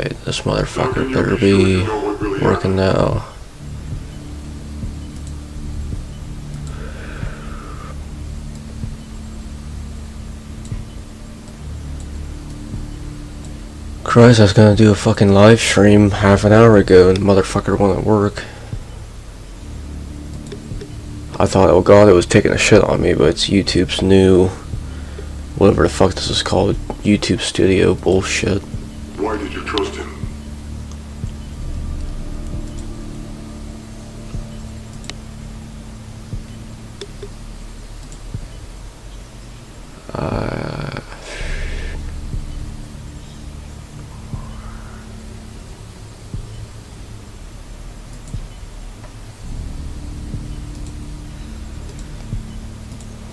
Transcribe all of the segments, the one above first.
Alright, this motherfucker better be working now. Christ, I was gonna do a fucking live stream half an hour ago and the motherfucker wouldn't work. I thought, oh god, it was taking a shit on me, but it's YouTube's new, whatever the fuck this is called, YouTube Studio bullshit. Why did you trust him?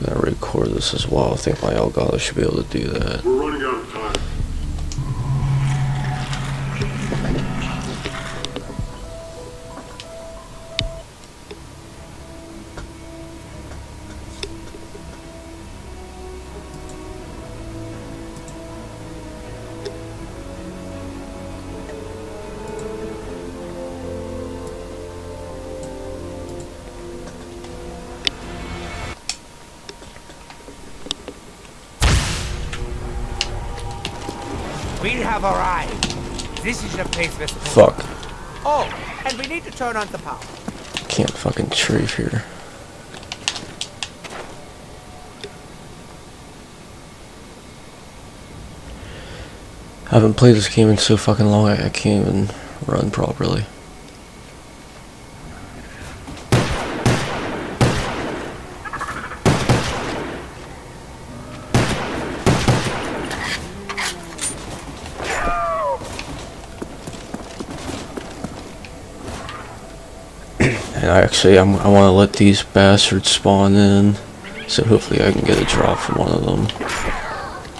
I'm gonna record this as well. I think my Elgato should be able to do that. We're running out of time. We have arrived. This is the place we're supposed Fuck. to go. Oh, and we need to turn on the power. Can't fucking strafe here. I haven't played this game in so fucking long, I can't even run properly. And I want to let these bastards spawn in, so hopefully I can get a drop from one of them,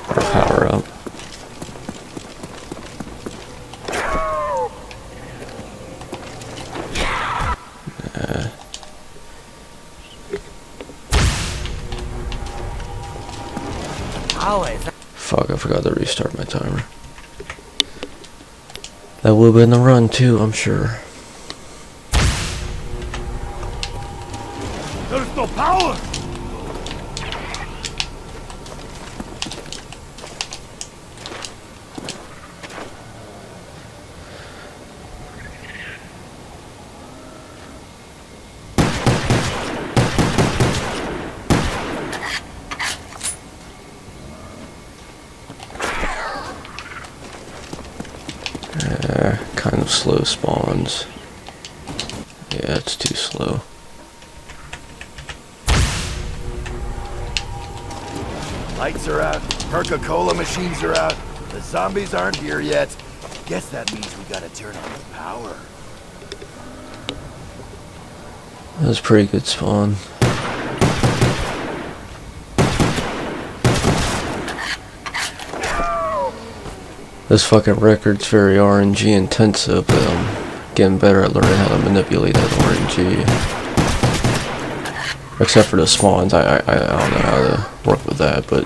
or power up. Fuck, I forgot to restart my timer. That would have been the run too, I'm sure. There's no power! Kind of slow spawns. Yeah, it's too slow. Lights are out, Coca-Cola machines are out, the zombies aren't here yet. Guess that means we gotta turn on the power. That was a pretty good spawn. This fucking record's very RNG intensive, but I'm getting better at learning how to manipulate that RNG. Except for the spawns, I don't know how to work with that, but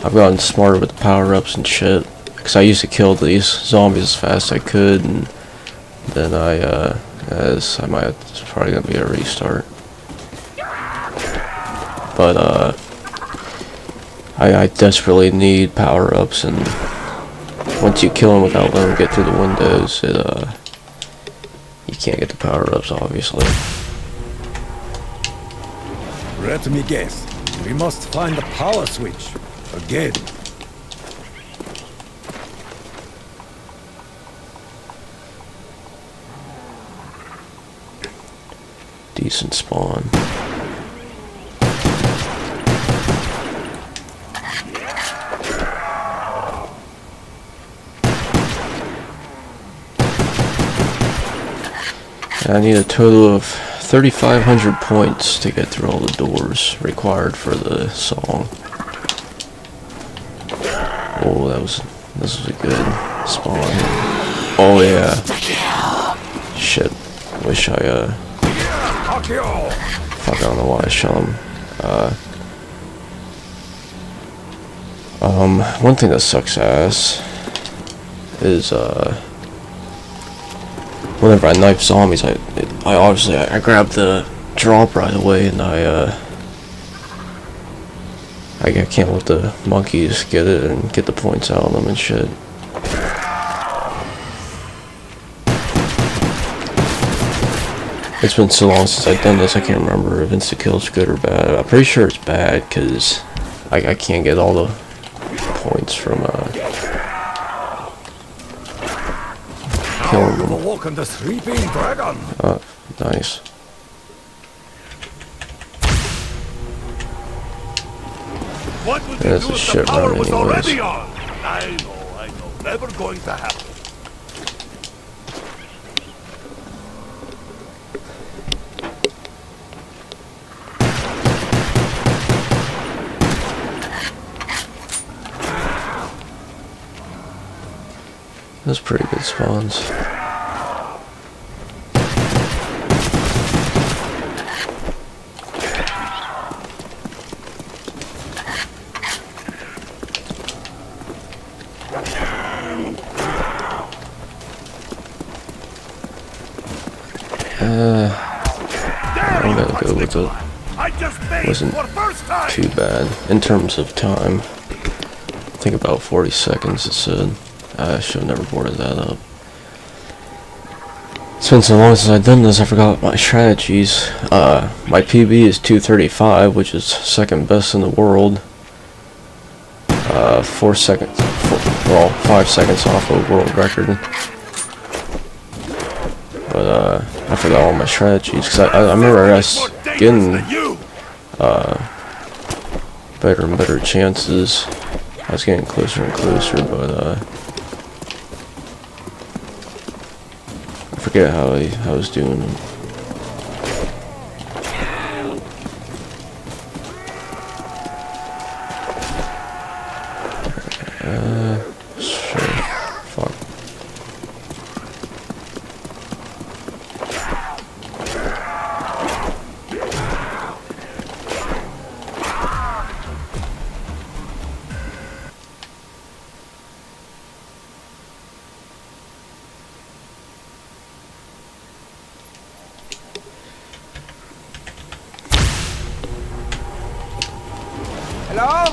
I've gotten smarter with the power-ups and shit. Because I used to kill these zombies as fast as I could, and then it's probably gonna be a restart. But I desperately need power-ups, and once you kill them without letting them get through the windows, you can't get the power-ups, obviously. Let me guess. We must find the power switch. Again. Decent spawn. I need a total of 3,500 points to get through all the doors required for the song. Oh, this was a good spawn. Oh yeah. Shit. Wish I fuck, I don't know why I shot him. One thing that sucks ass is whenever I knife zombies, I obviously I grab the drop right away, and I can't let the monkeys get it and get the points out of them and shit. It's been so long since I've done this, I can't remember if insta-kill's good or bad. I'm pretty sure it's bad, because I can't get all the points from killing them. Awoken the sleeping dragon. Oh, nice. What would That's you a do if shit the power run was anyways. already on? I know. Never going to happen. That's pretty good spawns. I'm gonna go with it. I just made Wasn't for first time. too bad in terms of time. I think about 40 seconds it said. I should have never boarded that up. It's been so long since I've done this, I forgot my strategies. My PB is 235, which is second best in the world. 5 seconds off of world record. But I forgot all my strategies, because I remember us getting better and better chances. I was getting closer and closer, but I forget how I was doing them. Sure. Fuck. Hello?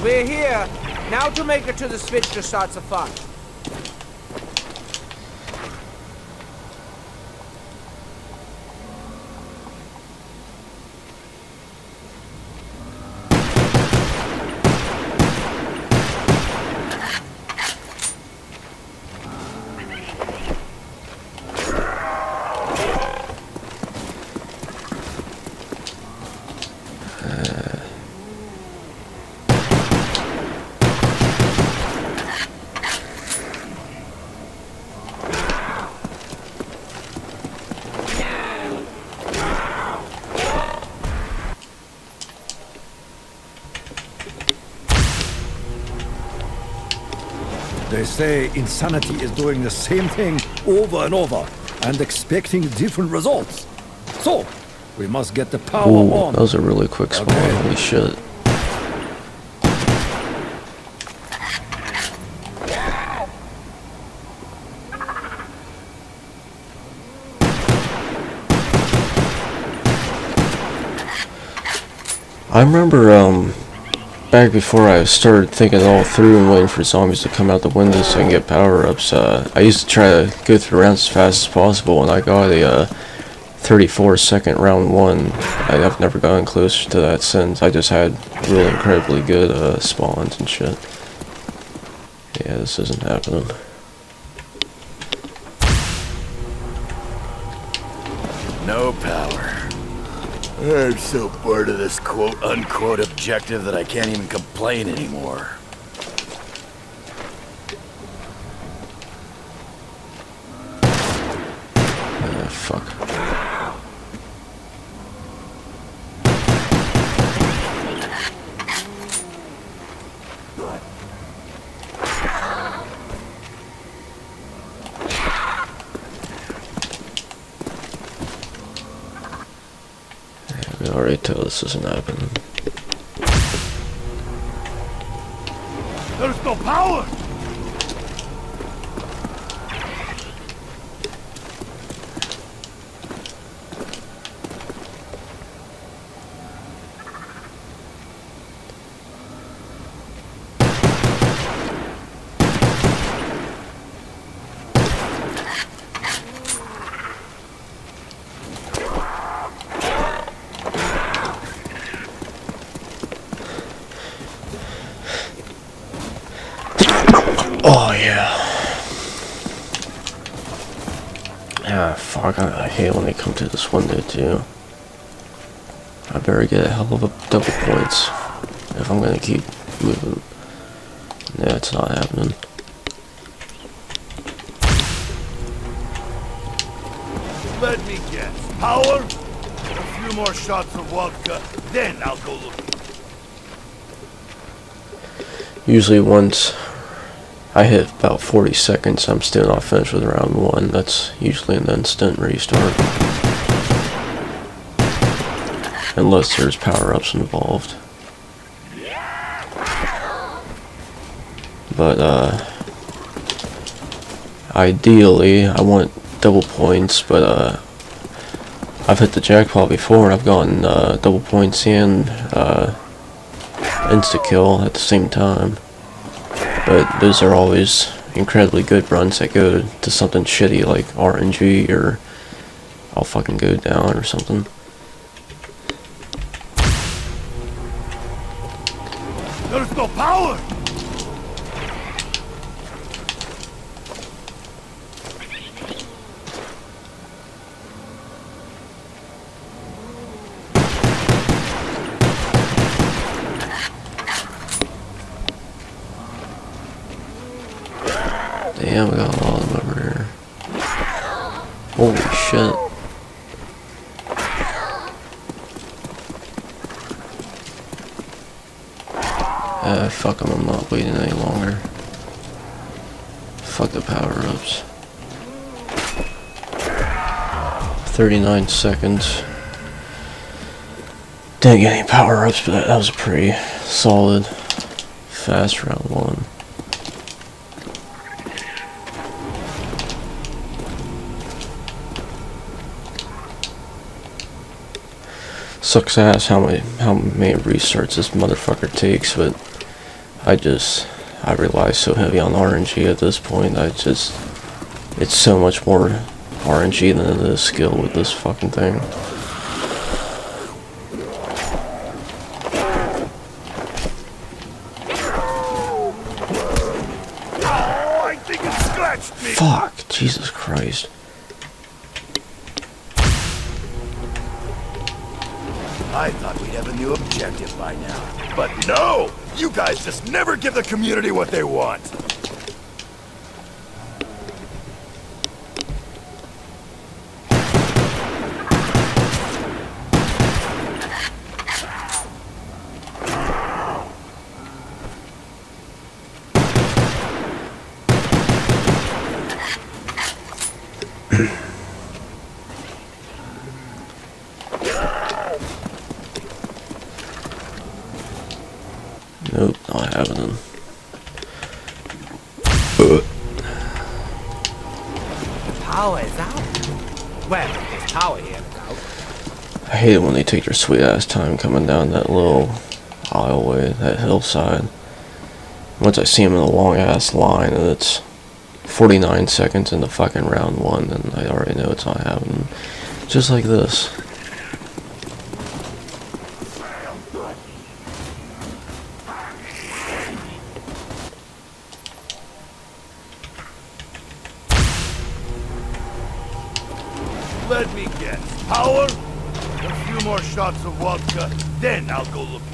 We're here. Now to make it to the switch to start the fun. They say insanity is doing the same thing over and over and expecting different results. So, we must get the power Ooh, on. that was a really quick spawn. Okay. Holy shit. I remember, back before I started thinking it all through and waiting for zombies to come out the window so I can get power-ups, I used to try to go through rounds as fast as possible, and I got a 34-second round 1. I've never gotten closer to that since. I just had really incredibly good spawns and shit. Yeah, this isn't happening. No power. I'm so bored of this quote-unquote objective that I can't even complain anymore. Fuck. I can already tell this isn't happening. There's no power. Oh yeah. Ah, fuck, I hate when they come to this window too. I better get a hell of a double points if I'm gonna keep moving. Yeah, it's not happening. Let me guess. Power? A few more shots of vodka, then I'll go looking. Usually once I hit about 40 seconds, I'm still not finished with round 1. That's usually an instant restart. Unless there's power-ups involved. But, ideally, I want double points, but, I've hit the jackpot before, and I've gotten, double points and, insta-kill at the same time. But those are always incredibly good runs that go to something shitty like RNG, or I'll fucking go down or something. There's no power! Damn, we got a lot of them over here. Holy shit. Fuck them, I'm not waiting any longer. Fuck the power-ups. 39 seconds. Didn't get any power-ups, but that was a pretty solid, fast round 1. Sucks ass how many restarts this motherfucker takes, but I rely so heavy on RNG at this point. It's so much more RNG than it is skill with this fucking thing. Oh, I think it scratched me! Fuck, Jesus Christ. I thought we'd have a new objective by now. But no! You guys just never give the community what they want! Nope, not happening. Power is out. Well, there's power here, no doubt. I hate it when they take their sweet ass time coming down that little aisleway, that hillside. Once I see them in a long ass line and it's 49 seconds into fucking round 1, then I already know it's not happening. Just like this. Let me guess. Power? A few more shots of vodka, then I'll go looking.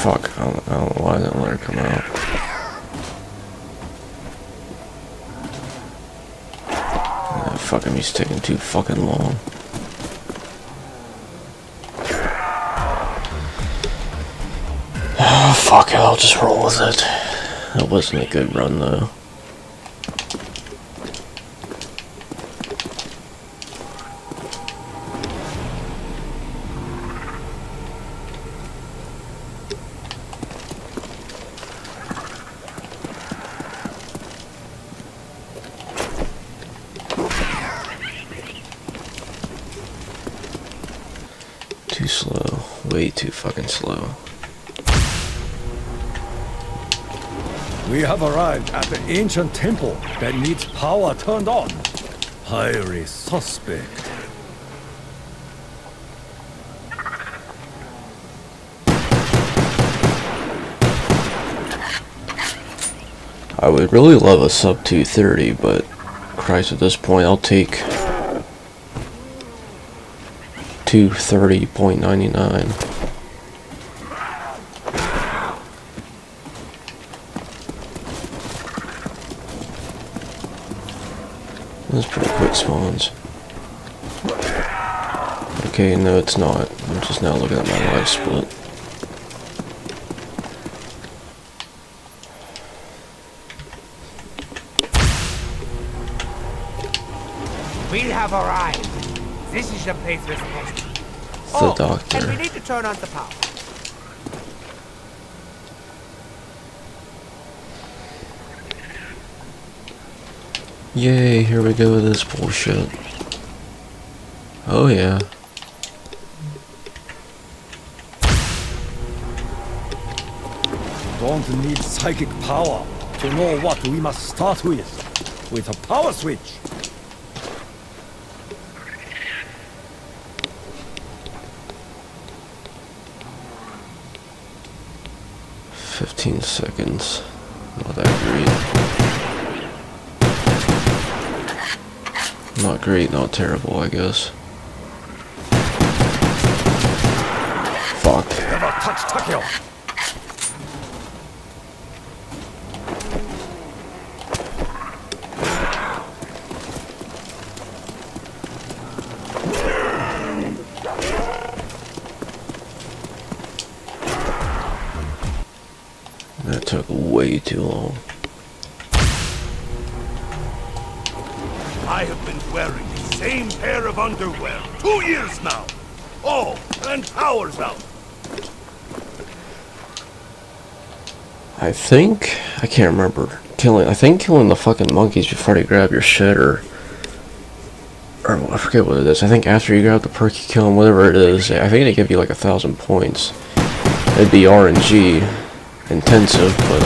Fuck, I don't know why I didn't let her come out. Yeah, fuck him, he's taking too fucking long. Oh, fuck it, I'll just roll with it. That wasn't a good run though. Too slow. Way too fucking slow. We have arrived at the ancient temple that needs power turned on. Highly suspect. I would really love a sub 230, but Christ, at this point, I'll take 230.99. That's pretty quick spawns. Okay, no, it's not. I'm just now looking at my life split. We have arrived. This is the place we're supposed to be. The doctor. And we need to turn on the power. Yay, here we go with this bullshit. Oh yeah. Don't need psychic power to know what we must start with. With a power switch. $15 seconds. Not that great. Not great, not terrible, I guess. Fuck. Never touch Takeo. That took way too long. I have been wearing the same pair of underwear 2 years now. Oh, and power's out. I can't remember. I think killing the fucking monkeys before they grab your shit, or I forget what it is. I think after you grab the perk, you kill them, whatever it is. I think they give you like 1,000 points. It'd be RNG intensive, but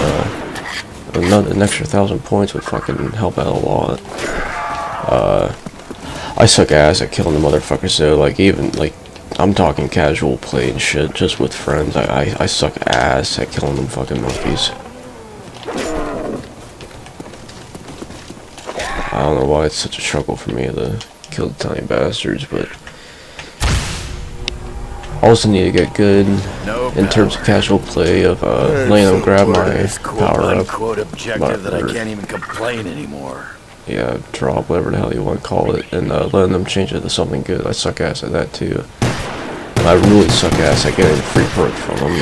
an extra 1,000 points would fucking help out a lot. I suck ass at killing the motherfuckers though. Like, even like, I'm talking casual play and shit, just with friends. I suck ass at killing them fucking monkeys. I don't know why it's such a struggle for me to kill the tiny bastards, but I also need to get good in terms of casual play of letting them grab my power up. Objective that I can't even complain anymore. Yeah, drop, whatever the hell you want to call it, and letting them change it to something good. I suck ass at that too. And I really suck ass at getting free perk from them.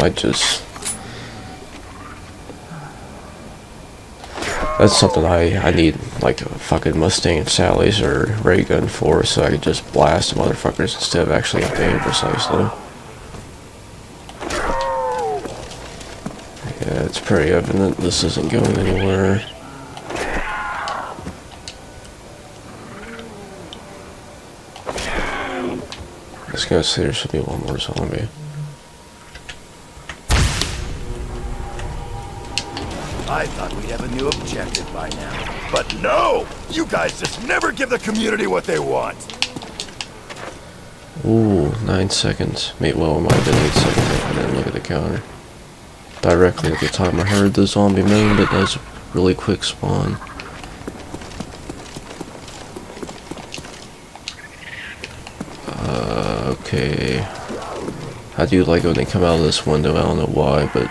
That's something I need, like a fucking Mustang and Sally's or ray gun for, so I could just blast motherfuckers instead of actually aiming precisely. Yeah, it's pretty evident this isn't going anywhere. I was gonna say there should be one more zombie. I thought we'd have a new objective by now. But no! You guys just never give the community what they want! Ooh, 9 seconds. Well, it might have been 8 seconds. I didn't look at the counter. Directly at the time I heard the zombie moan, but that's a really quick spawn. Okay. I do like when they come out of this window, I don't know why, but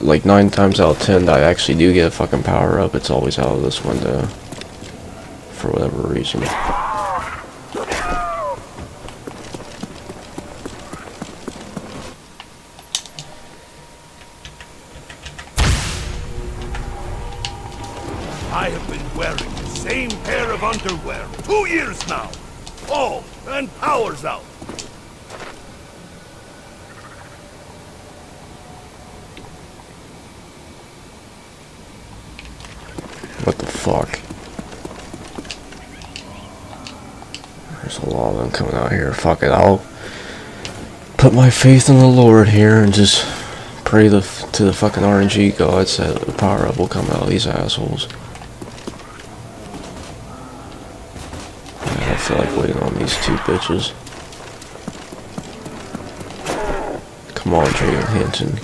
like 9 times out of 10 I actually do get a fucking power up, it's always out of this window. For whatever reason. I have been wearing the same pair of underwear 2 years now. Oh, and power's out. What the fuck? There's a lot of them coming out here. Fuck it, put my faith in the Lord here and just pray to the fucking RNG gods that the power up will come out of these assholes. I feel like waiting on these two bitches. Come on, Trey Hansen.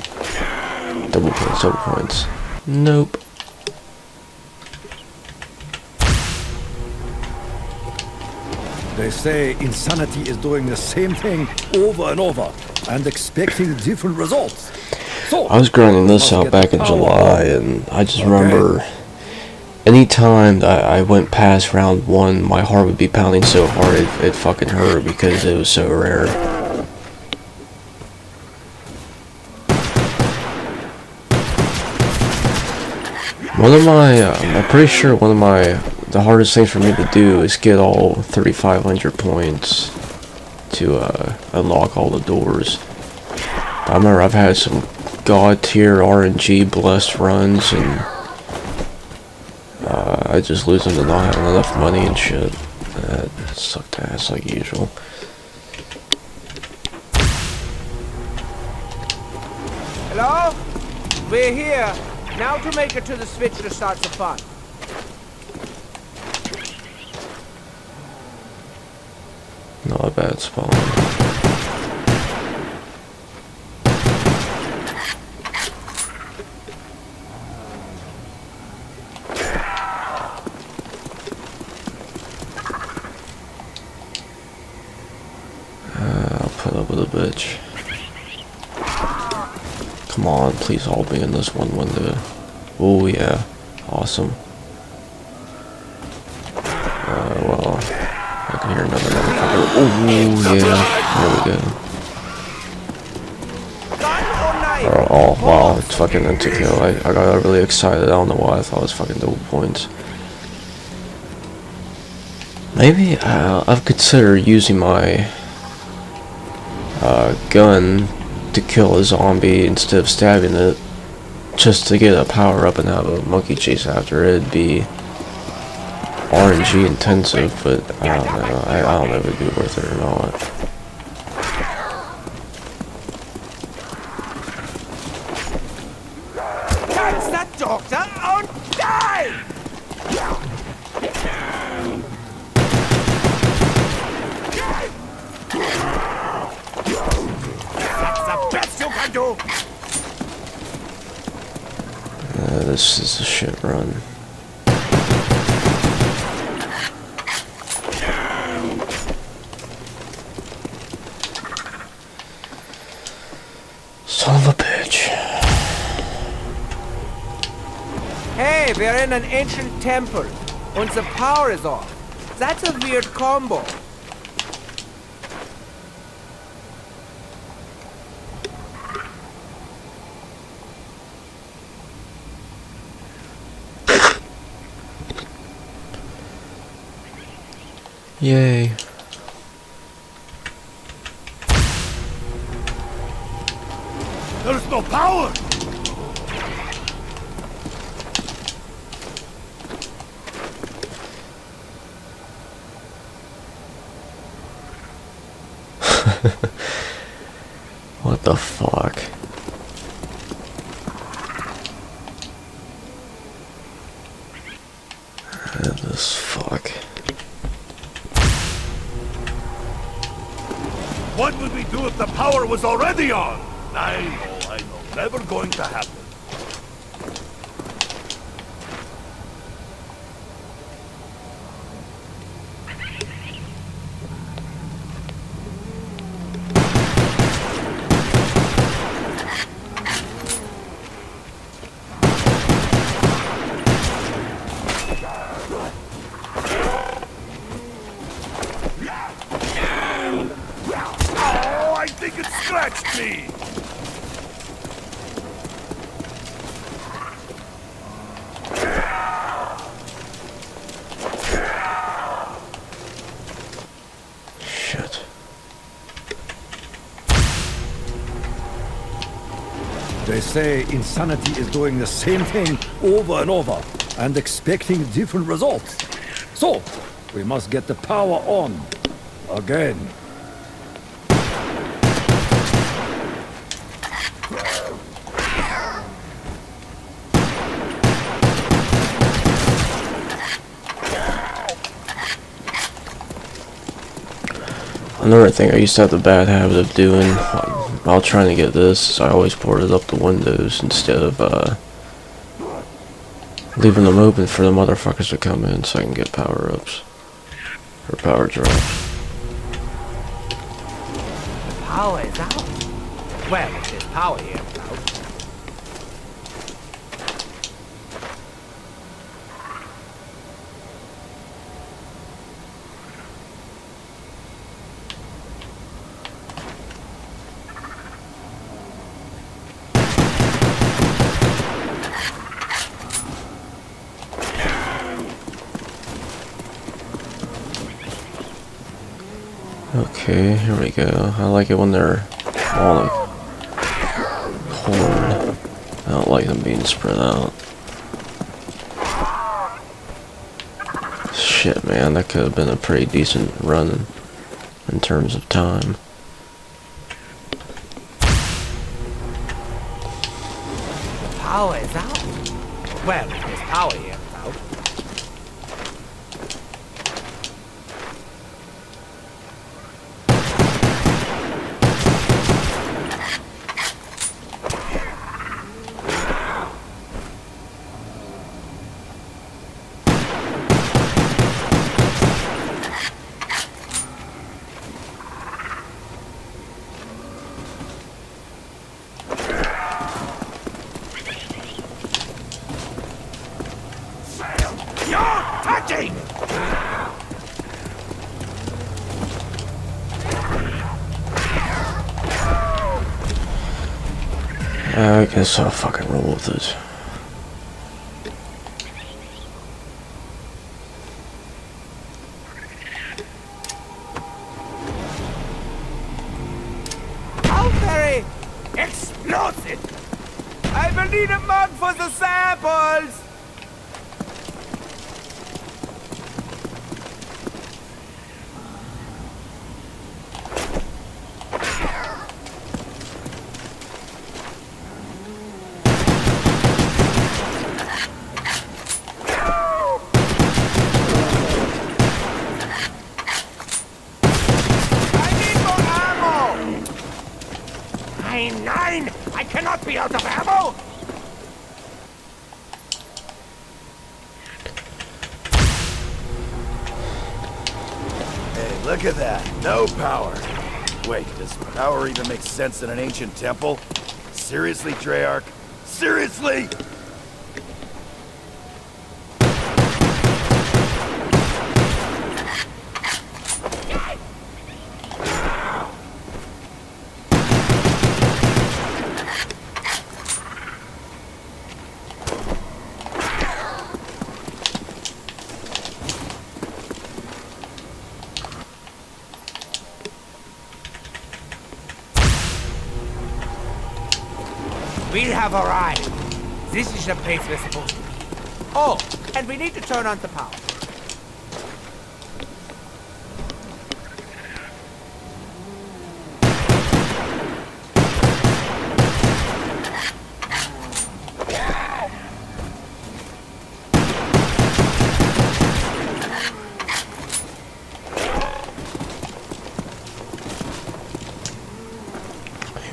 Double points, double points. Nope. They say insanity is doing the same thing over and over and expecting different results. So, I was grinding this out back in July, and I just remember anytime that I went past round 1, my heart would be pounding so hard it fucking hurt because it was so rare. One of my, I'm pretty sure one of the hardest things for me to do is get all 3,500 points to unlock all the doors. I remember I've had some god tier RNG blessed runs, and I just lose them to not having enough money and shit. That sucked ass like usual. Hello? We're here. Now to make it to the switch to start the fun. Not a bad spawn. I'll put up with a bitch. Come on, please all be in this one window. Oh yeah, awesome. Well, I can hear another motherfucker. Oh yeah, there we go. Oh wow, it's fucking into kill. I got really excited. I don't know why. I thought it was fucking double points. Maybe I've considered using my gun to kill a zombie instead of stabbing it, just to get a power up and have a monkey chase after it. It'd be RNG intensive, but I don't know. I don't know if it'd be worth it or not. Catch that doctor or die! That's the best you can do! This is a shit run. Son of a bitch. Hey, we're in an ancient temple, and the power is off. That's a weird combo. Yay. There's no power! What the fuck? This fuck. What would we do if the power was already on? I know. Never going to happen. Oh, I think it scratched me! Shit. They say insanity is doing the same thing over and over and expecting different results. So, we must get the power on. Again. Another thing I used to have the bad habit of doing while trying to get this is I always boarded up the windows instead of leaving them open for the motherfuckers to come in so I can get power-ups. Or power drops. The power is out. Well, if there's power here, it's out. Okay, here we go. I like it when they're all like horned. I don't like them being spread out. Shit, man, that could have been a pretty decent run in terms of time. The power is out. Well, if there's power here, it's out. I guess I'll fucking roll with it. How very explosive! I will need a mug for the samples! Nine! I cannot be out of ammo! Hey, look at that. No power. Wait, does power even make sense in an ancient temple? Seriously, Treyarch? Seriously? We have arrived. This is the place we're supposed to be. Oh, and we need to turn on the power.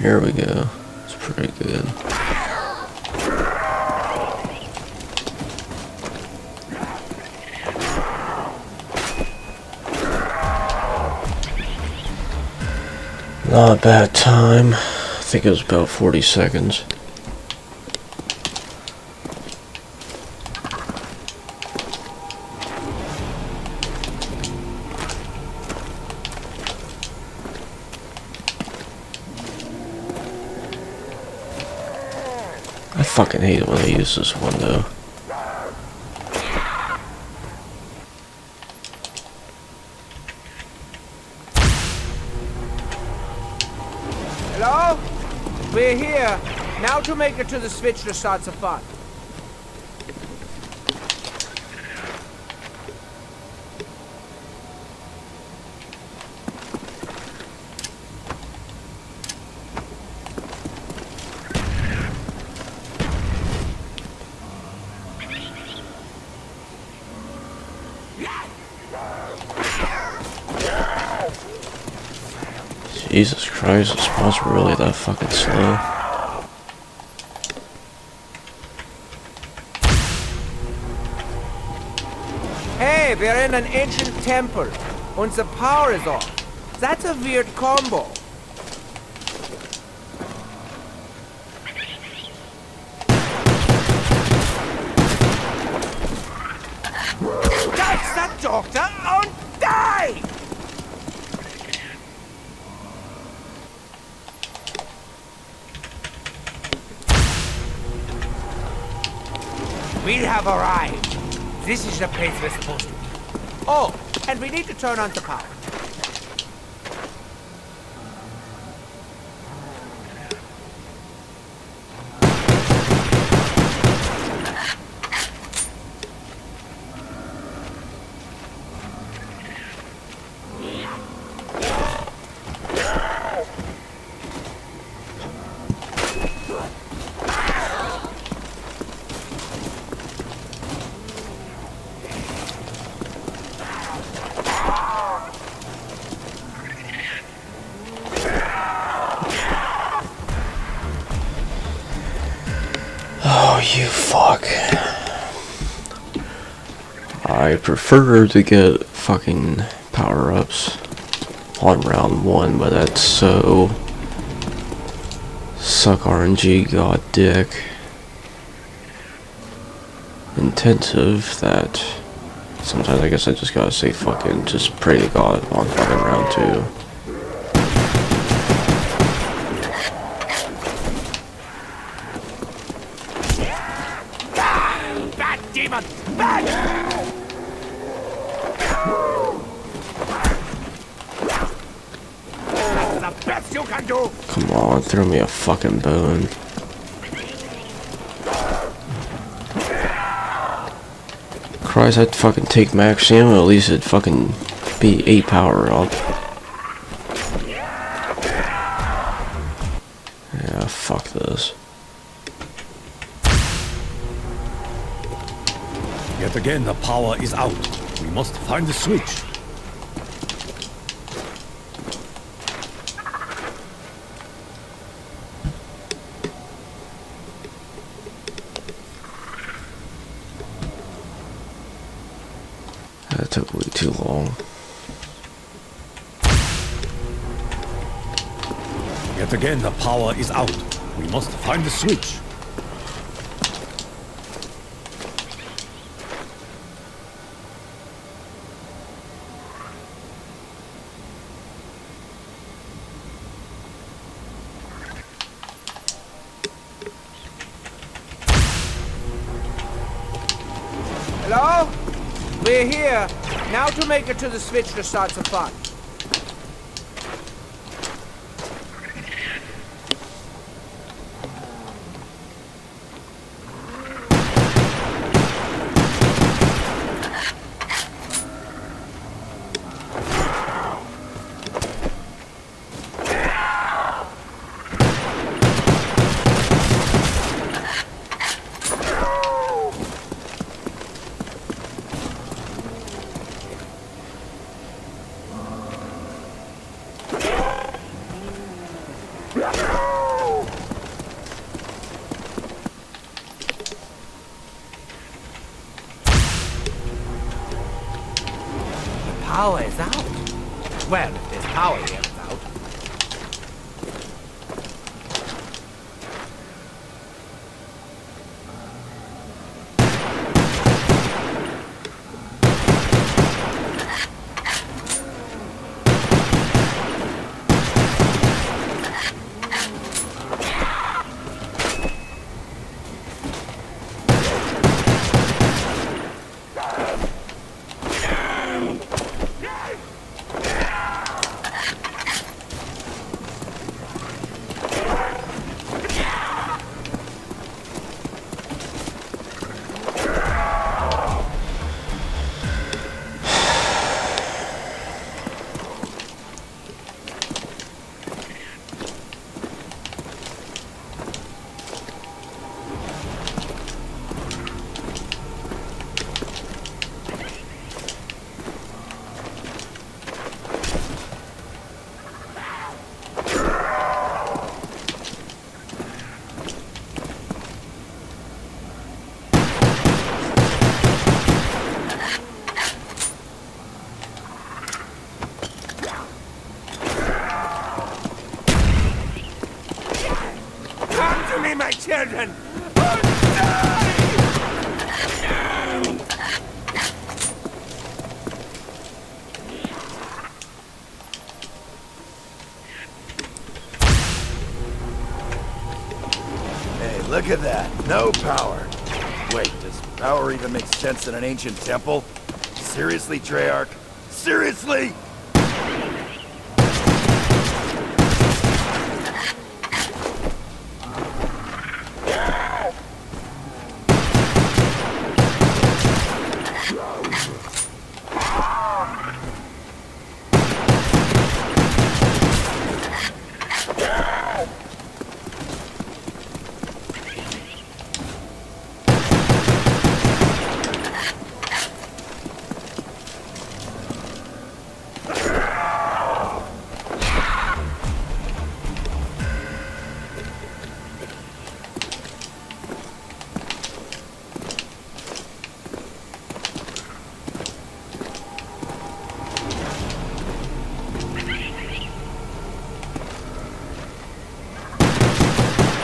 Here we go. It's pretty good. Not a bad time. I think it was about 40 seconds. I fucking hate it when I use this window. Hello? We're here. Now to make it to the switch to start the fun. Jesus Christ, the spawns were really that fucking slow. Hey, we're in an ancient temple, and the power is off. That's a weird combo. That's the doctor and die! We have arrived. This is the place we're supposed to be. Oh, and we need to turn on the power. Oh, you fuck. I prefer to get fucking power-ups on round 1, but that's so suck RNG god dick intensive that sometimes I guess I just gotta say fucking just pray to God on fucking round 2. Bad demon! Bad! That's the best you can do! Come on, throw me a fucking bone. Christ, I'd fucking take max ammo, at least it'd fucking be 8 power up. Yeah, fuck this. Yet again, the power is out. We must find the switch. That took way too long. Yet again, the power is out. We must find the switch. Hello? We're here. Now to make it to the switch to start the fun. Power is out. Well, if there's power here, it's out. Look at that. No power. Wait, does power even make sense in an ancient temple? Seriously, Treyarch? Seriously?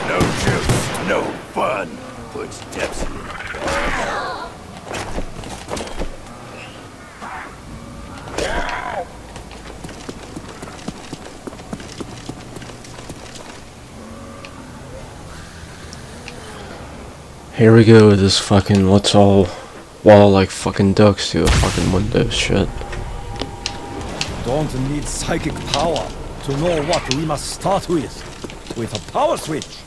No juice, no fun. Puts depths in it. Here we go with this fucking let's all wall like fucking ducks to a fucking Windows shit. Don't need psychic power to know what we must start with. With a power switch.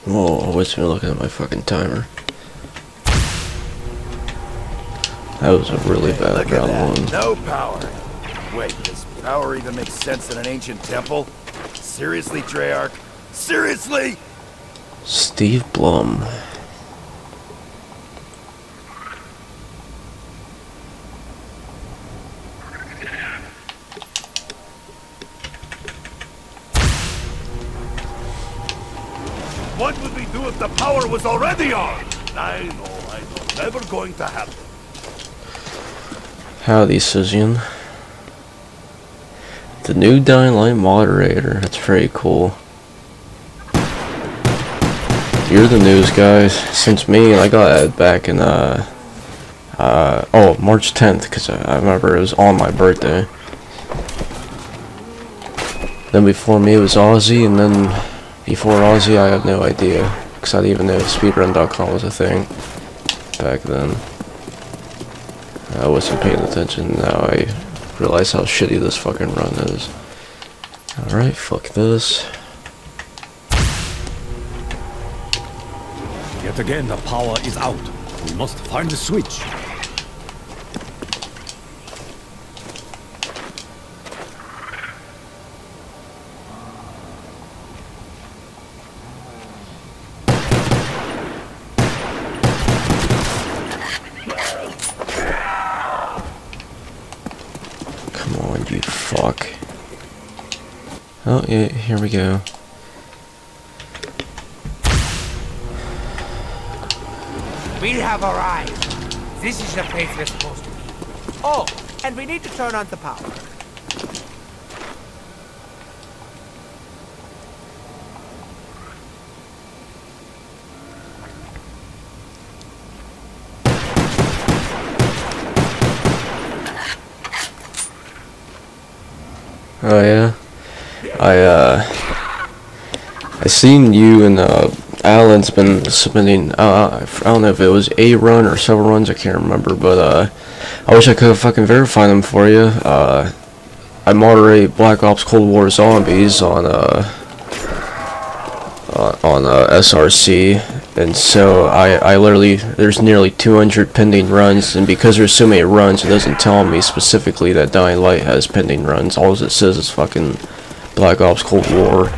Whoa, I wasn't even looking at my fucking timer. That was a really bad Look at round that. one. No power. Wait, does power even make sense in an ancient temple? Seriously, Treyarch? Seriously? Steve Blum. What would we do if the power was already on? I know. Never going to happen. Howdy, Sizian. The new Dying Light moderator. That's pretty cool. You're the news guys. Since me, I got added back in March 10th, because I remember it was on my birthday. Then before me it was Ozzy, and then before Ozzy I have no idea, because I didn't even know speedrun.com was a thing back then. I wasn't paying attention. Now I realize how shitty this fucking run is. Alright, fuck this. Yet again, the power is out. We must find the switch. Come on, you fuck. Oh, yeah, here we go. We have arrived. This is the place we're supposed to be. Oh, and we need to turn on the power. Oh yeah, I seen you and Alan's been submitting. I don't know if it was a run or several runs. I can't remember, but I wish I could fucking verify them for you. I moderate Black Ops Cold War Zombies on SRC, and so I literally, there's nearly 200 pending runs, and because there's so many runs, it doesn't tell me specifically that Dying Light has pending runs. All it says is fucking Black Ops Cold War.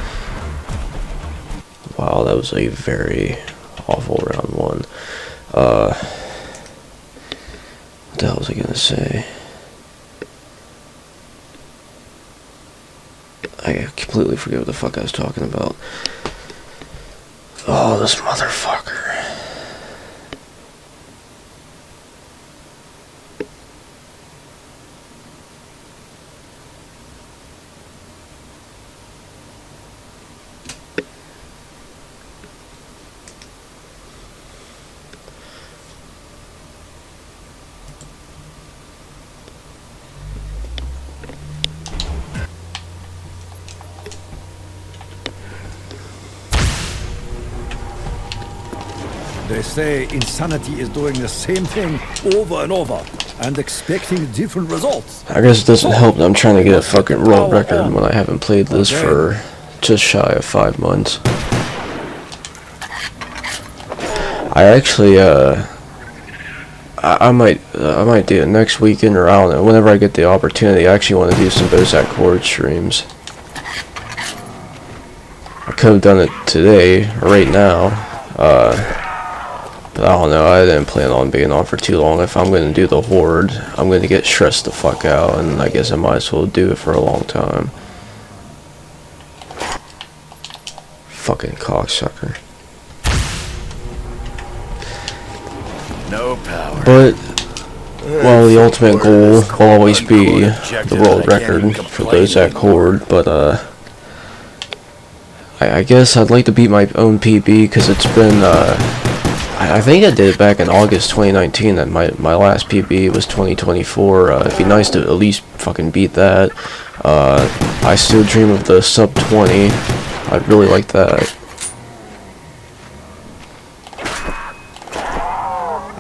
Wow, that was a very awful round one. What the hell was I gonna say? I completely forget what the fuck I was talking about. Oh, this motherfucker. They say insanity is doing the same thing over and over and expecting different results. I guess it doesn't help that I'm trying to get a fucking world record when I haven't played this for just shy of 5 months. I actually, I might do it next weekend, or I don't know, whenever I get the opportunity. I actually want to do some BOZAK Horde streams. I could have done it today, or right now, but I don't know, I didn't plan on being on for too long. If I'm going to do the Horde, I'm going to get stressed the fuck out, and I guess I might as well do it for a long time. Fucking cocksucker. No power. But, well, the ultimate goal will always be the world record for BOZAK Horde, but, I guess I'd like to beat my own PB, because it's been, I think I did it back in August 2019, that my last PB was 2024, it'd be nice to at least fucking beat that. I still dream of the sub 20, I'd really like that.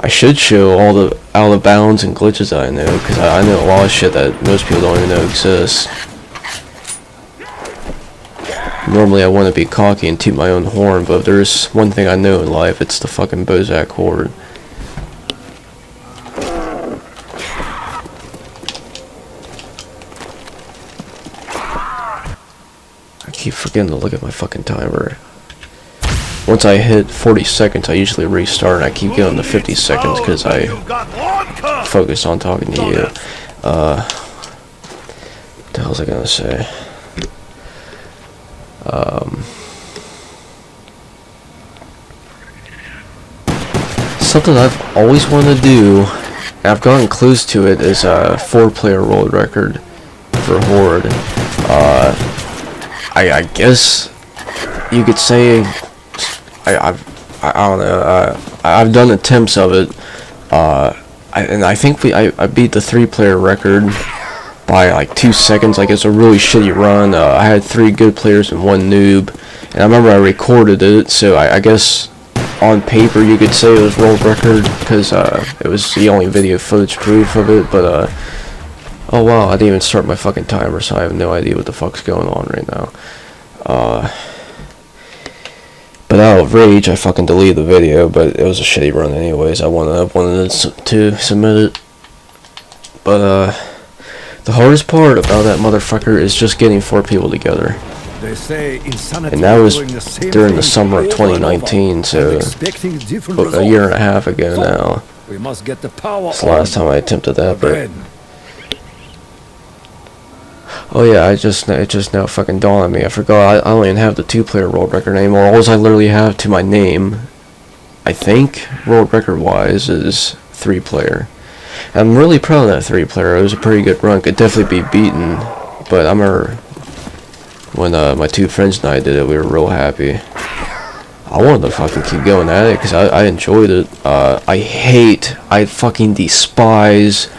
I should show all the out of bounds and glitches that I know, because I know a lot of shit that most people don't even know exists. Normally I want to be cocky and toot my own horn, but if there's one thing I know in life, it's the fucking BOZAK Horde. I keep forgetting to look at my fucking timer. Once I hit 40 seconds, I usually restart, and I keep going to 50 seconds because I focus on talking to you. What the hell was I gonna say? Something I've always wanted to do, and I've gotten close to it, is a 4-player world record for Horde. I guess you could say I don't know. I've done attempts of it, and I think I beat the 3-player record by like 2 seconds. Like, it's a really shitty run. I had 3 good players and 1 noob, and I remember I recorded it, so I guess on paper you could say it was world record, because it was the only video footage proof of it. But oh wow, I didn't even start my fucking timer, so I have no idea what the fuck's going on right now. But out of rage, I fucking deleted the video, but it was a shitty run anyways. I wanted to submit it. But the hardest part about that motherfucker is just getting 4 people together. They say insanity, and that was during the thing summer of 2019, so a year and a half ago now. We must get the power. It's the last time I attempted that, but again. oh yeah, it just now fucking dawned on me. I forgot I don't even have the 2-player world record anymore. All I literally have to my name, I think, world record wise, is 3-player. I'm really proud of that 3-player. It was a pretty good run. Could definitely be beaten, but I remember when my 2 friends and I did it, we were real happy. I wanted to fucking keep going at it because I enjoyed it. I fucking despise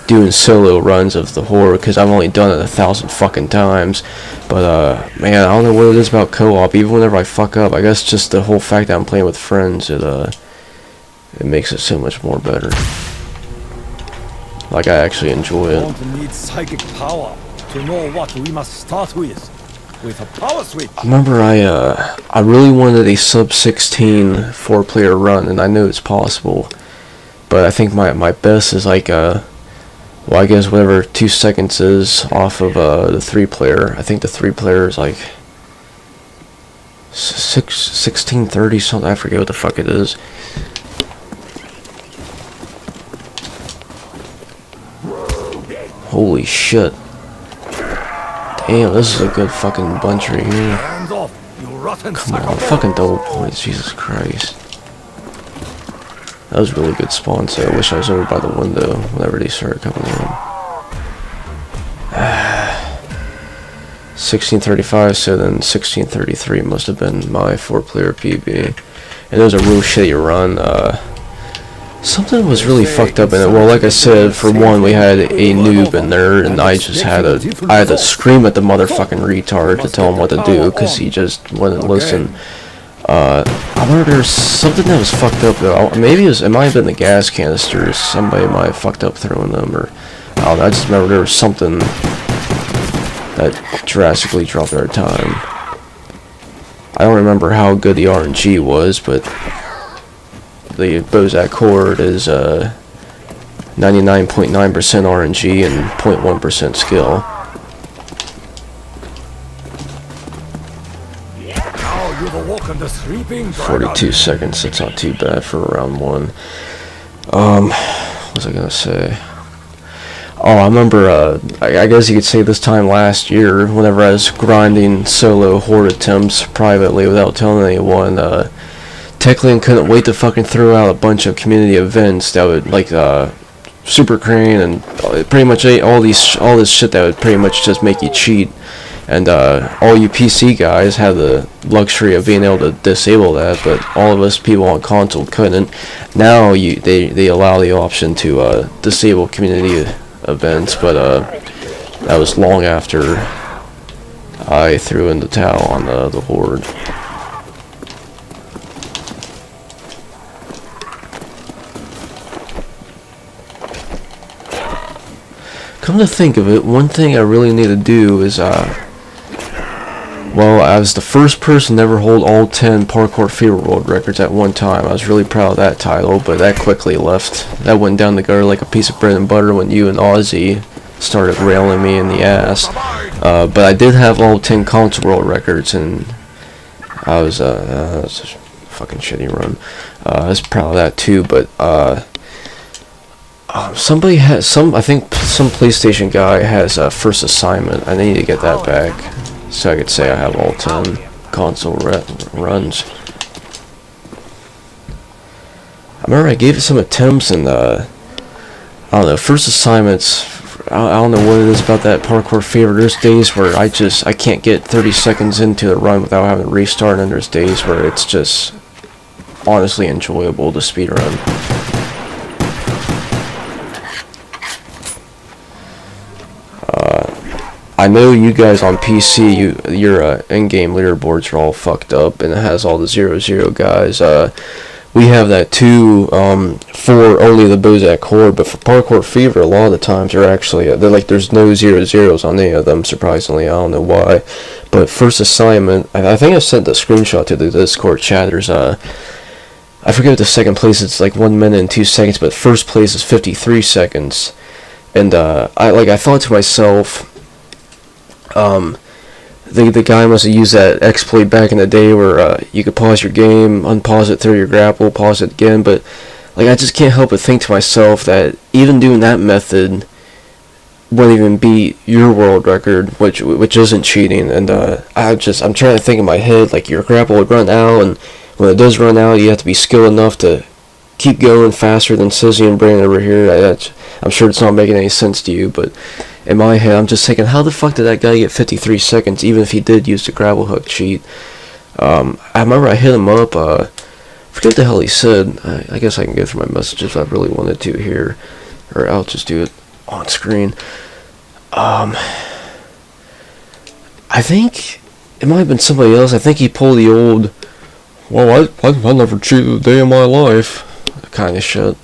doing solo runs of the Horde because I've only done it 1,000 fucking times. But man, I don't know what it is about co-op. Even whenever I fuck up, I guess just the whole fact that I'm playing with friends, it makes it so much more better. Like, I actually enjoy it. We don't need psychic power to know what we must start with a power switch. I remember I really wanted a sub 16 4-player run, and I know it's possible. But I think my best is like well, I guess whatever 2 seconds is off of the 3-player. I think the 3-player is like 1630 something. I forget what the fuck it is. Holy shit. Damn, this is a good fucking bunch right here. Hands off, you rotten Come sack on, of fucking double points, Jesus Christ. That was a really good spawn, so I wish I was over by the window whenever they started coming in. 1635, so then 1633 must have been my 4-player PB. And it was a real shitty run. Something was really fucked up in it. Well, like I said, for one, we had a noob in there, and I just had to scream at the motherfucking retard to tell him what to do, because he just wouldn't listen. I remember there was something that was fucked up though. Maybe it might have been the gas canisters. Somebody might have fucked up throwing them, or I don't know. I just remember there was something that drastically dropped our time. I don't remember how good the RNG was, but the BOZAK cord is 99.9% RNG and 0.1% skill. Now you've awoken the sleeping dragon. 42 seconds, that's not too bad for round 1. What was I gonna say? Oh, I remember, I guess you could say this time last year, whenever I was grinding solo horde attempts privately without telling anyone, Techland couldn't wait to fucking throw out a bunch of community events that would, like, Super Crane and pretty much all this shit that would pretty much just make you cheat. And all you PC guys have the luxury of being able to disable that, but all of us people on console couldn't. Now they allow the option to disable community events, but that was long after I threw in the towel on the horde. Come to think of it, one thing I really need to do is well, I was the first person to ever hold all 10 Parkour Fever World records at one time. I was really proud of that title, but that quickly left. That went down the gutter like a piece of bread and butter when you and Ozzy started railing me in the ass. But I did have all 10 console world records, and that was a fucking shitty run. I was proud of that too, but somebody has I think some PlayStation guy has a first assignment. I need to get that back, so I could say I have all 10 console runs. I remember I gave it some attempts, and I don't know, first assignments, I don't know what it is about that Parkour Fever. There's days where I can't get 30 seconds into the run without having to restart, and there's days where it's just honestly enjoyable to speedrun. I know you guys on PC, your in-game leaderboards are all fucked up, and it has all the 0-0 guys. We have that too for only the BOZAK horde, but for Parkour Fever, a lot of the times there's no 0-0s on any of them. Surprisingly, I don't know why. But first assignment, I think I sent the screenshot to the Discord chat. There's I forget what the second place. It's like 1 minute and 2 seconds, but first place is 53 seconds. And I thought to myself, the guy must have used that exploit back in the day where you could pause your game, unpause it, throw your grapple, pause it again. But like, I just can't help but think to myself that even doing that method wouldn't even beat your world record, which isn't cheating. And I'm trying to think in my head, like, your grapple would run out, and when it does run out, you have to be skilled enough to keep going faster than Sizzy and Brandon over here. I'm sure it's not making any sense to you, but in my head, I'm just thinking, how the fuck did that guy get 53 seconds, even if he did use the grapple hook cheat? I remember I hit him up, I forget what the hell he said. I guess I can go through my messages if I really wanted to here, or I'll just do it on screen. I think it might have been somebody else. I think he pulled the old, well, I never cheated a day in my life kind of shit.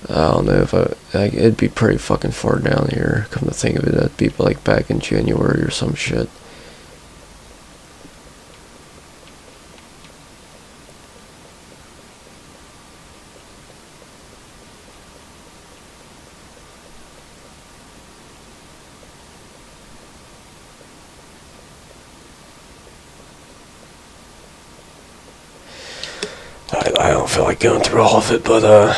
I don't know if it'd be pretty fucking far down here, come to think of it. That'd be like back in January or some shit. feel like going through all of it, but I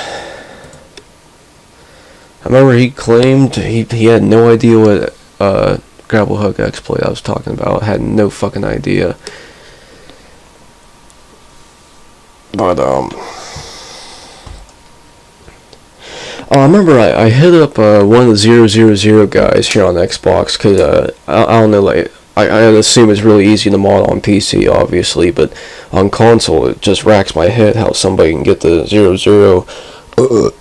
remember he claimed he had no idea what grapple hook exploit I was talking about. Had no fucking idea. But I remember I hit up one of the 000 guys here on Xbox, because I don't know, like I'd assume it's really easy to mod on PC, obviously, but on console it just racks my head how somebody can get the 00.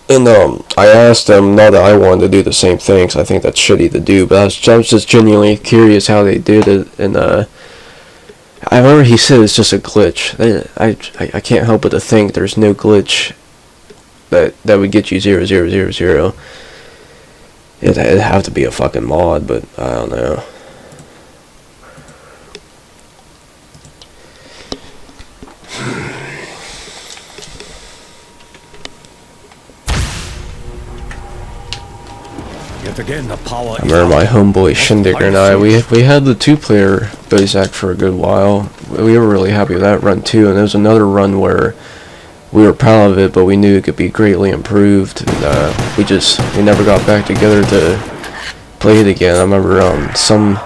And I asked them, not that I wanted to do the same thing, 'cause I think that's shitty to do, but I was just genuinely curious how they did it, and I remember he said it's just a glitch. I can't help but to think there's no glitch that would get you 0000. It'd have to be a fucking mod, but I don't know. Yet again, the power. I remember my homeboy Shindigger and I, we had the 2-player BOZAK for a good while. We were really happy with that run too, and there was another run where we were proud of it, but we knew it could be greatly improved, and we never got back together to play it again. I remember some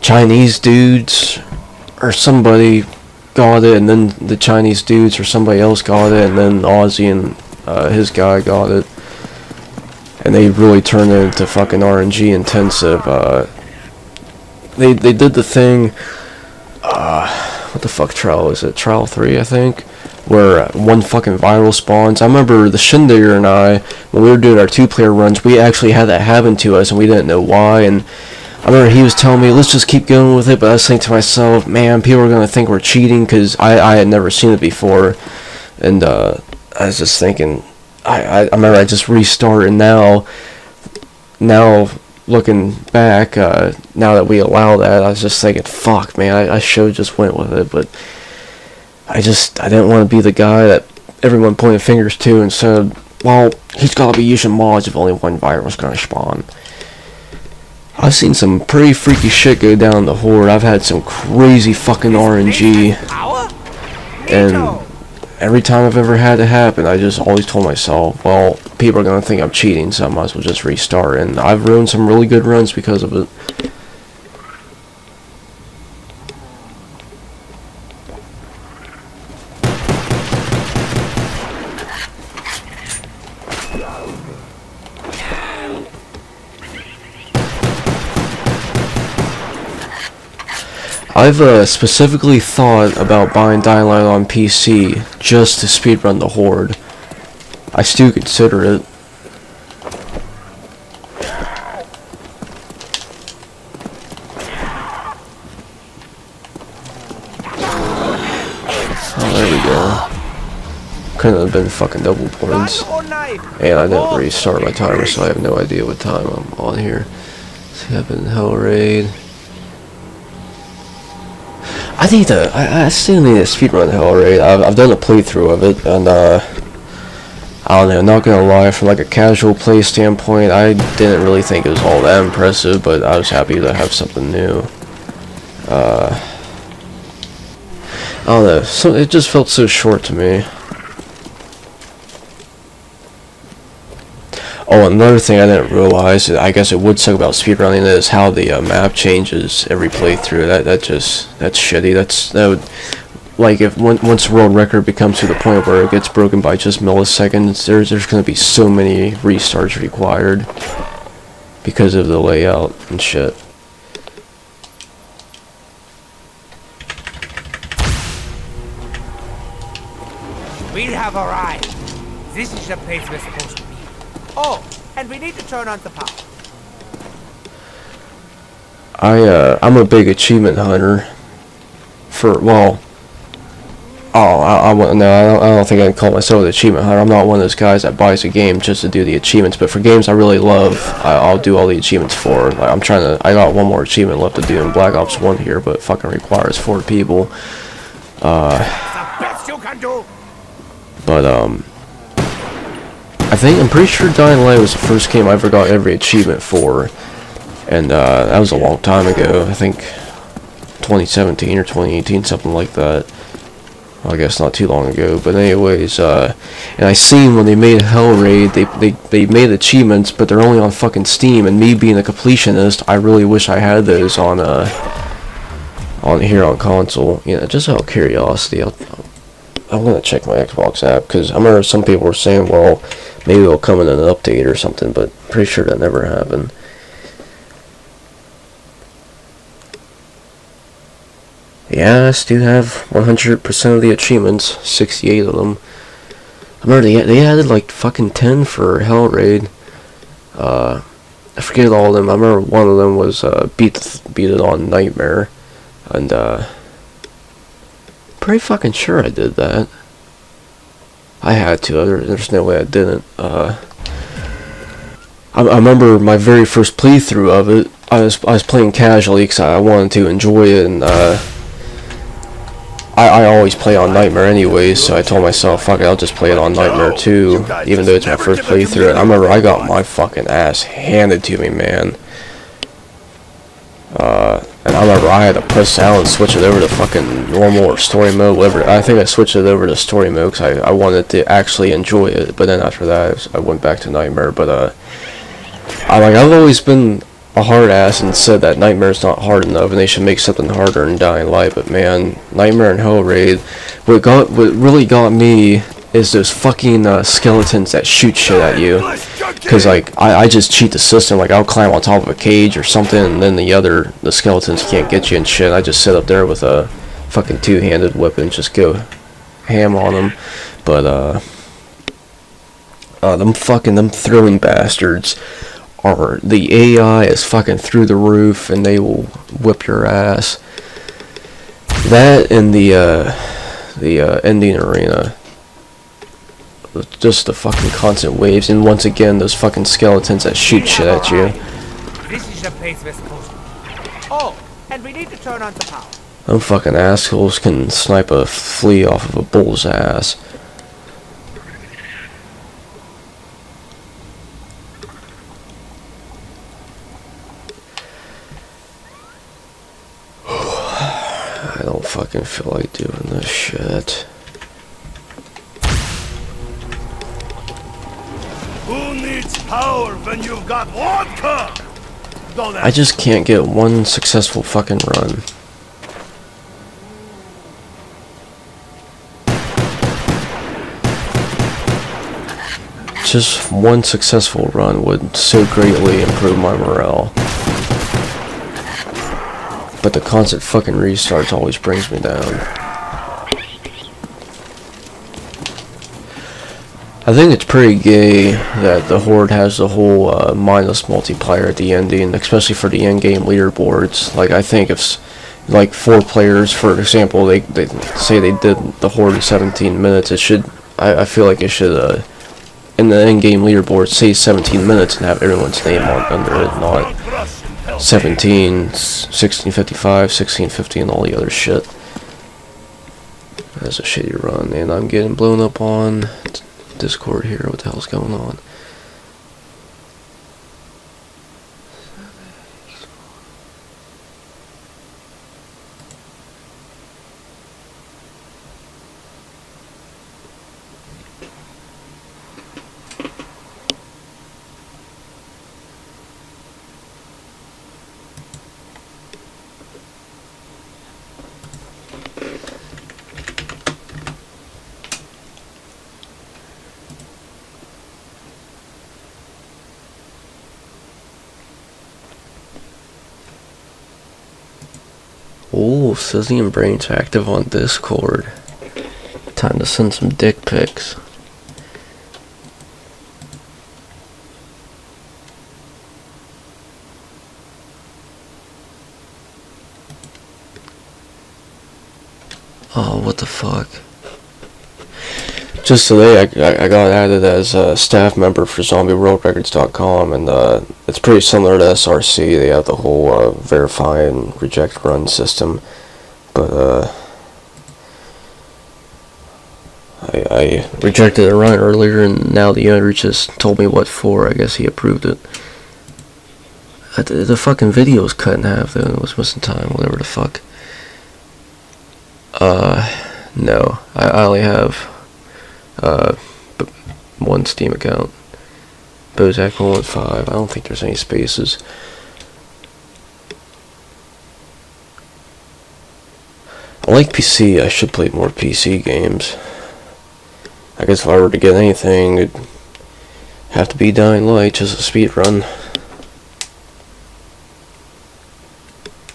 Chinese dudes or somebody got it, and then the Chinese dudes or somebody else got it, and then Ozzy and his guy got it. And they really turned it into fucking RNG intensive. They did the thing, what the fuck trial is it? Trial 3, I think? Where one fucking viral spawns. I remember the Shindigger and I, when we were doing our 2-player runs, we actually had that happen to us and we didn't know why. And I remember he was telling me, let's just keep going with it, but I was thinking to myself, man, people are going to think we're cheating, because I had never seen it before. And I was just thinking, I remember I just restarted, and now looking back, now that we allow that, I was just thinking, fuck, man, I should have just went with it, but I didn't want to be the guy that everyone pointed fingers to and said, well, he's got to be using mods if only one virus was going to spawn. I've seen some pretty freaky shit go down the Horde. I've had some crazy fucking RNG, and every time I've ever had it happen, I just always told myself, well, people are going to think I'm cheating, so I might as well just restart. And I've ruined some really good runs because of it. I've specifically thought about buying Dying Light on PC just to speedrun the Horde. I still consider it. Oh, there we go. Couldn't have been fucking double points. And I didn't restart my timer, so I have no idea what time I'm on here. See, I've been Hell Raid. I still need to speedrun Hell Raid. I've done a playthrough of it, and I don't know, not gonna lie, from like a casual play standpoint, I didn't really think it was all that impressive, but I was happy to have something new. I don't know, it just felt so short to me. Oh, another thing I didn't realize, I guess it would suck about speedrunning, is how the map changes every playthrough. That's shitty. That would, like, if once the world record becomes to the point where it gets broken by just milliseconds, there's going to be so many restarts required because of the layout and shit. We have arrived. This is the place we're supposed to be. Oh, and we need to turn on the power. I'm a big achievement hunter. No, I don't think I can call myself an achievement hunter. I'm not one of those guys that buys a game just to do the achievements. But for games I really love, I'll do all the achievements for. Like, I got one more achievement left to do in Black Ops 1 here, but it fucking requires 4 people. That's the best you can do. But I'm pretty sure Dying Light was the first game I ever got every achievement for, and that was a long time ago. I think 2017 or 2018, something like that. Well, I guess not too long ago, but anyways, and I seen when they made Hellraid, they made achievements, but they're only on fucking Steam, and me being a completionist, I really wish I had those on here on console. You know, just out of curiosity, I'm gonna check my Xbox app, because I remember some people were saying, well, maybe it'll come in an update or something, but pretty sure that never happened. Yeah, I still have 100% of the achievements, 68 of them. I remember they added like fucking 10 for Hellraid. I forget all of them. I remember one of them was beat it on Nightmare, and pretty fucking sure I did that. I had to. There's no way I didn't. I remember my very first playthrough of it. I was playing casually because I wanted to enjoy it, and I always play on Nightmare anyways, so I told myself, fuck it, I'll just play it on Nightmare too, even though it's my first playthrough. And I remember I got my fucking ass handed to me, man. And I remember I had to press down and switch it over to fucking normal or story mode, whatever. I think I switched it over to story mode because I wanted to actually enjoy it, but then after that I went back to Nightmare. But I've always been a hard ass and said that Nightmare's not hard enough and they should make something harder in Dying Light, but man, Nightmare and Hellraid, what really got me is those fucking skeletons that shoot shit at you. Cause like I just cheat the system. Like I'll climb on top of a cage or something, and then the skeletons can't get you and shit. I just sit up there with a fucking two-handed weapon, just go ham on them. But them throwing bastards. Or the AI is fucking through the roof and they will whip your ass. That and the ending arena, just the fucking constant waves, and once again those fucking skeletons that shoot shit at you. This is the place we're supposed to be. Oh, and we need to turn on the power. Them fucking assholes can snipe a flea off of a bull's ass. I don't fucking feel like doing this shit. Who needs power when you've got vodka? Don't I just can't get one successful fucking run. Just one successful run would so greatly improve my morale. But the constant fucking restarts always brings me down. I think it's pretty gay that the Horde has the whole mindless multiplayer at the ending, especially for the end-game leaderboards. Like, I think if, like, 4 players, for example, they say they did the Horde in 17 minutes, it should, I feel like it should, in the end-game leaderboard, say 17 minutes and have everyone's name under it, not 17, 1655, 1650, and all the other shit. That's a shitty run, and I'm getting blown up on Discord here. What the hell's going on? Oh, Sizzy and Brain's active on Discord. Time to send some dick pics. Oh, what the fuck? Just today, I got added as a staff member for ZombieWorldRecords.com, and it's pretty similar to SRC. They have the whole verify and reject run system, but I rejected a run earlier, and now the owner just told me what for. I guess he approved it. The fucking video was cut in half, though. It was missing time, whatever the fuck. No, I only have one Steam account. BOZAK 115. I don't think there's any spaces. I like PC. I should play more PC games. I guess if I were to get anything, it'd have to be Dying Light, just a speed run.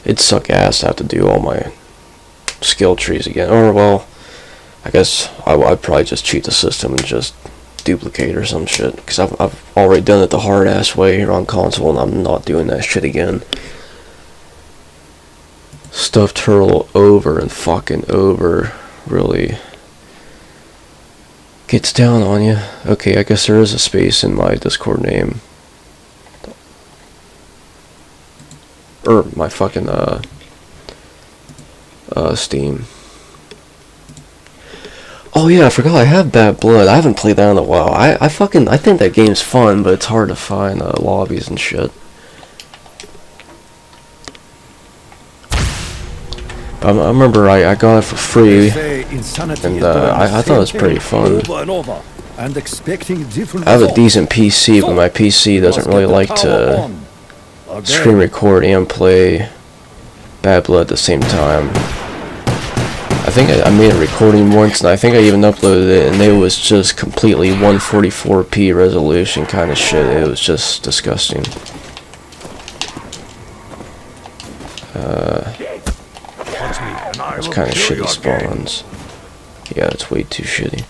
It'd suck ass to have to do all my skill trees again. Or, well, I guess I'd probably just cheat the system and just duplicate or some shit. Because I've already done it the hard-ass way here on console, and I'm not doing that shit again. Stuffed turtle over and fucking over really gets down on you. Okay, I guess there is a space in my Discord name. Or my fucking Steam. Oh yeah, I forgot I have Bad Blood. I haven't played that in a while. I think that game's fun, but it's hard to find lobbies and shit. I remember I got it for free, and I thought it was pretty fun. I have a decent PC, but my PC doesn't really like to screen record and play Bad Blood at the same time. I think I made a recording once, and I think I even uploaded it, and it was just completely 144p resolution kind of shit. It was just disgusting. It's kind of shitty spawns. Yeah, it's way too shitty.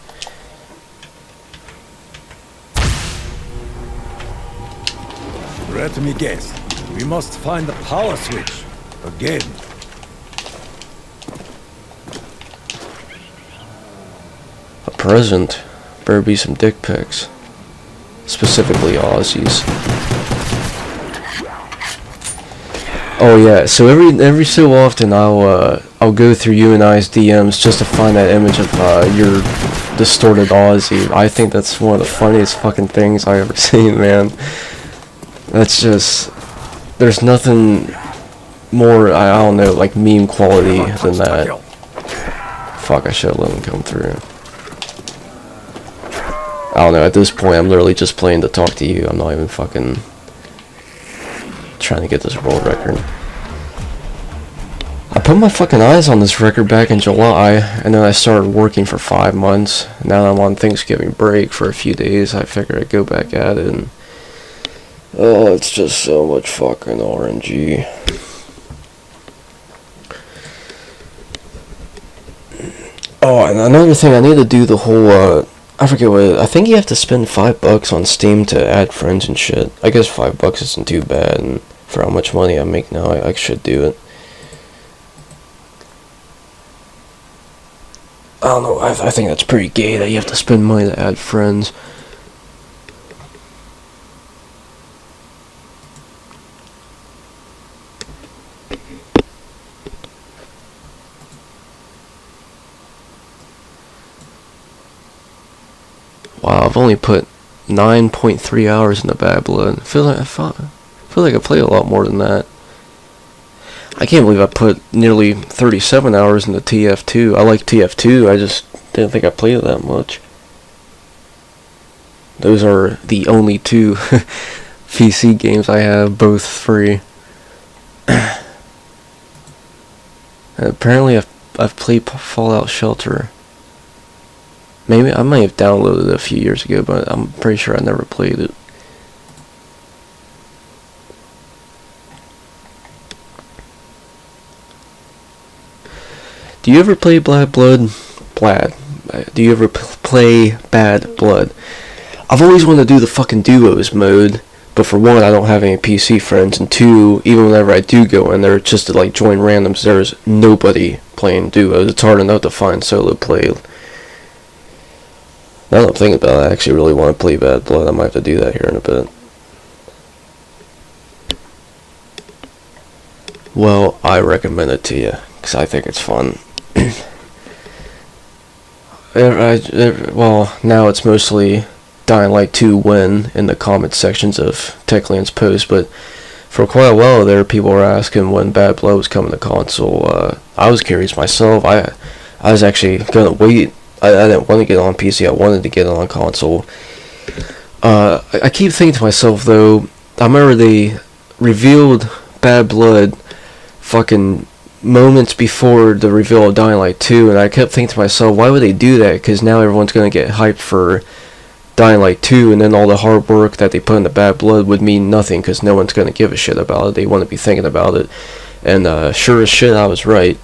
Let me guess. We must find the power switch again. A present? Better be some dick pics. Specifically Aussies. Oh yeah, so every so often I'll go through you and I's DMs just to find that image of your distorted Aussie. I think that's one of the funniest fucking things I ever seen, man. That's just, there's nothing more, I don't know, like meme quality than that. Fuck, I should have let him come through. I don't know, at this point I'm literally just playing to talk to you. I'm not even fucking trying to get this world record. I put my fucking eyes on this record back in July, and then I started working for 5 months. Now that I'm on Thanksgiving break for a few days, I figured I'd go back at it, and oh, it's just so much fucking RNG. Oh, and another thing, I need to do the whole, I forget what I think you have to spend $5 on Steam to add friends and shit. I guess $5 isn't too bad, and for how much money I make now, I should do it. I don't know, I think that's pretty gay that you have to spend money to add friends. Wow, I've only put 9.3 hours into Bad Blood. I feel like I played a lot more than that. I can't believe I put nearly 37 hours into TF2. I like TF2, I just didn't think I played it that much. Those are the only two PC games I have, both free. And apparently I've played Fallout Shelter. Maybe I might have downloaded it a few years ago, but I'm pretty sure I never played it. Do you ever play Bad Blood? Do you ever play Bad Blood? I've always wanted to do the fucking duos mode, but for one, I don't have any PC friends, and two, even whenever I do go in there, just to like join randoms, there's nobody playing duos. It's hard enough to find solo play. Now that I'm thinking about it, I actually really want to play Bad Blood. I might have to do that here in a bit. Well, I recommend it to you, because I think it's fun. Well, now it's mostly Dying Light 2 win in the comment sections of Techland's post, but for quite a while there, people were asking when Bad Blood was coming to console. I was curious myself. I I was actually gonna wait. I didn't want to get on PC. I wanted to get it on console. I keep thinking to myself though. I remember they revealed Bad Blood fucking moments before the reveal of Dying Light 2, and I kept thinking to myself, why would they do that? Because now everyone's gonna get hyped for Dying Light 2, and then all the hard work that they put into Bad Blood would mean nothing because no one's gonna give a shit about it. They want to be thinking about it, and sure as shit, I was right.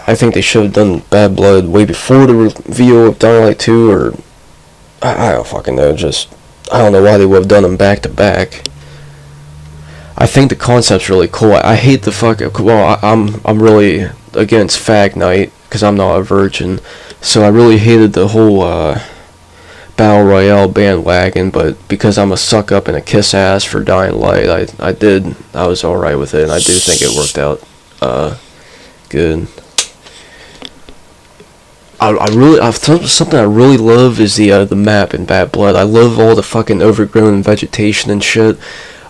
I think they should have done Bad Blood way before the reveal of Dying Light 2, or I don't fucking know. Just I don't know why they would have done them back to back. I think the concept's really cool. I hate the fuck. Well, I'm really against Fag Night because I'm not a virgin, so I really hated the whole Battle Royale bandwagon. But because I'm a suck up and a kiss ass for Dying Light, I was all right with it, and I do think it worked out good. Something I really love is the map in Bad Blood. I love all the fucking overgrown vegetation and shit.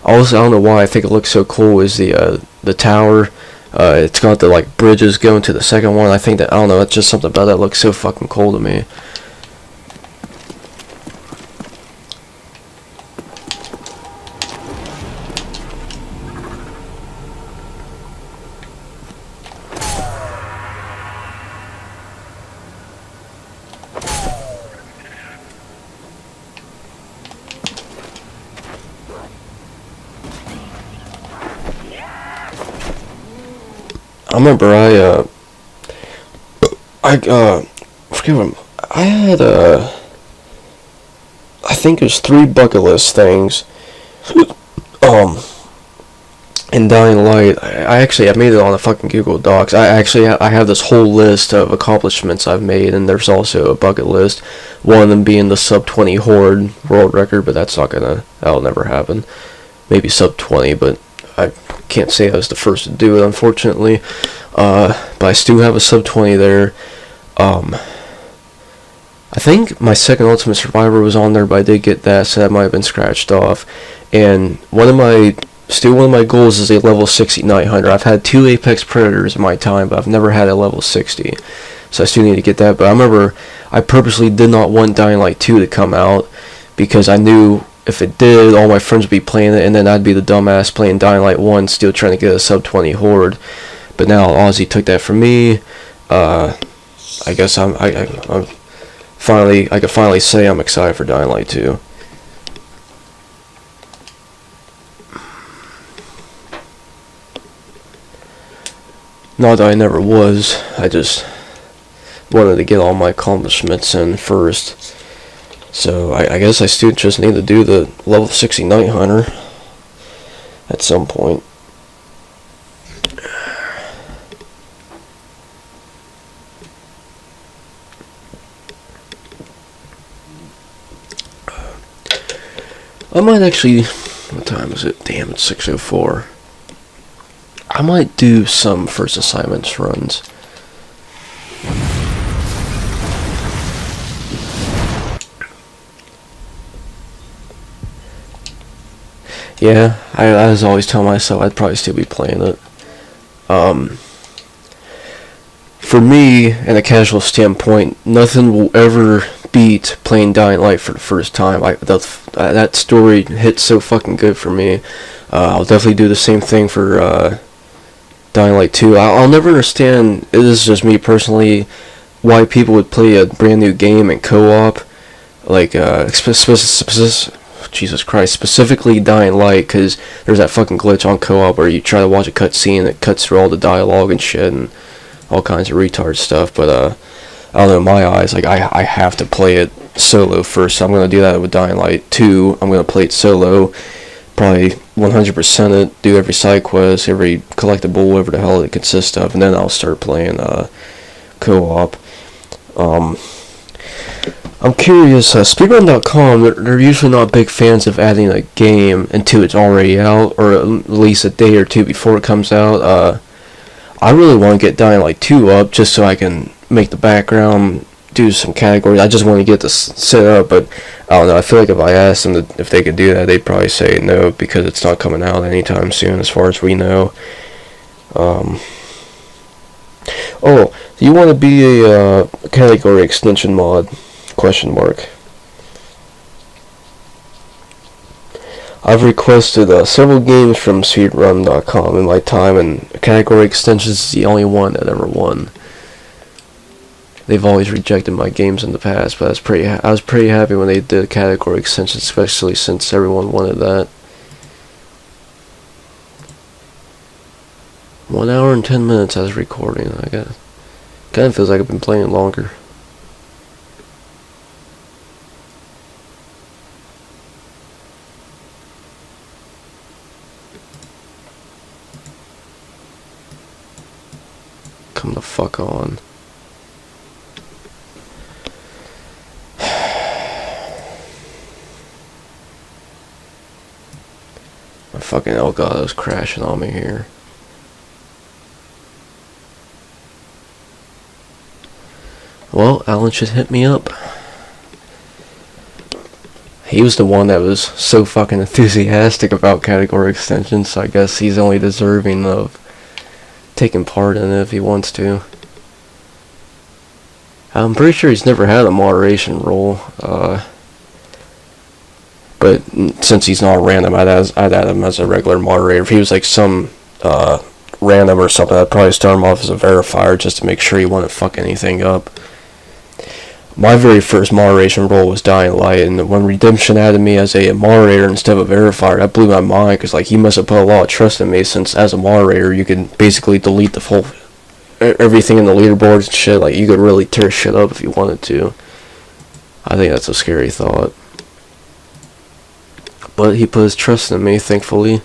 Also, I don't know why I think it looks so cool is the tower. It's got the like bridges going to the second one. I think that, I don't know, it's just something about that looks so fucking cool to me. I remember forget what I had I think it was 3 bucket list things in Dying Light. I made it on a fucking Google Docs. I have this whole list of accomplishments I've made, and there's also a bucket list. One of them being the sub 20 horde world record, but that'll never happen. Maybe sub 20, but I can't say I was the first to do it, unfortunately. But I still have a sub 20 there. I think my second Ultimate Survivor was on there, but I did get that, so that might have been scratched off. And one of my goals is a level 60 Night Hunter. I've had 2 Apex Predators in my time, but I've never had a level 60. So I still need to get that. But I remember I purposely did not want Dying Light 2 to come out, because I knew if it did, all my friends would be playing it, and then I'd be the dumbass playing Dying Light 1, still trying to get a sub 20 horde. But now Ozzy took that from me. I guess I can finally say I'm excited for Dying Light 2. Not that I never was, I just wanted to get all my accomplishments in first. So I guess I still just need to do the level 60 Night Hunter at some point. I might actually, what time is it? Damn, it's 6:04. I might do some first assignments runs. Yeah, I was always telling myself I'd probably still be playing it. For me, in a casual standpoint, nothing will ever beat playing Dying Light for the first time. That story hits so fucking good for me. I'll definitely do the same thing for Dying Light 2. I'll never understand, this is just me personally, why people would play a brand new game in co-op. Like, Jesus Christ, specifically Dying Light, because there's that fucking glitch on co-op where you try to watch a cutscene and it cuts through all the dialogue and shit and all kinds of retard stuff. But I don't know, in my eyes, like I have to play it solo first, so I'm gonna do that with Dying Light 2. I'm gonna play it solo, probably 100% it, do every side quest, every collectible, whatever the hell it consists of, and then I'll start playing co-op. I'm curious, speedrun.com, they're usually not big fans of adding a game until it's already out, or at least a day or two before it comes out. I really want to get Dying Light 2 up, just so I can make the background, do some categories. I just want to get this set up, but I don't know, I feel like if I asked them if they could do that, they'd probably say no, because it's not coming out anytime soon, as far as we know. Oh, do you want to be a category extension mod? Question mark. I've requested several games from speedrun.com in my time, and category extensions is the only one that ever won. They've always rejected my games in the past, but I was pretty happy when they did category extensions, especially since everyone wanted that. 1 hour and 10 minutes I was recording. I got kind of feels like I've been playing longer. Come the fuck on. My fucking Elgato's crashing on me here. Well, Alan should hit me up. He was the one that was so fucking enthusiastic about category extensions, so I guess he's only deserving of taking part in it if he wants to. I'm pretty sure he's never had a moderation role, but since he's not random, I'd add him as a regular moderator. If he was like some random or something, I'd probably start him off as a verifier just to make sure he wouldn't fuck anything up. My very first moderation role was Dying Light, and when Redemption added me as a moderator instead of a verifier, that blew my mind, because like, he must have put a lot of trust in me, since as a moderator you can basically delete the full everything in the leaderboards and shit. Like, you could really tear shit up if you wanted to. I think that's a scary thought, but he put his trust in me, thankfully.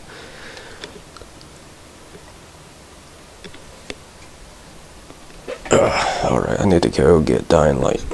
Alright, I need to go get Dying Light.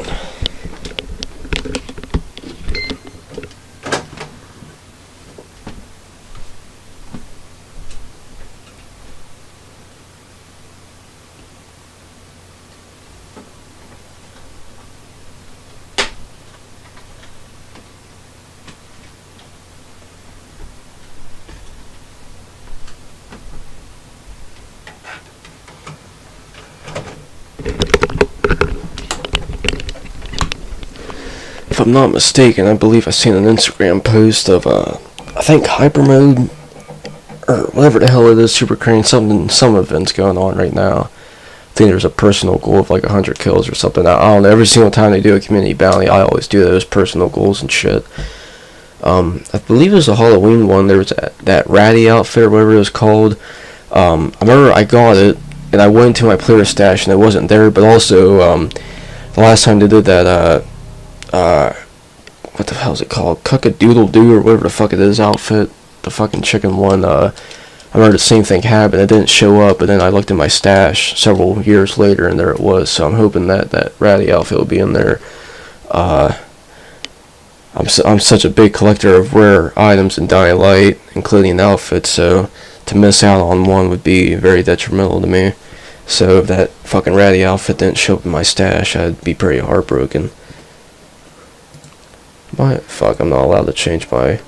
If I'm not mistaken, I believe I seen an Instagram post of I think Hyper Mode or whatever the hell it is, Super Crane, some events going on right now. I think there's a personal goal of like 100 kills or something. I don't know, every single time they do a community bounty, I always do those personal goals and shit. I believe it was a Halloween one. There was that ratty outfit or whatever it was called. I remember I got it and I went to my player stash and it wasn't there, but also the last time they did that what the hell is it called? Cuck-a-doodle-doo or whatever the fuck it is outfit. The fucking chicken one. I remember the same thing happened. It didn't show up, but then I looked in my stash several years later and there it was. So I'm hoping that ratty outfit will be in there. I'm such a big collector of rare items in Dying Light, including outfits, so to miss out on one would be very detrimental to me. So if that fucking ratty outfit didn't show up in my stash, I'd be pretty heartbroken. Fuck, I'm not allowed to change my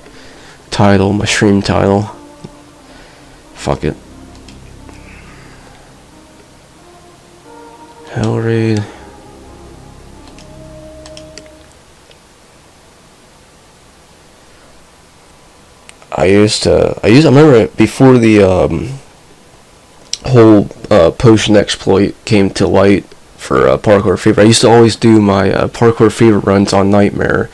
title, my stream title. Fuck it. Hell Raid. I remember before the whole potion exploit came to light for Parkour Fever, I used to always do my Parkour Fever runs on Nightmare.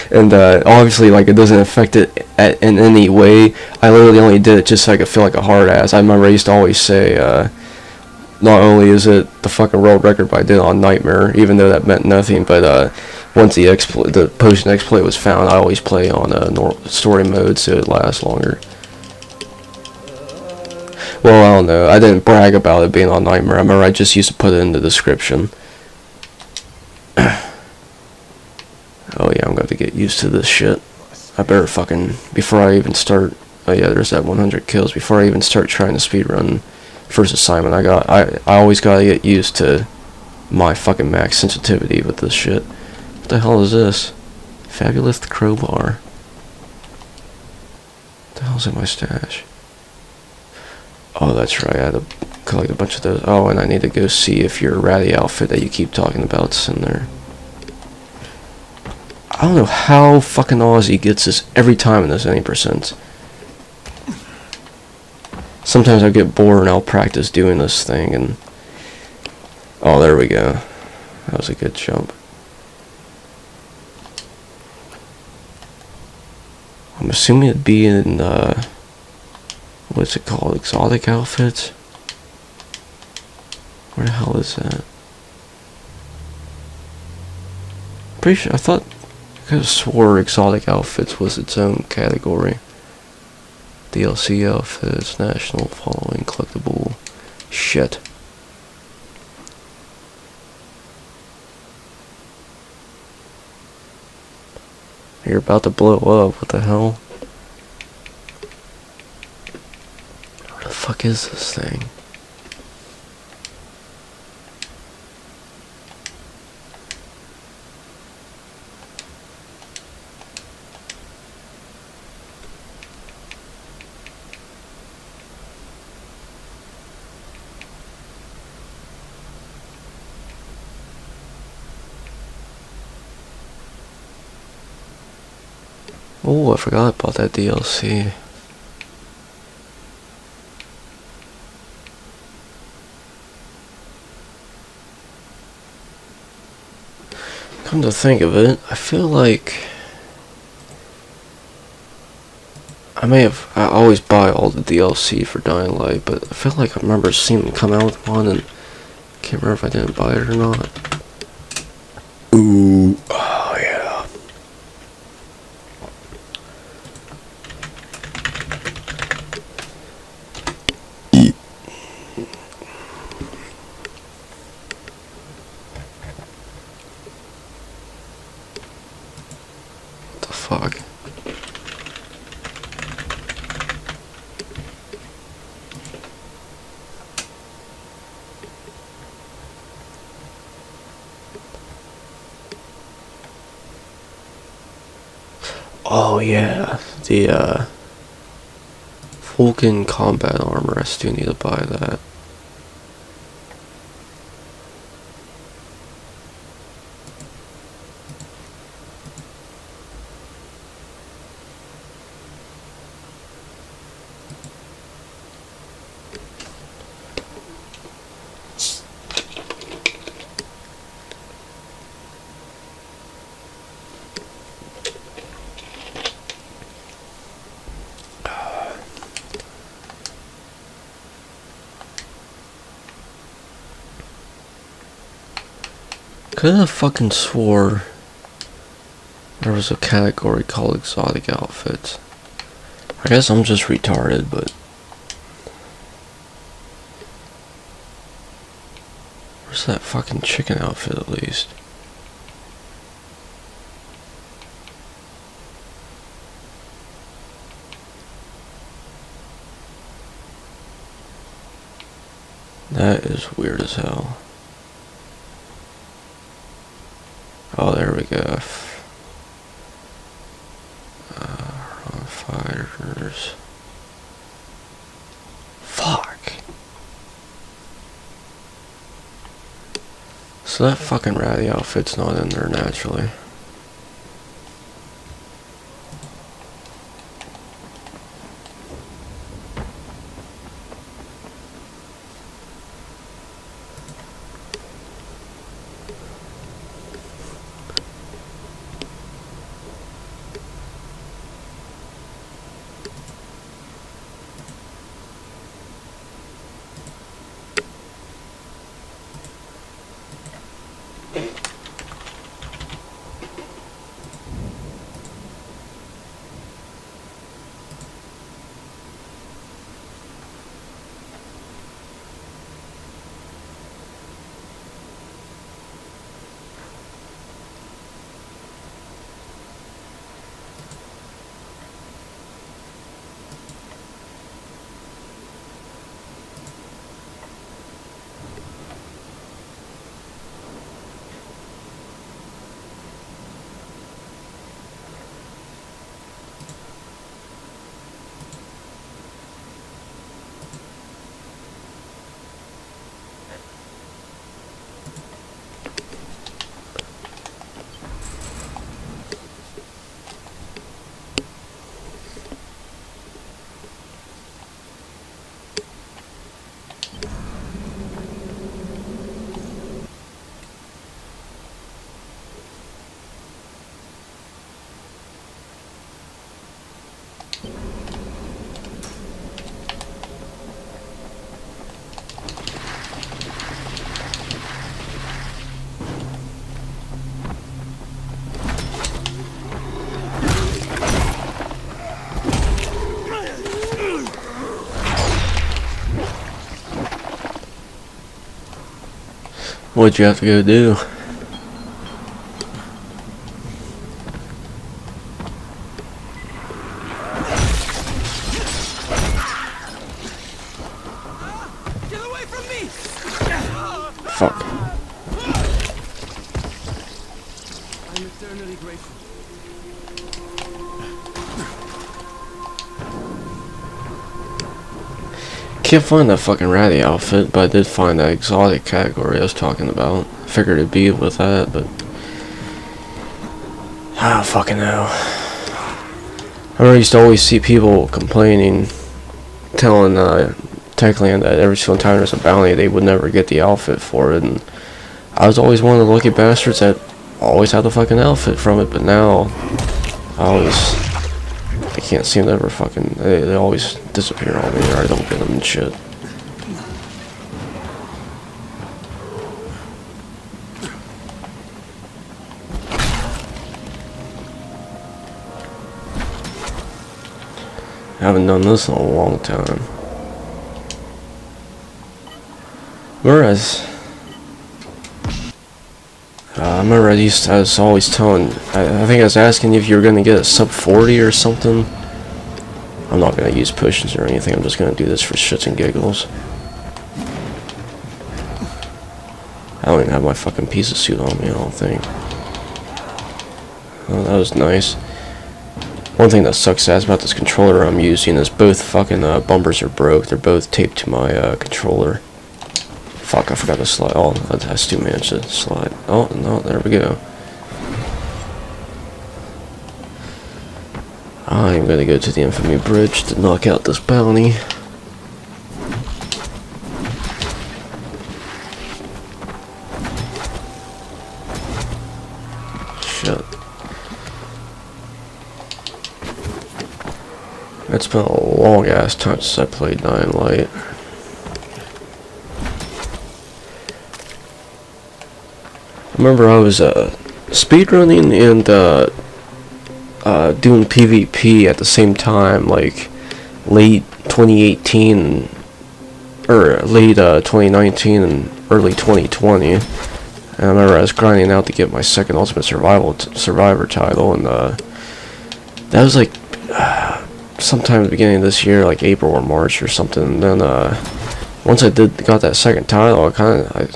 And obviously, like, it doesn't affect it in any way. I literally only did it just so I could feel like a hard ass. I remember I used to always say, not only is it the fucking world record, but I did it on Nightmare, even though that meant nothing. But once the potion exploit was found, I always play on story mode so it lasts longer. Well, I don't know. I didn't brag about it being on Nightmare. I remember I just used to put it in the description. Oh yeah, I'm going to get used to this shit. I better fucking, before I even start, oh yeah, there's that 100 kills. Before I even start trying to speedrun first assignment, I always gotta get used to my fucking max sensitivity with this shit. What the hell is this? Fabulous crowbar. What the hell's in my stash? Oh, that's right, I had a collect a bunch of those. Oh, and I need to go see if your ratty outfit that you keep talking about's in there. I don't know how fucking Aussie gets this every time in this any percent. Sometimes I get bored and I'll practice doing this thing and... Oh, there we go. That was a good jump. I'm assuming it'd be in, what's it called? Exotic outfits? Where the hell is that? Pretty sure, I thought, I could have swore exotic outfits was its own category. DLC outfits, national following, collectible, shit. You're about to blow up, what the hell? Where the fuck is this thing? Oh, I forgot about that DLC. Come to think of it, I feel like I always buy all the DLC for Dying Light, but I feel like I remember seeing them come out with one and I can't remember if I didn't buy it or not. Ooh, oh yeah. What the fuck? Oh yeah, the Vulcan combat armor, I still need to buy that. Could have fucking swore there was a category called exotic outfits. I guess I'm just retarded, but where's that fucking chicken outfit at least? That is weird as hell. Oh, there we go. Fighters. Fuck. So that fucking ratty outfit's not in there naturally. What'd you have to go do? Get away from me! Fuck. I'm eternally grateful. Can't find that fucking ratty outfit, but I did find that exotic category I was talking about. Figured it'd be with that, but I don't fucking know. I remember I used to always see people complaining, telling Techland that every single time there's a bounty they would never get the outfit for it, and I was always one of the lucky bastards that always had the fucking outfit from it, but now I can't seem to ever fucking, they always disappear on me, or I don't get them and shit. I haven't done this in a long time. Whereas, I remember I was always telling, I think I was asking you if you were going to get a sub 40 or something. I'm not going to use potions or anything, I'm just going to do this for shits and giggles. I don't even have my fucking pizza suit on me, I don't think. Oh, that was nice. One thing that sucks ass about this controller I'm using is both fucking bumpers are broke. They're both taped to my controller. Fuck, I forgot to slide. Oh, I still managed to slide. Oh, no, there we go. I'm gonna go to the infamy bridge to knock out this bounty. Shit. It's been a long ass time since I played Dying Light. I remember I was speedrunning and doing PvP at the same time, like late 2018 or late 2019 and early 2020. And I remember I was grinding out to get my second Ultimate Survivor title, and that was like sometime at the beginning of this year, like April or March or something. And then once I got that second title, I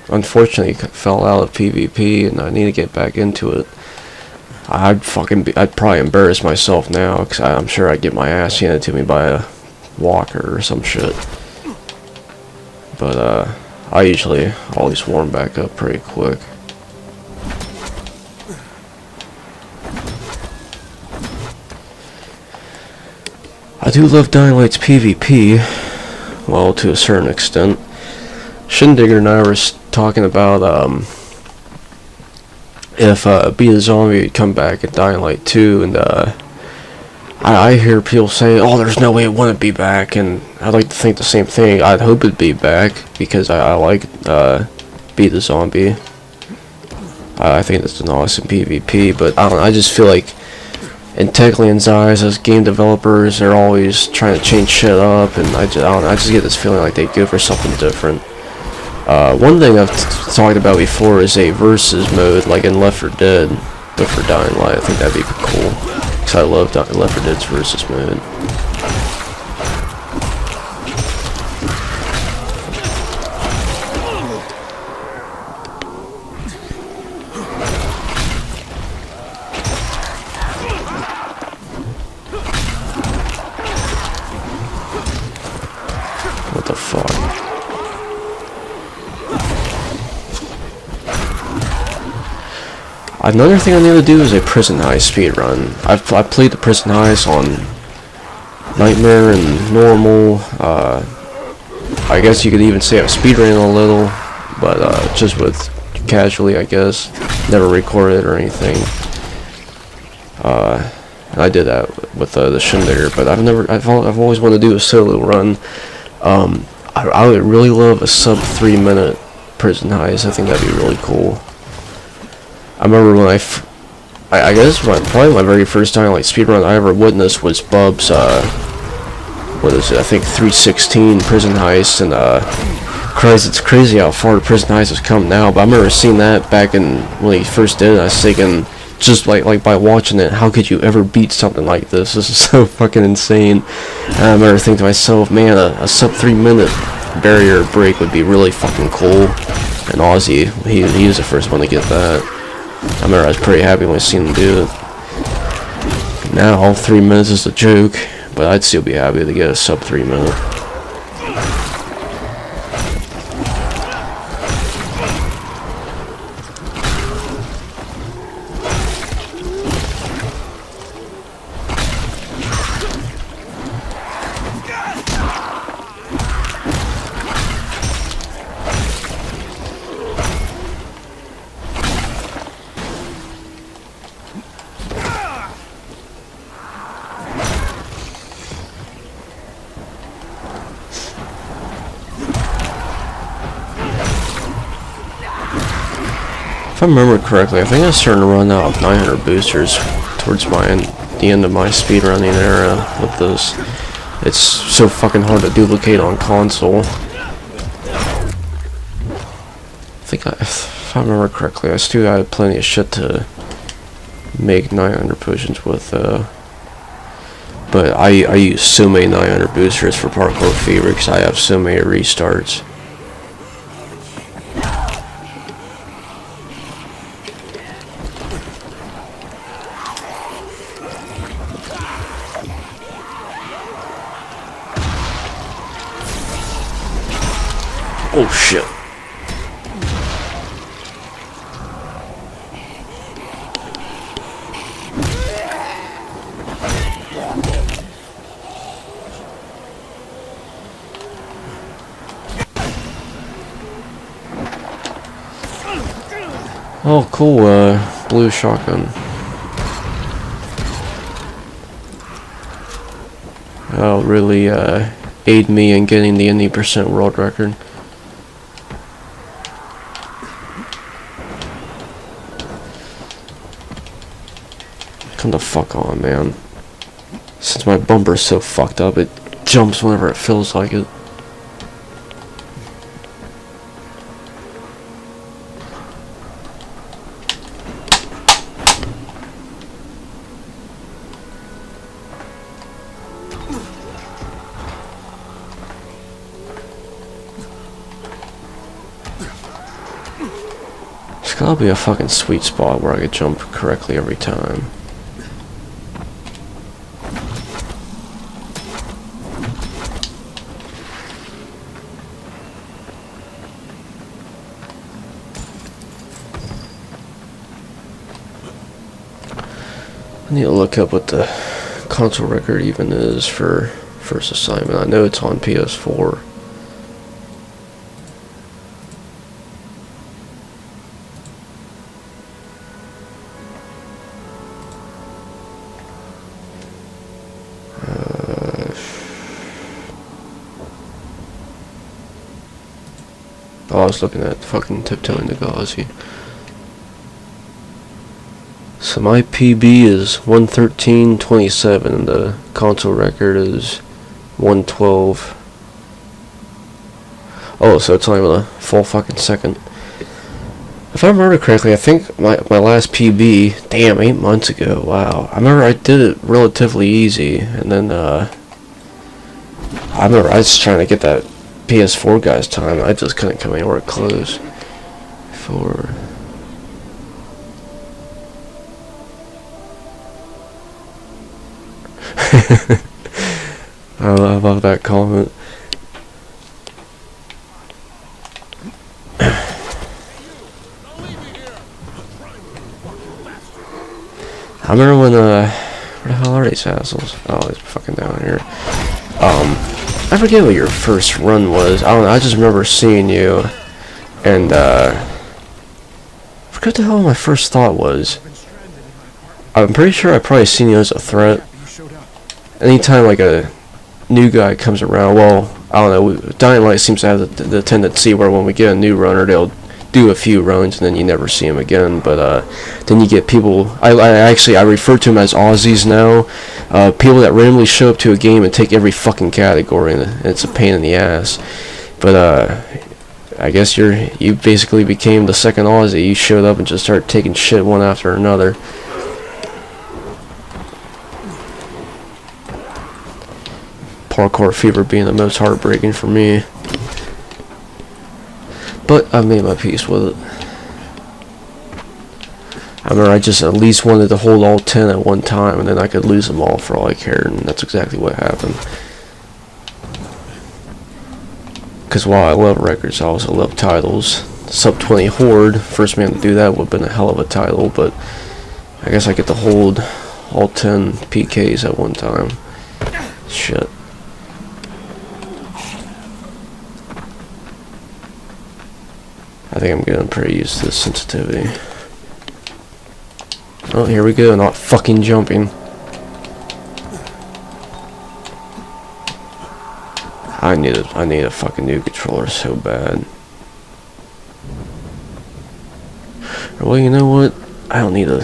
unfortunately fell out of PvP, and I need to get back into it. I'd probably embarrass myself now, because I'm sure I'd get my ass handed to me by a walker or some shit. But I usually always warm back up pretty quick. I do love Dying Light's PvP, well, to a certain extent. Shindigger and I were talking about if Be the Zombie would come back at Dying Light 2, and I hear people say, oh, there's no way it wouldn't be back, and I'd like to think the same thing. I'd hope it'd be back, because I like Be the Zombie. I think it's an awesome PvP, but I don't know, I just feel like in Techland's eyes, as game developers, they're always trying to change shit up, and I don't know, I just get this feeling like they go for something different. One thing I've talked about before is a versus mode, like in Left 4 Dead, but for Dying Light. I think that'd be cool, because I love Left 4 Dead's versus mode. What the fuck? Another thing I need to do is a Prison Heist speedrun. I've played the Prison Heist on Nightmare and Normal. I guess you could even say I've speedrunning a little, but just with casually, I guess. Never recorded or anything. I did that with the Shindigger, but I've always wanted to do a solo run. I would really love a sub 3 minute Prison Heist. I think that'd be really cool. I remember when I guess probably my very first time like speedrun I ever witnessed was Bub's what is it? I think 316 Prison Heist, and Christ, it's crazy how far the Prison Heights has come now, but I remember seeing that back in when he first did it. I was thinking, just like by watching it, how could you ever beat something like this? This is so fucking insane. And I remember thinking to myself, man, a sub 3 minute barrier break would be really fucking cool. And Ozzy, he was the first one to get that. I remember I was pretty happy when I seen him do it. Now 3 minutes is a joke, but I'd still be happy to get a sub 3 minute. If I remember correctly, I think I was starting to run out of 900 boosters towards the end of my speedrunning era with this. It's so fucking hard to duplicate on console. If I remember correctly, I still had plenty of shit to make 900 potions with, but I use so many 900 boosters for Parkour Fever because I have so many restarts. Oh shit. Oh cool, blue shotgun. That'll really aid me in getting the 80% world record. Come the fuck on, man. Since my bumper's so fucked up, it jumps whenever it feels like it. There's gotta be a fucking sweet spot where I could jump correctly every time. I need to look up what the console record even is for first assignment. I know it's on PS4. Oh, I was looking at fucking Tiptoeing to Gauzy. So my PB is 113.27 and the console record is 112. Oh, so it's not even a full fucking second. If I remember correctly, I think my last PB, damn, 8 months ago, wow. I remember I did it relatively easy, and then, I remember I was trying to get that PS4 guy's time, I just couldn't come anywhere close. For... I love that comment. I remember when, where the hell are these assholes? Oh, he's fucking down here. I forget what your first run was. I don't know, I just remember seeing you, and, I forget what the hell my first thought was. I'm pretty sure I probably seen you as a threat. Anytime, like, a new guy comes around, well, I don't know, Dying Light seems to have the tendency where when we get a new runner, they'll do a few runs and then you never see them again, but then you get people, I refer to them as Aussies now, people that randomly show up to a game and take every fucking category, and it's a pain in the ass, but I guess you basically became the second Aussie. You showed up and just started taking shit one after another. Parkour fever being the most heartbreaking for me. But I made my peace with it. I remember I just at least wanted to hold all 10 at one time, and then I could lose them all for all I cared, and that's exactly what happened. Because while I love records, I also love titles. Sub 20 Horde, first man to do that would have been a hell of a title, but I guess I get to hold all 10 PKs at one time. Shit. I think I'm getting pretty used to this sensitivity. Oh, here we go, not fucking jumping. I need a fucking new controller so bad. Well, you know what? I don't need a...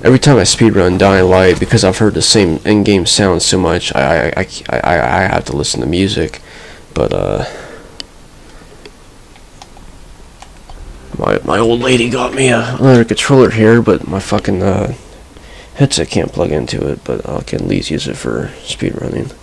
Every time I speedrun Dying Light, because I've heard the same in-game sound so much, I have to listen to music. But, My old lady got me another controller here, but my fucking headset can't plug into it, but I can at least use it for speedrunning.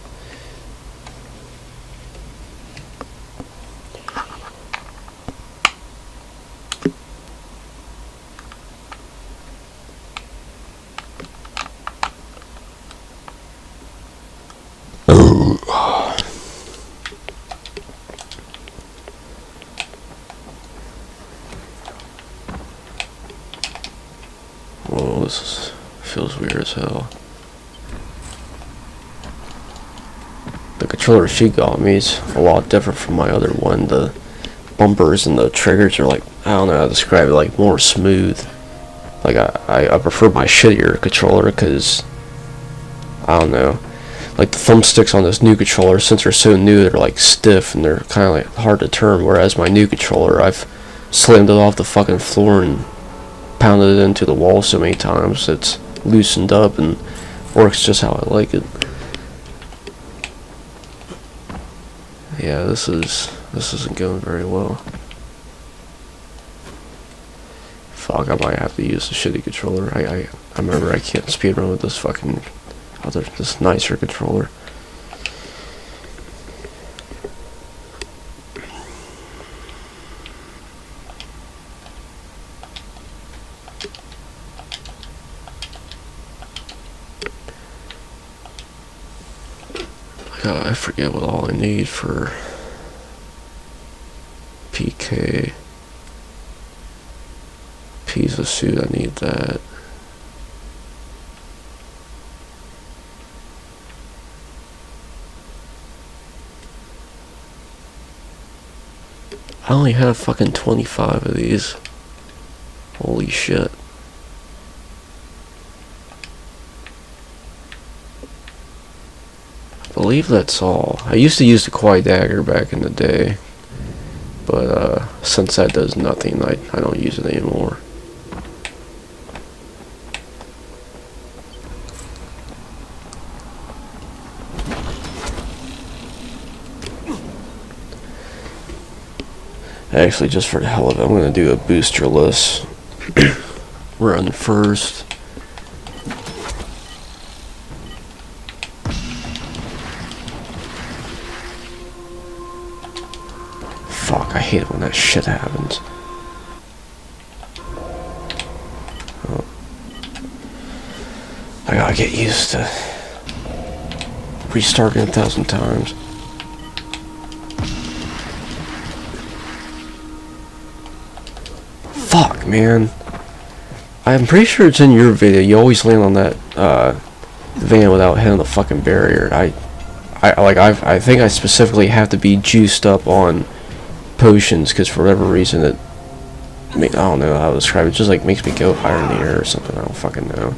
Whoa, this feels weird as hell. The controller she got me is a lot different from my other one. The bumpers and the triggers are like, I don't know how to describe it, like more smooth. Like I prefer my shittier controller because, I don't know, like the thumbsticks on this new controller, since they're so new, they're like stiff and they're kind of like hard to turn, whereas my new controller, I've slammed it off the fucking floor and pounded it into the wall so many times it's loosened up and works just how I like it. Yeah, this isn't going very well. Fuck, I might have to use a shitty controller. I remember I can't speedrun with this fucking this nicer controller. I forget what all I need for PK. Pizza suit, I need that. I only have fucking 25 of these. Holy shit. I believe that's all. I used to use the Kwai Dagger back in the day, but since that does nothing, I don't use it anymore. Actually, just for the hell of it, I'm gonna do a boosterless run first. Fuck, I hate it when that shit happens. Oh. I gotta get used to restarting 1,000 times. Fuck, man. I'm pretty sure it's in your video. You always land on that van without hitting the fucking barrier. I think I specifically have to be juiced up on potions, because for whatever reason I don't know how to describe it. It just like makes me go higher in the air or something. I don't fucking know.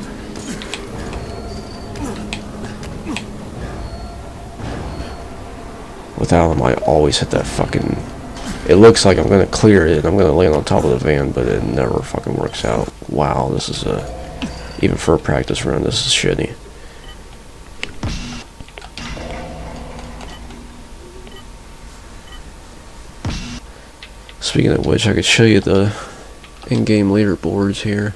Without them, I always hit that fucking... It looks like I'm gonna clear it and I'm gonna land on top of the van, but it never fucking works out. Wow, this is even for a practice run, this is shitty. Speaking of which, I could show you the in-game leaderboards here.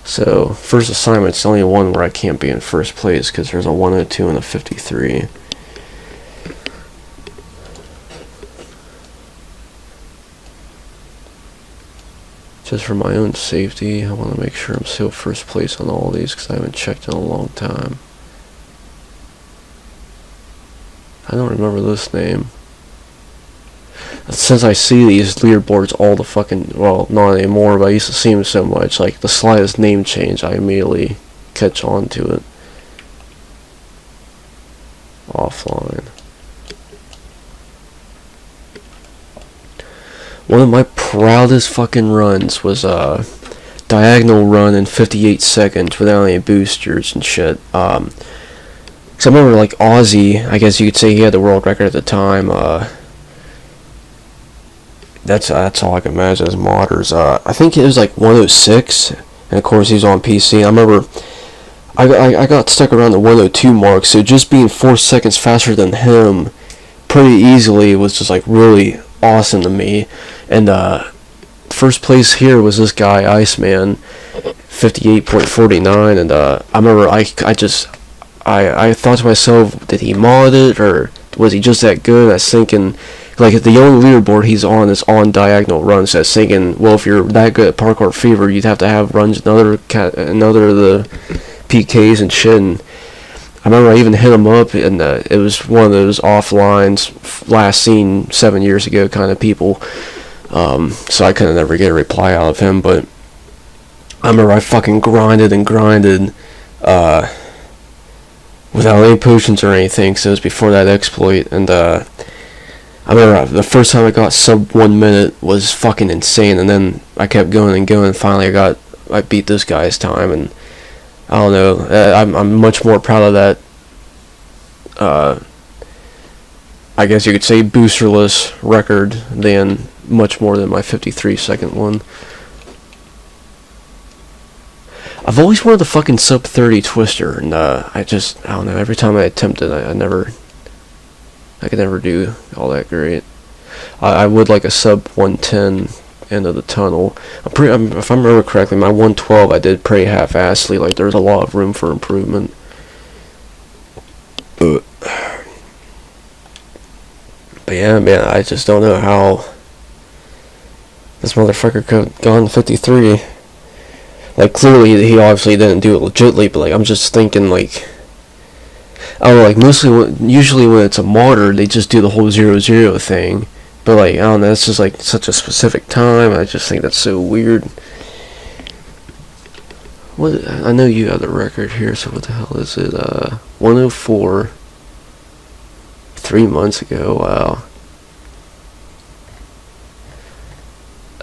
So, first assignment's only one where I can't be in first place because there's a 102 and a 53. Just for my own safety, I want to make sure I'm still first place on all of these because I haven't checked in a long time. I don't remember this name. Since I see these leaderboards all the fucking, well, not anymore, but I used to see them so much, like the slightest name change, I immediately catch on to it. Offline. One of my proudest fucking runs was a diagonal run in 58 seconds without any boosters and shit. Cause I remember like Ozzy, I guess you could say he had the world record at the time. That's all I can imagine as modders. I think it was like 106, and of course he's on PC. I remember I got stuck around the 102 mark, so just being 4 seconds faster than him pretty easily was just like really awesome to me. And first place here was this guy Iceman, 58.49, and I remember I thought to myself, did he mod it or was he just that good? I was thinking, like, the only leaderboard he's on is on diagonal runs. So I was thinking, well, if you're that good at Parkour Fever, you'd have to have runs another of the PKs and shit. And I remember I even hit him up, and it was one of those offlines, last seen 7 years ago kind of people. So I couldn't ever get a reply out of him. But I remember I fucking grinded and grinded without any potions or anything. So it was before that exploit, and I remember the first time I got sub 1 minute was fucking insane, and then I kept going and going, and finally I beat this guy's time, and I don't know, I'm much more proud of that, I guess you could say boosterless record than much more than my 53 second one. I've always wanted the fucking sub 30 twister, and I don't know, every time I attempt it, I could never do all that great. I would like a sub 110 end of the tunnel. If I remember correctly, my 112 I did pretty half-assedly. Like, there's a lot of room for improvement. But yeah, man, I just don't know how this motherfucker could have gone 53. Like, clearly he obviously didn't do it legitly, but like, I'm just thinking, like, I don't know, like, usually when it's a modder, they just do the whole 0-0 thing. But, like, I don't know, it's just, like, such a specific time. I just think that's so weird. What? I know you have the record here, so what the hell is it? 104. 3 months ago, wow.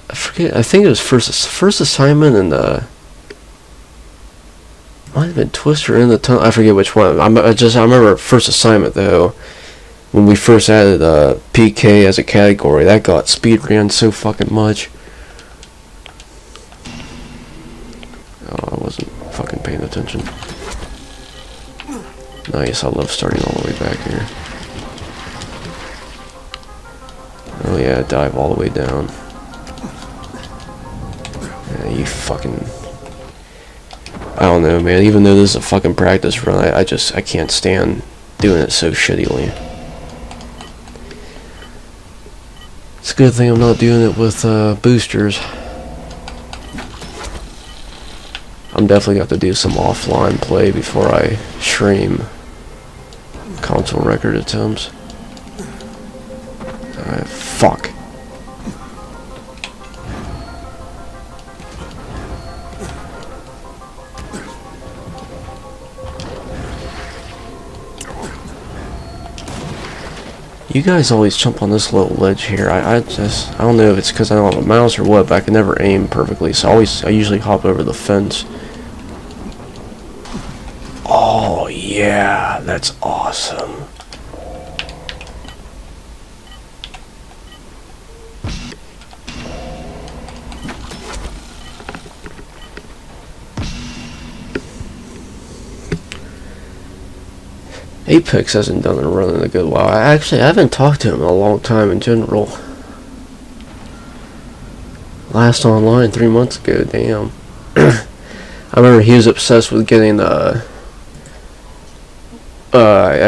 I forget, I think it was first assignment, and, might have been Twister in the tunnel. I forget which one. I remember first assignment though, when we first added PK as a category. That got speed ran so fucking much. Oh, I wasn't fucking paying attention. Nice. I love starting all the way back here. Oh yeah, dive all the way down. Yeah, you fucking. I don't know, man. Even though this is a fucking practice run, I can't stand doing it so shittily. It's a good thing I'm not doing it with boosters. I'm definitely got to do some offline play before I stream console record attempts. Alright, fuck. You guys always jump on this little ledge here. I don't know if it's because I don't have a mouse or what, but I can never aim perfectly, so I usually hop over the fence. Oh yeah, that's awesome. Apex hasn't done a run in a good while. I haven't talked to him in a long time in general. Last online 3 months ago, damn. I remember he was obsessed with getting I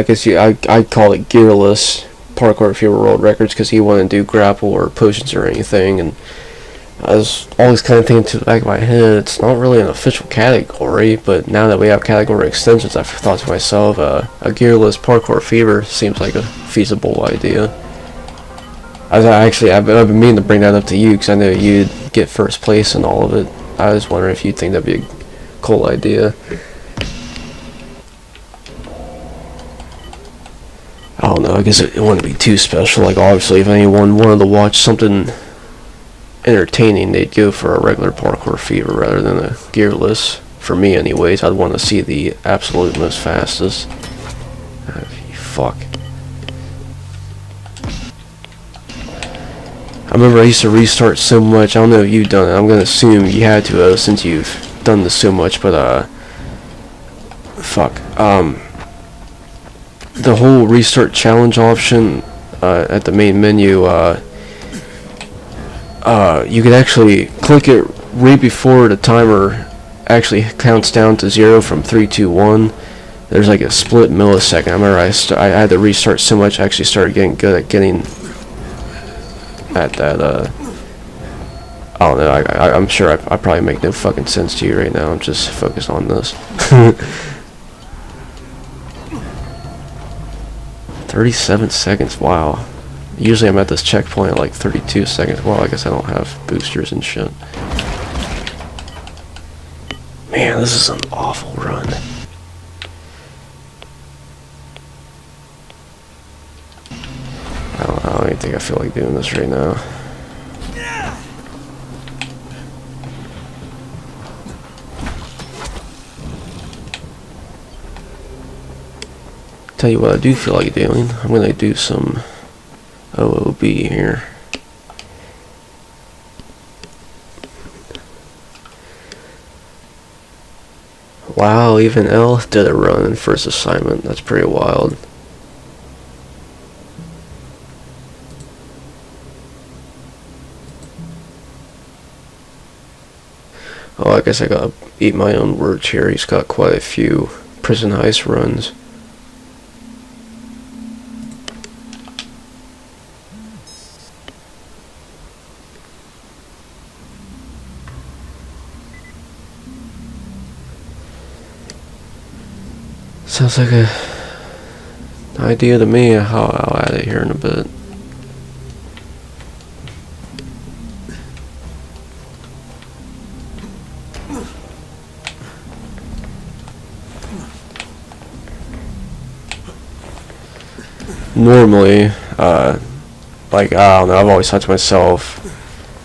guess I'd call it gearless parkour fever world records, because he wanted to do grapple or potions or anything, and I was always kind of thinking to the back of my head, it's not really an official category, but now that we have category extensions, I've thought to myself, a gearless parkour fever seems like a feasible idea. I've been meaning to bring that up to you, because I know you'd get first place in all of it. I was wondering if you'd think that'd be a cool idea. I don't know, I guess it wouldn't be too special. Like, obviously, if anyone wanted to watch something entertaining, they'd go for a regular parkour fever rather than a gearless. For me, anyways, I'd want to see the absolute most fastest. Fuck. I remember I used to restart so much. I don't know if you've done it. I'm gonna assume you had to, since you've done this so much. But fuck. The whole restart challenge option at the main menu, you could actually click it right before the timer actually counts down to 0 from 3, 2, 1. There's like a split millisecond. I remember I had to restart so much, I actually started getting good at getting at that. I don't know. I'm sure I probably make no fucking sense to you right now. I'm just focused on this. 37 seconds, wow. Usually I'm at this checkpoint at like 32 seconds. Well, I guess I don't have boosters and shit. Man, this is an awful run. I don't even think I feel like doing this right now. Tell you what I do feel like doing. I'm gonna do some OOB here. Wow, even L did a run in first assignment. That's pretty wild. Oh, I guess I gotta eat my own words here. He's got quite a few prison heist runs. Sounds like an idea to me. I'll add it here in a bit. Normally, like, I don't know, I've always thought to myself,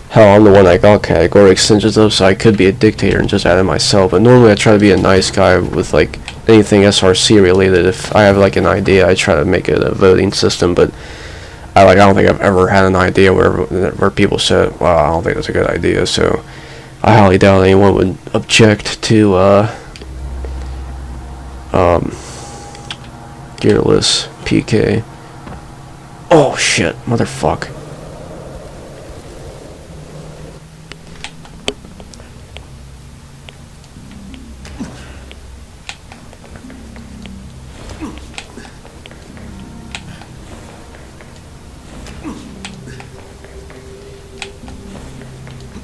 hell, I'm the one that got category extensions of, so I could be a dictator and just add it myself, but normally I try to be a nice guy with, like, anything SRC related. If I have, like, an idea, I try to make it a voting system, but I don't think I've ever had an idea where people said, well, I don't think that's a good idea, so I highly doubt anyone would object to, gearless PK. Oh shit, motherfuck.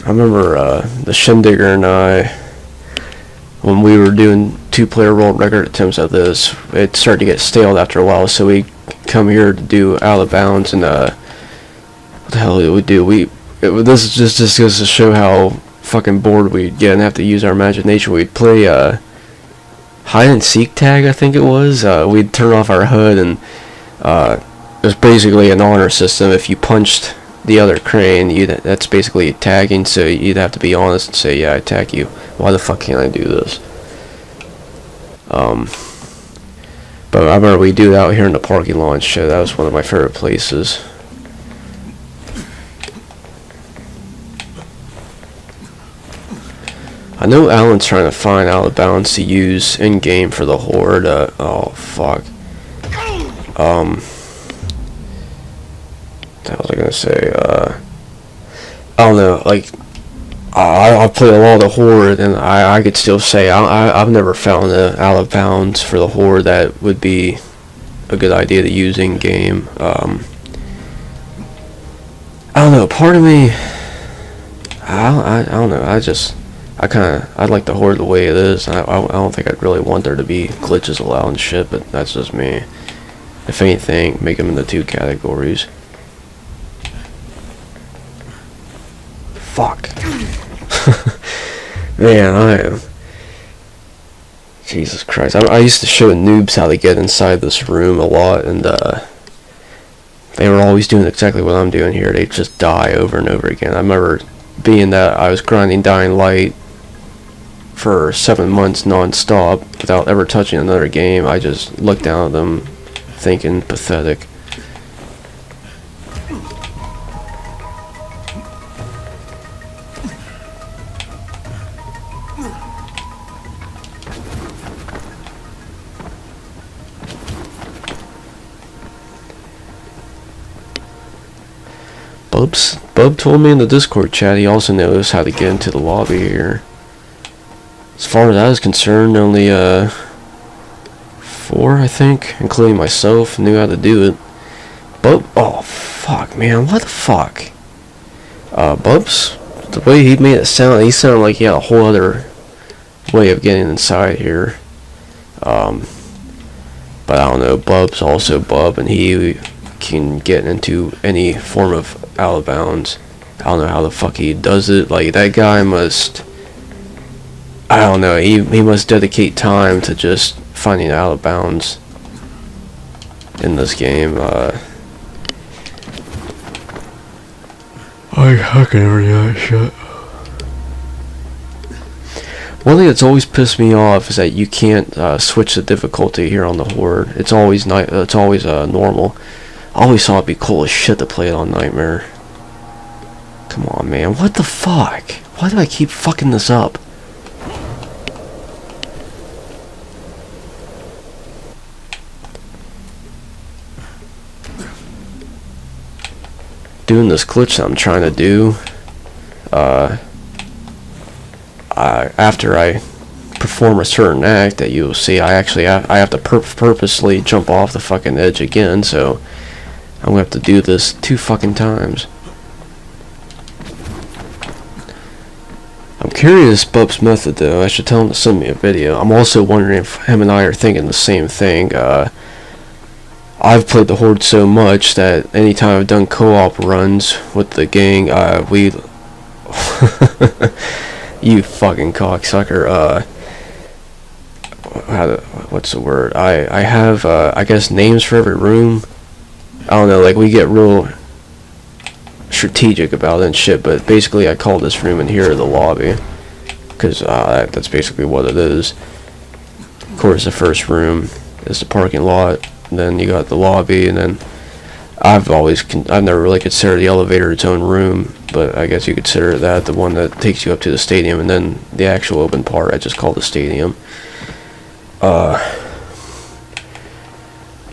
I remember the Shindigger and I, when we were doing 2-player world record attempts at this, it started to get stale after a while, so we come here to do out of bounds, and what the hell did we do? This just goes to show how fucking bored we'd get and have to use our imagination. We'd play hide and seek tag, I think it was. We'd turn off our HUD, and it was basically an honor system. If you punched the other crane, that's basically tagging, so you'd have to be honest and say, yeah, I attack you. Why the fuck can't I do this? But I remember we do that out here in the parking lot and shit. That was one of my favorite places. I know Alan's trying to find out of bounds to use in game for the horde. Oh fuck. What was I gonna say? I don't know. Like, I played a lot of the Horde, and I could still say I've never found a out of bounds for the Horde that would be a good idea to use in game. I don't know. Part of me, I don't know. I like the Horde the way it is. I don't think I'd really want there to be glitches allowed and shit, but that's just me. If anything, make them into 2 categories. Fuck. Man, Jesus Christ. I used to show noobs how to get inside this room a lot, and they were always doing exactly what I'm doing here. They'd just die over and over again. I remember being that I was grinding Dying Light for 7 months non-stop without ever touching another game. I just looked down at them thinking pathetic. Bub told me in the Discord chat he also knows how to get into the lobby here. As far as I was concerned, only 4, I think, including myself, knew how to do it. Bub, oh fuck, man, what the fuck? Bub's, the way he made it sound, he sounded like he had a whole other way of getting inside here. But I don't know, Bub's also Bub, and he can get into any form of out of bounds. I don't know how the fuck he does it. Like, that guy must, I don't know, he must dedicate time to just finding out of bounds in this game. I can never do that shit. One thing that's always pissed me off is that you can't switch the difficulty here on the Horde. It's always normal. I always thought it'd be cool as shit to play it on Nightmare. Come on, man. What the fuck? Why do I keep fucking this up? Doing this glitch that I'm trying to do, after I perform a certain act that you'll see, I have to purposely jump off the fucking edge again, so I'm gonna have to do this 2 fucking times. I'm curious Bub's method though. I should tell him to send me a video. I'm also wondering if him and I are thinking the same thing. I've played the Horde so much that anytime I've done co-op runs with the gang, we you fucking cocksucker. What's the word? I have I guess names for every room. I don't know, like we get real strategic about it and shit, but basically I call this room in here the lobby, because that's basically what it is. Of course, the first room is the parking lot, and then you got the lobby, and then I've never really considered the elevator its own room, but I guess you consider that the one that takes you up to the stadium, and then the actual open part I just call the stadium.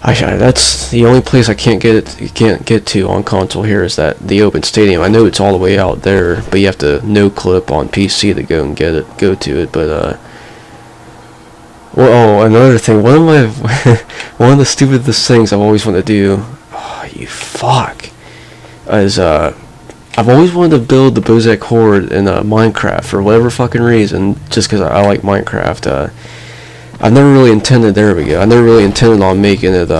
That's the only place I can't get to on console here is that the open stadium. I know it's all the way out there, but you have to no clip on PC to go to it. But well, another thing, one of the stupidest things I've always wanted to do, oh, you fuck, is I've always wanted to build the BOZAK Horde in Minecraft for whatever fucking reason, just because I like Minecraft. I've never really intended, there we go, I never really intended on making it,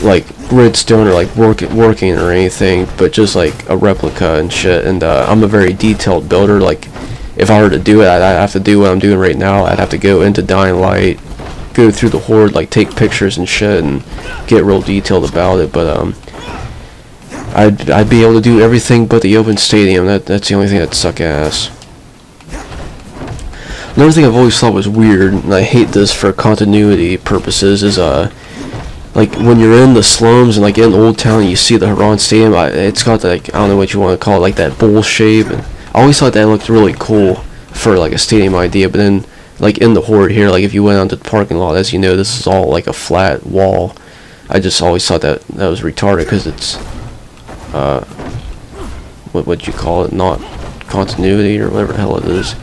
like, redstone or, like, working or anything, but just, like, a replica and shit, and, I'm a very detailed builder. Like, if I were to do it, I'd have to do what I'm doing right now. I'd have to go into Dying Light, go through the Horde, like, take pictures and shit, and get real detailed about it, but, I'd be able to do everything but the open stadium. That's the only thing that suck ass. Another thing I've always thought was weird, and I hate this for continuity purposes, is like when you're in the slums and like in Old Town and you see the Haran Stadium, it's got like, I don't know what you want to call it, like that bowl shape, and I always thought that looked really cool for like a stadium idea. But then like in the Horde here, like if you went onto the parking lot, as you know, this is all like a flat wall, I just always thought that was retarded because it's what would you call it? Not continuity or whatever the hell it is.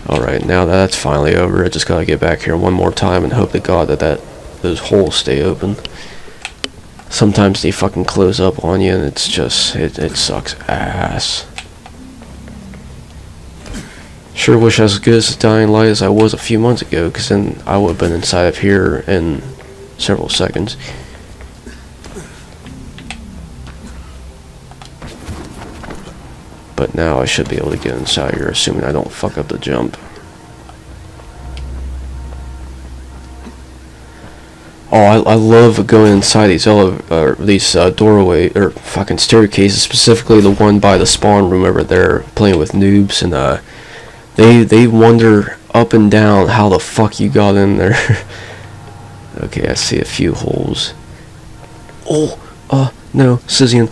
Alright, now that's finally over. I just gotta get back here one more time and hope to God that those holes stay open. Sometimes they fucking close up on you and it's just, it sucks ass. Sure wish I was as good as Dying Light as I was a few months ago, because then I would have been inside of here in several seconds. But now I should be able to get inside here, assuming I don't fuck up the jump. Oh, I love going inside these doorway or fucking staircases, specifically the one by the spawn room over there, playing with noobs, and they wonder up and down how the fuck you got in there. Okay, I see a few holes. Oh, no, Scythian,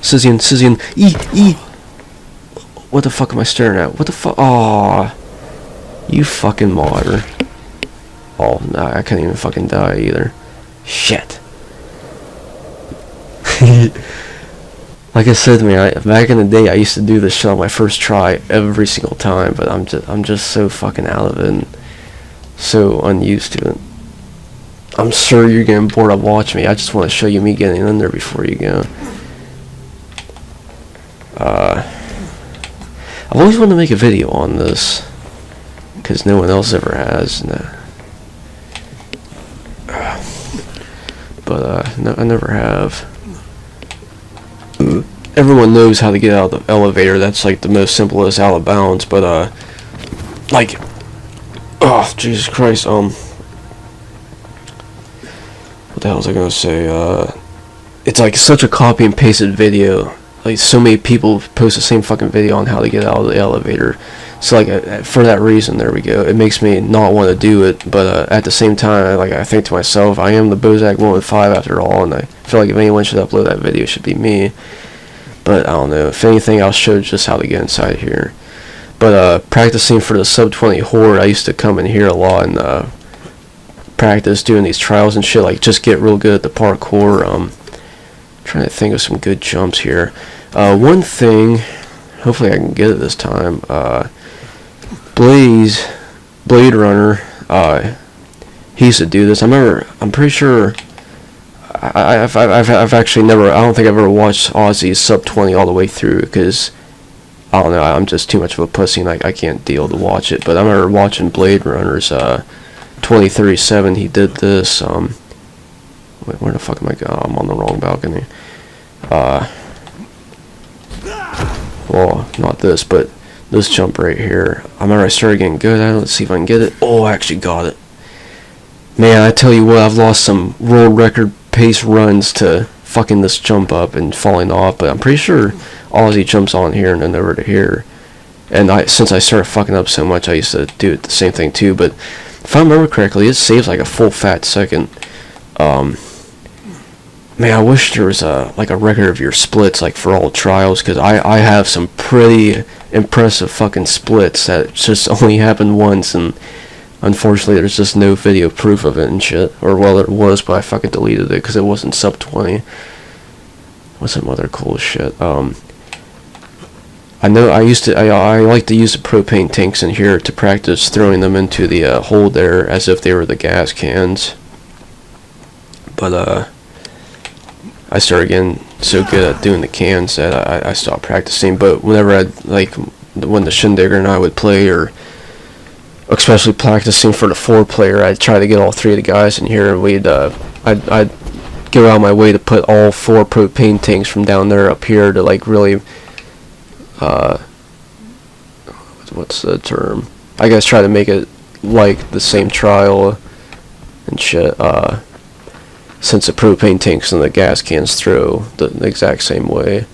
E. What the fuck am I staring at? What the fuck? Aw, you fucking modder. Oh, no, I can't even fucking die either. Shit. Like I said, man, back in the day, I used to do this shit on my first try every single time, but I'm just so fucking out of it and so unused to it. I'm sure you're getting bored of watching me. I just want to show you me getting in there before you go. I've always wanted to make a video on this because no one else ever has. But no, I never have. Everyone knows how to get out of the elevator. That's like the most simplest out of bounds. But like, oh Jesus Christ, what the hell was I gonna say? It's like such a copy and pasted video. Like so many people post the same fucking video on how to get out of the elevator. So like for that reason, there we go. It makes me not want to do it, but at the same time, I think to myself, I am the BOZAK 115 after all, and I feel like if anyone should upload that video, it should be me. But I don't know. If anything, I'll show just how to get inside here. But practicing for the sub 20 horde, I used to come in here a lot and practice doing these trials and shit. Like just get real good at the parkour. Trying to think of some good jumps here. One thing, hopefully I can get it this time. Blade Runner. He used to do this. I'm pretty sure. I've actually never. I don't think I've ever watched Ozzy's sub 20 all the way through because I don't know. I'm just too much of a pussy and I can't deal to watch it. But I remember watching Blade Runner's 2037. He did this. Wait, where the fuck am I going? Oh, I'm on the wrong balcony. Well, not this, but this jump right here. I remember I started getting good at it. Let's see if I can get it. Oh, I actually got it. Man, I tell you what, I've lost some world record pace runs to fucking this jump up and falling off, but I'm pretty sure Ozzy jumps on here and then over to here. And since I started fucking up so much, I used to do it the same thing too, but if I remember correctly, it saves like a full fat second. Man, I wish there was like a record of your splits, like for all trials, because I have some pretty impressive fucking splits that just only happened once, and unfortunately there's just no video proof of it and shit. Or well, there was, but I fucking deleted it because it wasn't sub 20. What's some other cool shit? I know I like to use the propane tanks in here to practice throwing them into the hole there as if they were the gas cans. But I started getting so good at doing the cans that I stopped practicing. But whenever when the Shindigger and I would play, or especially practicing for the 4-player, I'd try to get all 3 of the guys in here, and I'd go out of my way to put all 4 propane tanks from down there up here to like really, what's the term? I guess try to make it like the same trial and shit. Since the propane tanks and the gas cans throw the exact same way.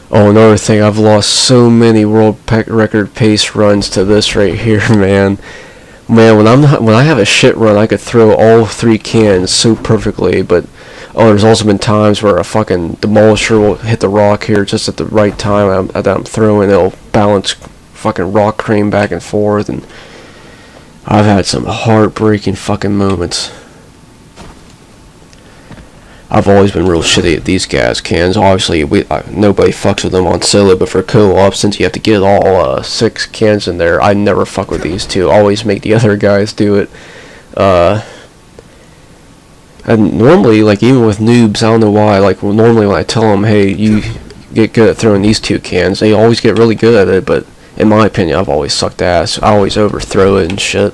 Oh, another thing, I've lost so many world record pace runs to this right here, man. Man, when I have a shit run, I could throw all 3 cans so perfectly, but there's also been times where a fucking demolisher will hit the rock here just at the right time that I'm throwing. It'll balance fucking rock crane back and forth, and I've had some heartbreaking fucking moments. I've always been real shitty at these gas cans. Obviously, nobody fucks with them on solo, but for co-op, since you have to get all 6 cans in there, I never fuck with these two. Always make the other guys do it. And normally, like, even with noobs, I don't know why, like, normally when I tell them, hey, you get good at throwing these 2 cans, they always get really good at it, but in my opinion, I've always sucked ass. I always overthrow it and shit.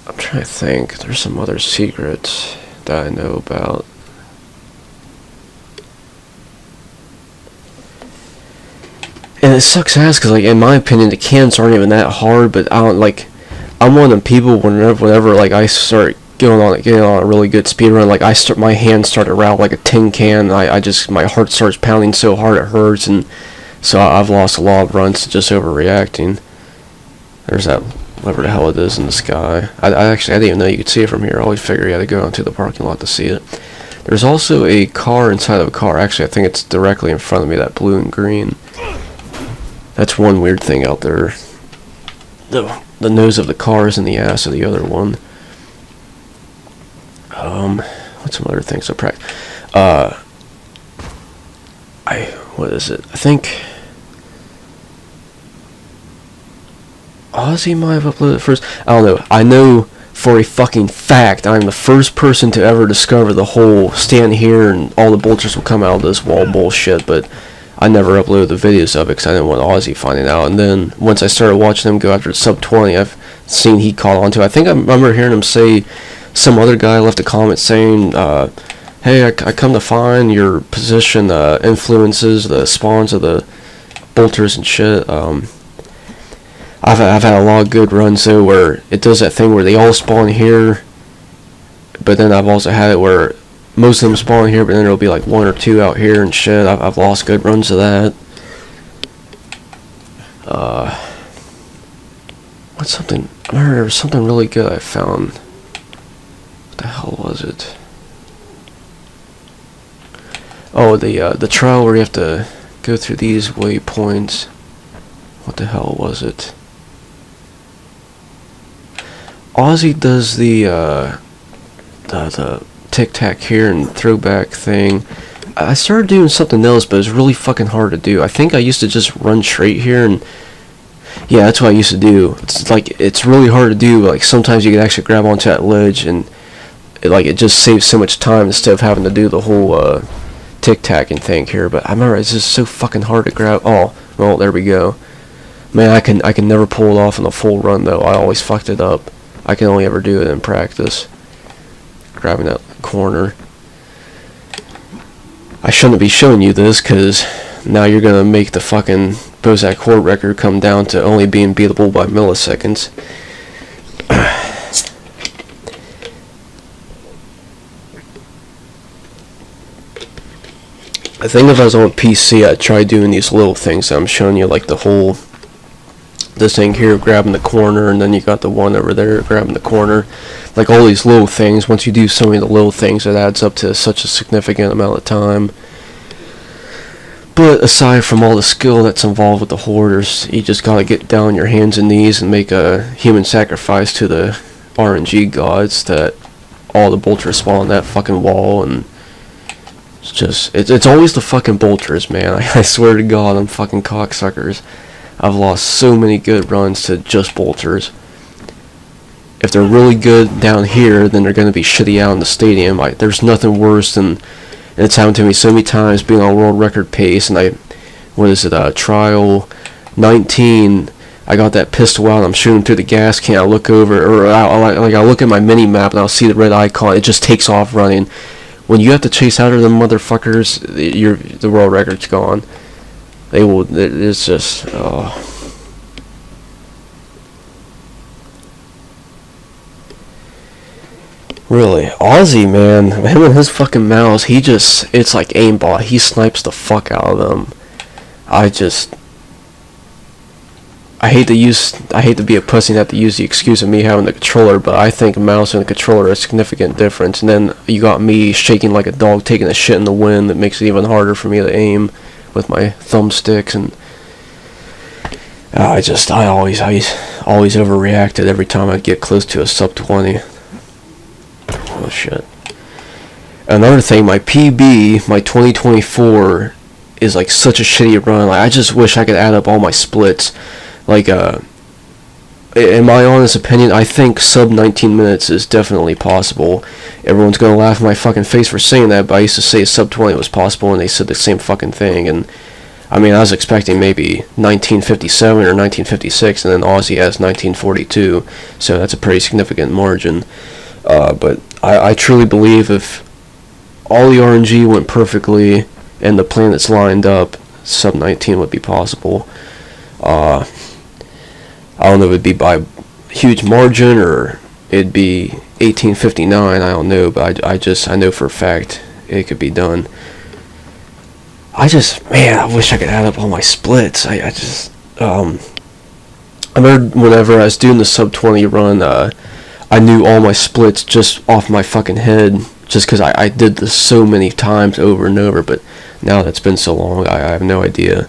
I'm trying to think. There's some other secrets that I know about. And it sucks ass because, like, in my opinion, the cans aren't even that hard. But I don't like. I'm one of them people. Whenever like I start getting on a really good speed run, like my hands start to rattle like a tin can. And my heart starts pounding so hard it hurts, and so I've lost a lot of runs to just overreacting. There's that. Whatever the hell it is in the sky. I didn't even know you could see it from here. I always figured you had to go into the parking lot to see it. There's also a car inside of a car. Actually, I think it's directly in front of me, that blue and green. That's one weird thing out there. The nose of the car is in the ass of the other one. What's some other things to practice? What is it? I think Ozzy might have uploaded it first. I don't know. I know for a fucking fact I'm the first person to ever discover the whole stand here and all the bolters will come out of this wall bullshit, but I never uploaded the videos of it because I didn't want Ozzy finding out. And then once I started watching him go after sub 20, I've seen he caught on to it. I think I remember hearing him say, some other guy left a comment saying, hey, I come to find your position influences the spawns of the bolters and shit. I've had a lot of good runs though where it does that thing where they all spawn here, but then I've also had it where most of them spawn here, but then there'll be like 1 or 2 out here and shit. I've lost good runs of that. What's something? I remember there was something really good I found. What the hell was it? Oh, the trial where you have to go through these waypoints. What the hell was it? Ozzy does the tic-tac here and throwback thing. I started doing something else, but it's really fucking hard to do. I think I used to just run straight here, and yeah, that's what I used to do. It's like, it's really hard to do. Like, sometimes you can actually grab onto that ledge, and it just saves so much time instead of having to do the whole tic-tac and thing here. But I remember it's just so fucking hard to grab. Oh, well, there we go. Man, I can never pull it off in a full run though. I always fucked it up. I can only ever do it in practice. Grabbing that corner. I shouldn't be showing you this because now you're gonna make the fucking BOZAK Horde record come down to only being beatable by milliseconds. I think if I was on PC, I'd try doing these little things that I'm showing you, like the whole, this thing here, grabbing the corner, and then you got the one over there, grabbing the corner. Like all these little things, once you do so many of the little things, it adds up to such a significant amount of time. But aside from all the skill that's involved with the Hoarders, you just gotta get down on your hands and knees and make a human sacrifice to the RNG gods that all the bolters spawn on that fucking wall, and it's just, it's always the fucking bolters, man. I swear to God, I'm fucking cocksuckers. I've lost so many good runs to just bolters. If they're really good down here, then they're going to be shitty out in the stadium. There's nothing worse than, and it's happened to me so many times, being on world record pace, and trial 19, I got that pistol out, I'm shooting through the gas can, I look over, or I look at my mini-map, and I'll see the red icon, it just takes off running. When you have to chase after them motherfuckers, the world record's gone. They will, it's just, oh. Really, Ozzy, man, him and his fucking mouse, it's like aimbot, he snipes the fuck out of them. I hate to be a pussy and have to use the excuse of me having the controller, but I think a mouse and a controller are a significant difference. And then you got me shaking like a dog taking a shit in the wind, that makes it even harder for me to aim with my thumbsticks. And I always overreacted every time I'd get close to a sub 20. Oh shit. Another thing, my PB, my 2024, is like such a shitty run. Like, I just wish I could add up all my splits. Like, in my honest opinion, I think sub 19 minutes is definitely possible. Everyone's gonna laugh in my fucking face for saying that, but I used to say sub 20 was possible, and they said the same fucking thing. And I mean, I was expecting maybe 1957 or 1956, and then Aussie has 1942, so that's a pretty significant margin. But I truly believe if all the RNG went perfectly and the planets lined up, sub 19 would be possible. I don't know if it'd be by huge margin or it'd be 1859, I don't know, but I know for a fact it could be done. Man, I wish I could add up all my splits. I remember whenever I was doing the sub 20 run, I knew all my splits just off my fucking head, just because I did this so many times over and over, but now that's been so long, I have no idea.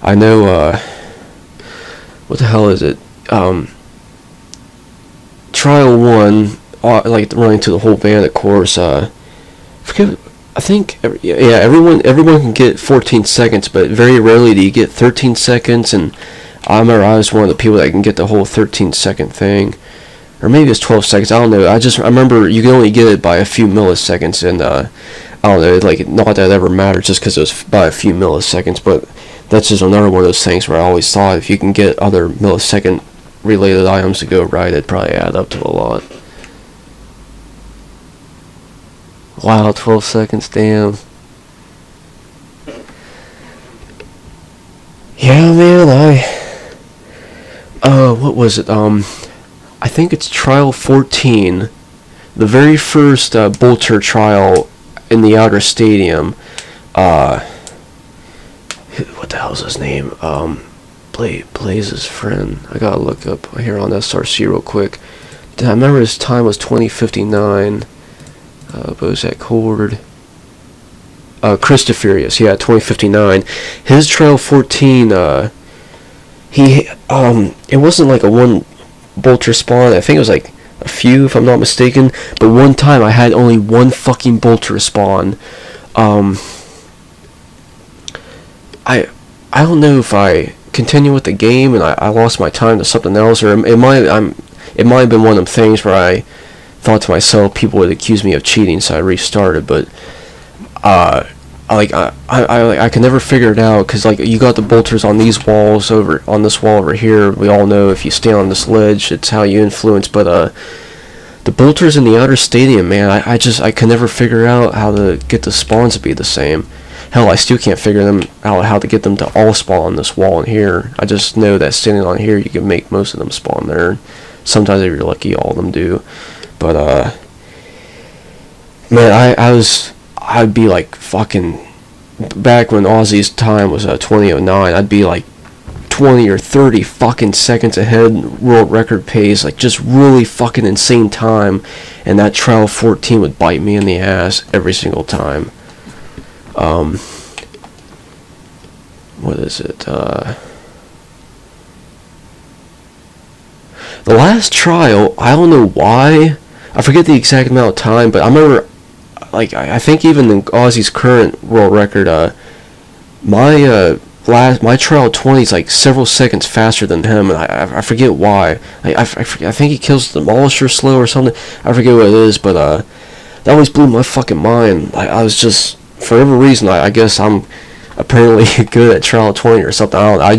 I know, what the hell is it? Trial 1, like running to the whole bandit course, forget, I think, everyone can get 14 seconds, but very rarely do you get 13 seconds, and I remember I was one of the people that can get the whole 13 second thing, or maybe it's 12 seconds, I don't know. I remember you can only get it by a few milliseconds, and I don't know, like, not that it ever mattered just because it was by a few milliseconds, but that's just another one of those things where I always thought if you can get other millisecond related items to go right, it'd probably add up to a lot. Wow, 12 seconds, damn. Yeah, man, what was it? I think it's trial 14. The very first Bolter trial in the outer stadium. What the hell's his name? Blaze's friend. I gotta look up here on SRC real quick. I remember his time was 2059. BOZAK Horde. Christopherius, yeah, 2059. His trial 14, it wasn't like a one bolter spawn. I think it was like a few, if I'm not mistaken. But one time I had only one fucking bolter spawn. I don't know if I continue with the game and I lost my time to something else, or it might have been one of them things where I thought to myself people would accuse me of cheating, so I restarted. But I can never figure it out, because like you got the bolters on these walls over on this wall over here. We all know if you stand on this ledge, it's how you influence. But the bolters in the outer stadium, man, I can never figure out how to get the spawns to be the same. Hell, I still can't figure them out how to get them to all spawn on this wall in here. I just know that standing on here, you can make most of them spawn there. Sometimes if you're lucky, all of them do. But man, I'd be like fucking, back when Aussie's time was 2009, I'd be like 20 or 30 fucking seconds ahead world record pace, like just really fucking insane time, and that trial 14 would bite me in the ass every single time. What is it? The last trial, I don't know why, I forget the exact amount of time, but I remember, like, I think even in Aussie's current world record, my trial 20 is like several seconds faster than him, and I forget why. I think he kills the Demolisher slow or something. I forget what it is, but that always blew my fucking mind. I was just, for whatever reason, I guess I'm apparently good at trial 20 or something. I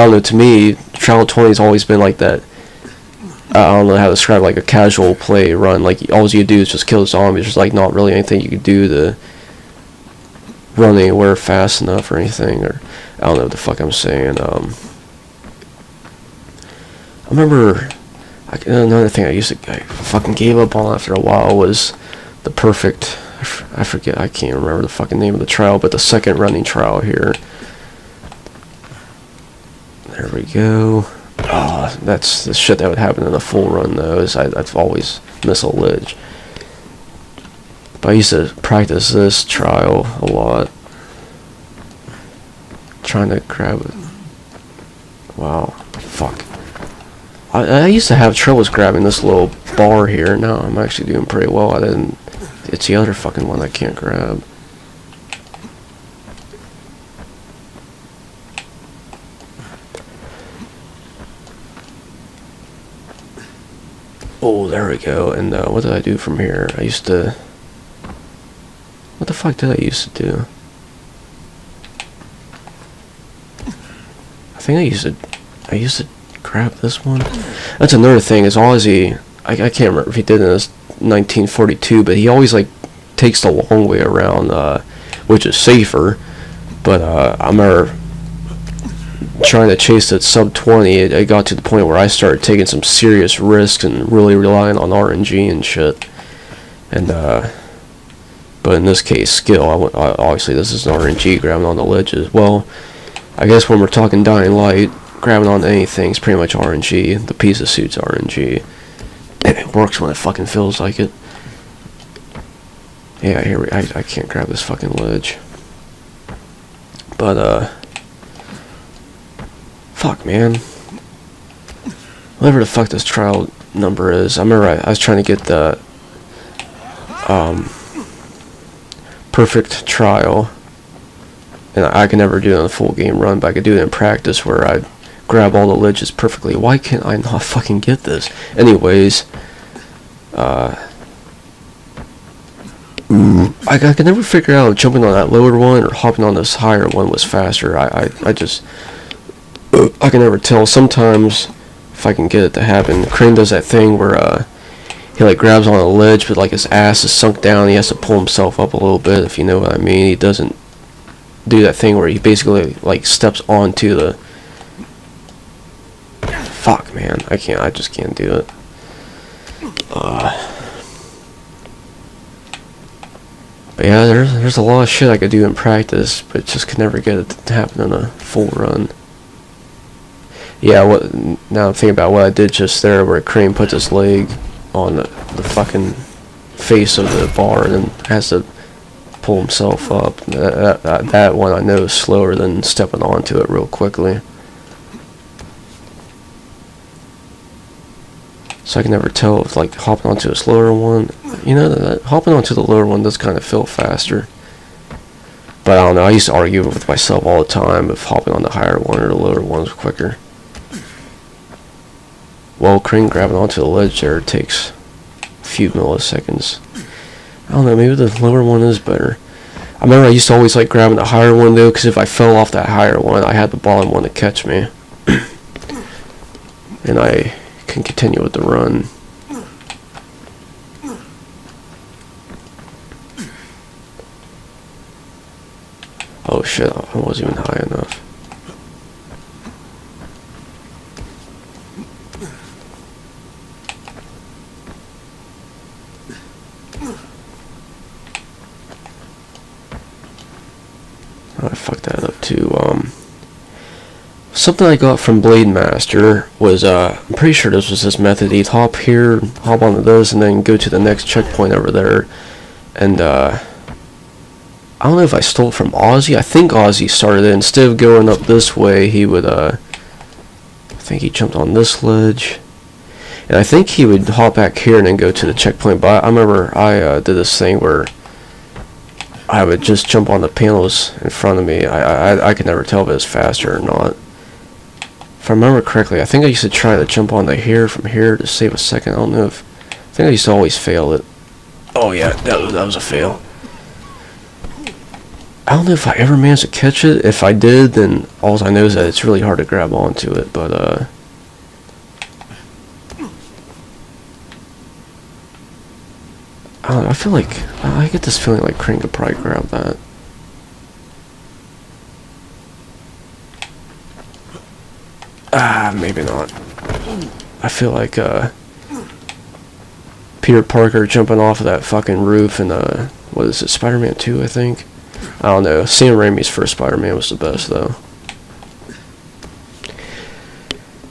don't know, to me, trial 20 has always been like that. I don't know how to describe, like a casual play run. Like, all you do is just kill zombies. There's like not really anything you could do to run anywhere fast enough or anything, or I don't know what the fuck I'm saying. I remember another thing I fucking gave up on after a while was the perfect, I forget, I can't remember the fucking name of the trial, but the second running trial here. There we go. Oh, that's the shit that would happen in a full run though, is I'd always miss a ledge. But I used to practice this trial a lot. Trying to grab it. Wow. Fuck. I used to have troubles grabbing this little bar here. Now I'm actually doing pretty well. It's the other fucking one I can't grab. Oh, there we go. And what did I do from here? I used to... What the fuck did I used to do? I think I used to grab this one. That's another thing, is Ozzy, I can't remember if he did it in this 1942, but he always like takes the long way around, which is safer. But I remember trying to chase that sub 20, it got to the point where I started taking some serious risks and really relying on RNG and shit. And but in this case, skill. Obviously this is an RNG, grabbing on the ledges. Well, I guess when we're talking Dying Light, grabbing onto anything is pretty much RNG. The pizza suit's RNG. It works when it fucking feels like it. Yeah, I can't grab this fucking ledge. But fuck, man. Whatever the fuck this trial number is. I remember I was trying to get the perfect trial, and I could never do it on a full game run, but I could do it in practice where I'd grab all the ledges perfectly. Why can't I not fucking get this? Anyways, I could never figure out if jumping on that lower one or hopping on this higher one was faster. I just I can never tell. Sometimes if I can get it to happen, Crane does that thing where he like grabs on a ledge, but like his ass is sunk down. He has to pull himself up a little bit, if you know what I mean. He doesn't do that thing where he basically like steps onto the... Fuck, man. I just can't do it. But yeah, there's a lot of shit I could do in practice, but just could never get it to happen in a full run. Yeah, now I'm thinking about what I did just there, where Crane puts his leg on the fucking face of the bar and then has to pull himself up. That one I know is slower than stepping onto it real quickly. So I can never tell if like hopping onto a slower one, you know, hopping onto the lower one does kind of feel faster. But I don't know, I used to argue with myself all the time if hopping on the higher one or the lower one was quicker. Well, Crane grabbing onto the ledge there takes a few milliseconds. I don't know, maybe the lower one is better. I remember I used to always like grabbing the higher one though, because if I fell off that higher one, I had the bottom one to catch me. And I can continue with the run. Oh shit, I wasn't even high enough. I fucked that up too. Something I got from Blade Master was, I'm pretty sure this method. He'd hop here, hop onto those, and then go to the next checkpoint over there. And, I don't know if I stole it from Ozzy. I think Ozzy started it. Instead of going up this way, he would, I think he jumped on this ledge. And I think he would hop back here and then go to the checkpoint. But I remember I did this thing where I would just jump on the panels in front of me. I could never tell if it was faster or not. If I remember correctly, I think I used to try to jump on the here from here to save a second. I don't know if... I think I used to always fail it. Oh yeah, that was a fail. I don't know if I ever managed to catch it. If I did, then all I know is that it's really hard to grab onto it, but I don't know, I feel like... I get this feeling like Crane could probably grab that. Maybe not. I feel like, Peter Parker jumping off of that fucking roof in, what is it, Spider-Man 2, I think? I don't know. Sam Raimi's first Spider-Man was the best, though.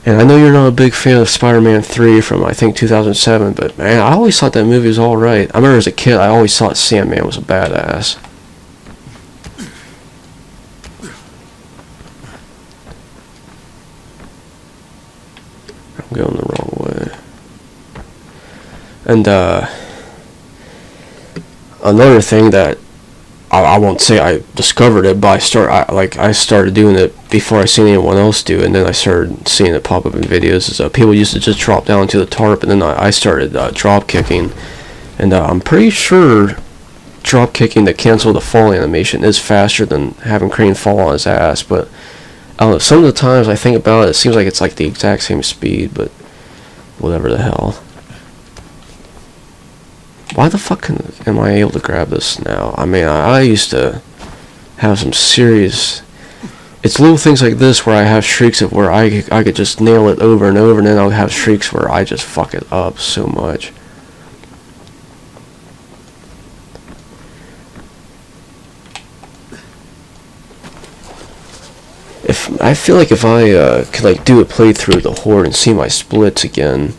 And I know you're not a big fan of Spider-Man 3 from, I think, 2007, but, man, I always thought that movie was alright. I remember as a kid, I always thought Sandman was a badass. I'm going the wrong way. And another thing that I won't say I discovered it, but I started doing it before I seen anyone else do it, and then I started seeing it pop up in videos. Is people used to just drop down to the tarp, and then I started drop kicking, and I'm pretty sure drop kicking to cancel the fall animation is faster than having Crane fall on his ass. But I don't know. Some of the times I think about it, it seems like it's like the exact same speed, but whatever the hell. Why the fuck am I able to grab this now? I mean, I used to have some serious... It's little things like this where I have streaks of where I could just nail it over and over, and then I'll have streaks where I just fuck it up so much. I feel like if I could like do a playthrough of the Horde and see my splits again,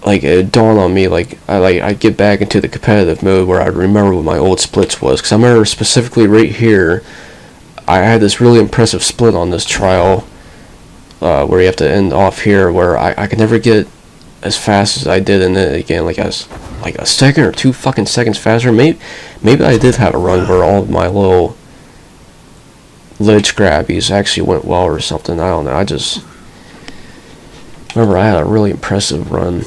like it dawned on me, like I'd get back into the competitive mode where I'd remember what my old splits was, because I remember specifically right here I had this really impressive split on this trial where you have to end off here, where I could never get as fast as I did in it again, like a second or 2 fucking seconds faster. Maybe I did have a run where all of my little ledge grabbies actually went well or something. I don't know. I just remember I had a really impressive run.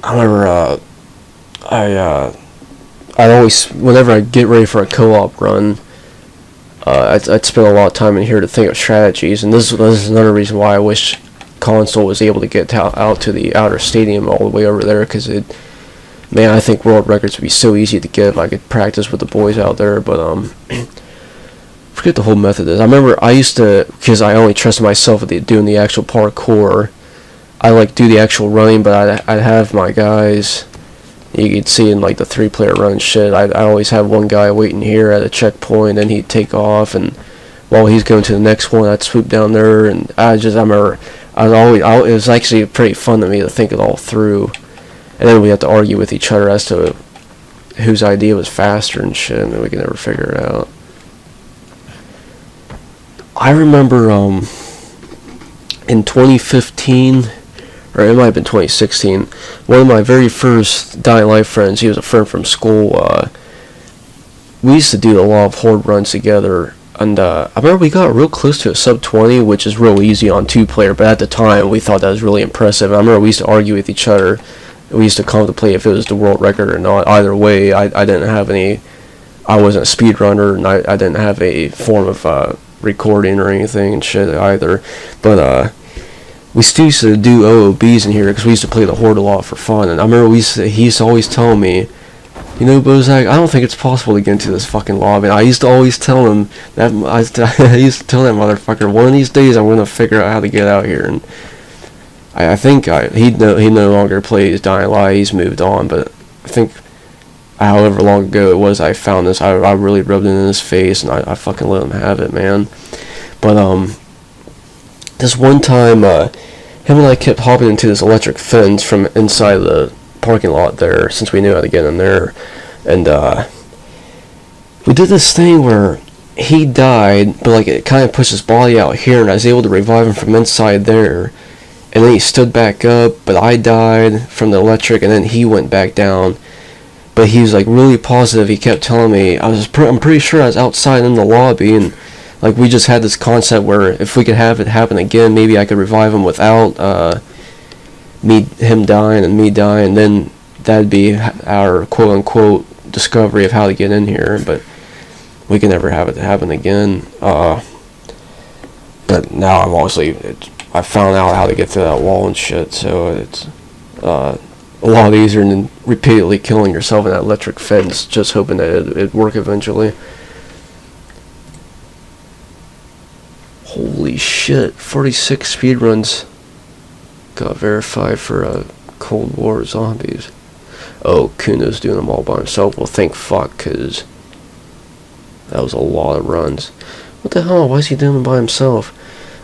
I remember I'd always, whenever I get ready for a co-op run, I'd spend a lot of time in here to think of strategies, and this is another reason why I wish console was able to get out to the outer stadium all the way over there, because man, I think world records would be so easy to get if I could practice with the boys out there. But forget the whole method is. I remember I used to, because I only trusted myself with doing the actual parkour, I like do the actual running, but I'd have my guys, you could see in like the 3-player run shit, I'd always have one guy waiting here at a checkpoint, and he'd take off, and while he's going to the next one, I'd swoop down there, and I remember it was actually pretty fun to me to think it all through, and then we had to argue with each other as to whose idea was faster and shit, and we could never figure it out. I remember in 2015, or it might have been 2016, one of my very first Dying Light friends, he was a friend from school, we used to do a lot of Horde runs together, and I remember we got real close to a sub 20, which is real easy on 2-player, but at the time we thought that was really impressive. I remember we used to argue with each other, we used to contemplate if it was the world record or not. Either way, I didn't have any, I wasn't a speedrunner, and I didn't have a form of recording or anything and shit either, but we still used to do OOBs in here because we used to play the Horde a lot for fun. And I remember he used to always tell me, you know, BOZAK, I don't think it's possible to get into this fucking lobby. And I used to always tell him that I used to tell that motherfucker, one of these days I'm gonna figure out how to get out here. And I think he no longer plays Dying Light. He's moved on. But I think however long ago it was I found this, I really rubbed it in his face, and I fucking let him have it, man. But this one time, him and I kept hopping into this electric fence from inside the parking lot there, since we knew how to get in there, and we did this thing where he died, but like it kind of pushed his body out here, and I was able to revive him from inside there, and then he stood back up, but I died from the electric, and then he went back down. But he was like really positive. He kept telling me, I'm pretty sure I was outside in the lobby, and like we just had this concept where if we could have it happen again, maybe I could revive him without him dying and me dying. Then that'd be our quote unquote discovery of how to get in here. But we can never have it happen again. But now I found out how to get through that wall and shit. So it's a lot easier than repeatedly killing yourself in that electric fence, just hoping that it'd work eventually. Holy shit, 46 speedruns got verified for Cold War zombies. Oh, Kuno's doing them all by himself. Well, thank fuck, because that was a lot of runs. What the hell? Why is he doing them by himself?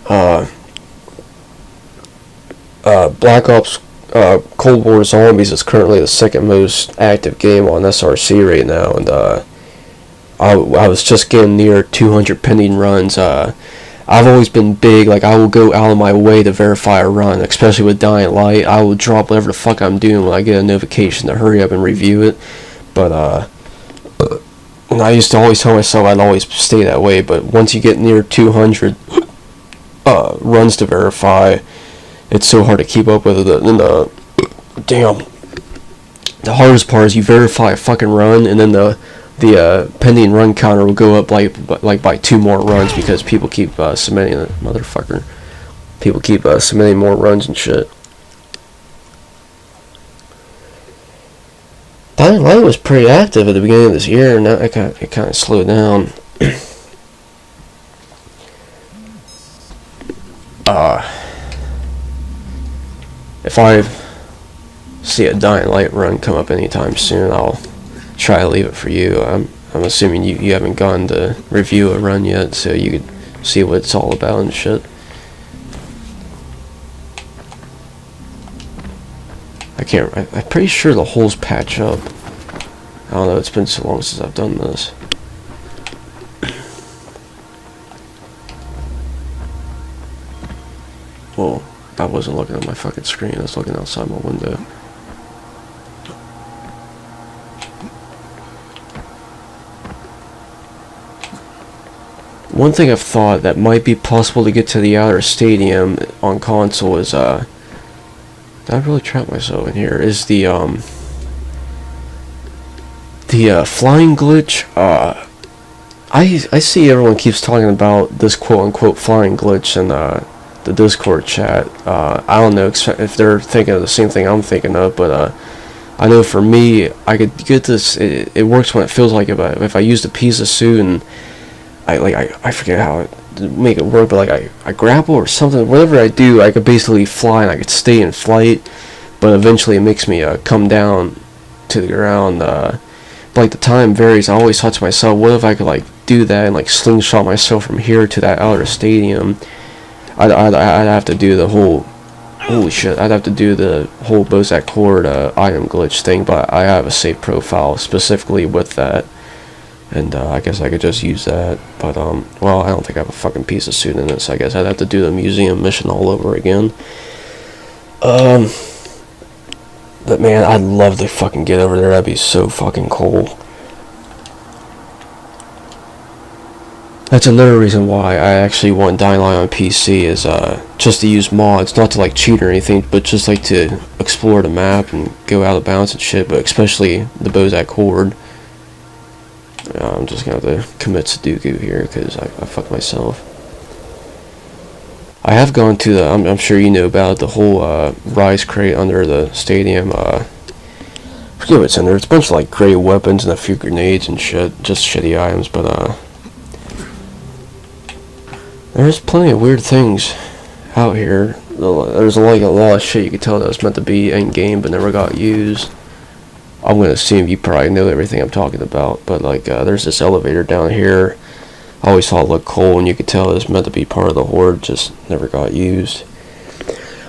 Black Ops Cold War Zombies is currently the second most active game on SRC right now, and I was just getting near 200 pending runs. I've always been big, like I will go out of my way to verify a run, especially with Dying Light. I will drop whatever the fuck I'm doing when I get a notification to hurry up and review it. But and I used to always tell myself I'd always stay that way, but once you get near 200 runs to verify, it's so hard to keep up with it. And the hardest part is you verify a fucking run, and then the pending run counter will go up like by 2 more runs because people keep submitting it, motherfucker. People keep submitting more runs and shit. Dying Light was pretty active at the beginning of this year, and now it kind of slowed down. If I see a Dying Light run come up anytime soon, I'll try to leave it for you. I'm assuming you haven't gone to review a run yet, so you could see what it's all about and shit. I'm pretty sure the holes patch up. I don't know, it's been so long since I've done this. Well, I wasn't looking at my fucking screen, I was looking outside my window. One thing I've thought that might be possible to get to the outer stadium on console is, did I really trap myself in here? Is the flying glitch. I see everyone keeps talking about this quote-unquote flying glitch in the Discord chat. I don't know if they're thinking of the same thing I'm thinking of, but I know for me, I could get this. It works when it feels like if I use the piece of suit and I forget how to make it work, but like I grapple or something. Whatever I do, I could basically fly and I could stay in flight, but eventually it makes me come down to the ground. But like the time varies. I always thought to myself, what if I could like do that and like slingshot myself from here to that outer stadium? I'd have to do the whole, holy shit, I'd have to do the whole BOZAK Horde item glitch thing, but I have a save profile specifically with that, and I guess I could just use that, but well, I don't think I have a fucking piece of suit in it, so I guess I'd have to do the museum mission all over again. But man, I'd love to fucking get over there, that'd be so fucking cool. That's another reason why I actually want Dying Light on PC is just to use mods, not to like cheat or anything, but just like to explore the map and go out of bounds and shit, but especially the BOZAK Horde. I'm just gonna have to commit Sudoku here because I fucked myself. I have gone to the, I'm sure you know about it, the whole Rise crate under the stadium. I forget what's in there. It's a bunch of like gray weapons and a few grenades and shit, just shitty items, but there's plenty of weird things out here. There's like a lot of shit you could tell that was meant to be in game but never got used. I'm gonna assume you probably know everything I'm talking about, but like there's this elevator down here. I always thought it looked cool, and you could tell it was meant to be part of the Horde, just never got used.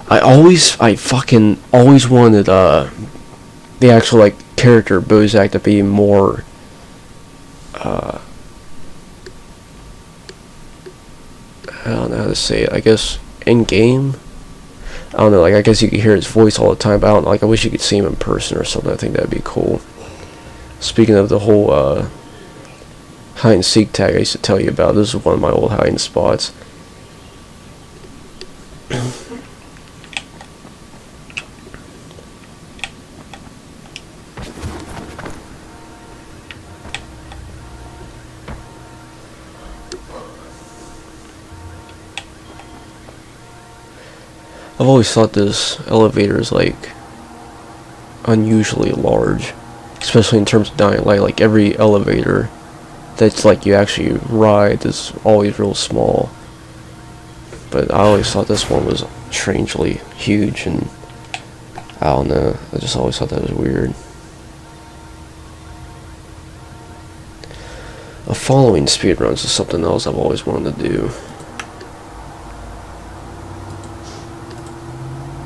I fucking always wanted the actual like character BOZAK to be more I don't know how to say it. I guess in game. I don't know. Like I guess you could hear his voice all the time. But I don't know, like I wish you could see him in person or something. I think that'd be cool. Speaking of the whole hide and seek tag I used to tell you about, this is one of my old hiding spots. I've always thought this elevator is like unusually large, especially in terms of Dying Light. Like every elevator that's like you actually ride is always real small, but I always thought this one was strangely huge, and I don't know, I just always thought that was weird. Following speedruns is something else I've always wanted to do.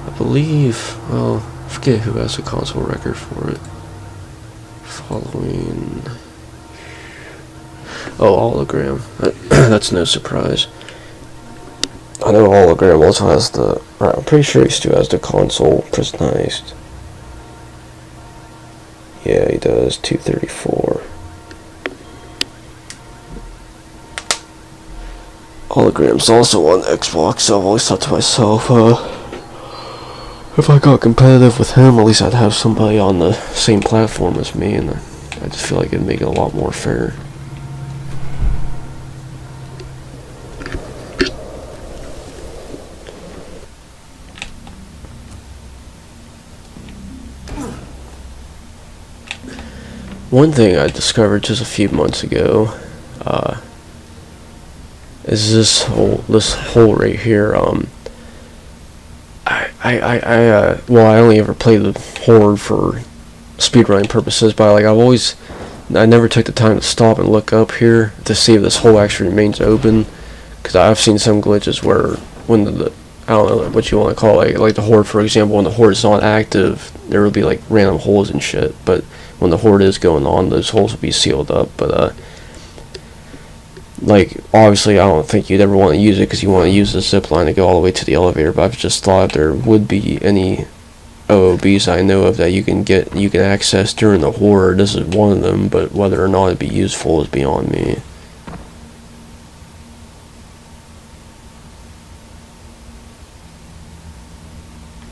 I believe, well, I forget who has a console record for it. Following. Oh, Hologram. That's no surprise. I know Hologram also has the. Right, I'm pretty sure he still has the console personalized. Yeah, he does. 234. Hologram's also on Xbox, so I've always thought to myself, if I got competitive with him, at least I'd have somebody on the same platform as me, and I just feel like it'd make it a lot more fair. One thing I discovered just a few months ago, is this hole right here. Well, I only ever played the Horde for speedrunning purposes, but I never took the time to stop and look up here to see if this hole actually remains open, because I've seen some glitches where when I don't know what you want to call it, like the Horde, for example, when the Horde is not active, there will be like random holes and shit, but when the Horde is going on, those holes will be sealed up. But like, obviously I don't think you'd ever want to use it because you want to use the zip line to go all the way to the elevator, but I've just thought if there would be any OOBs I know of that you can access during the Horde, this is one of them, but whether or not it'd be useful is beyond me.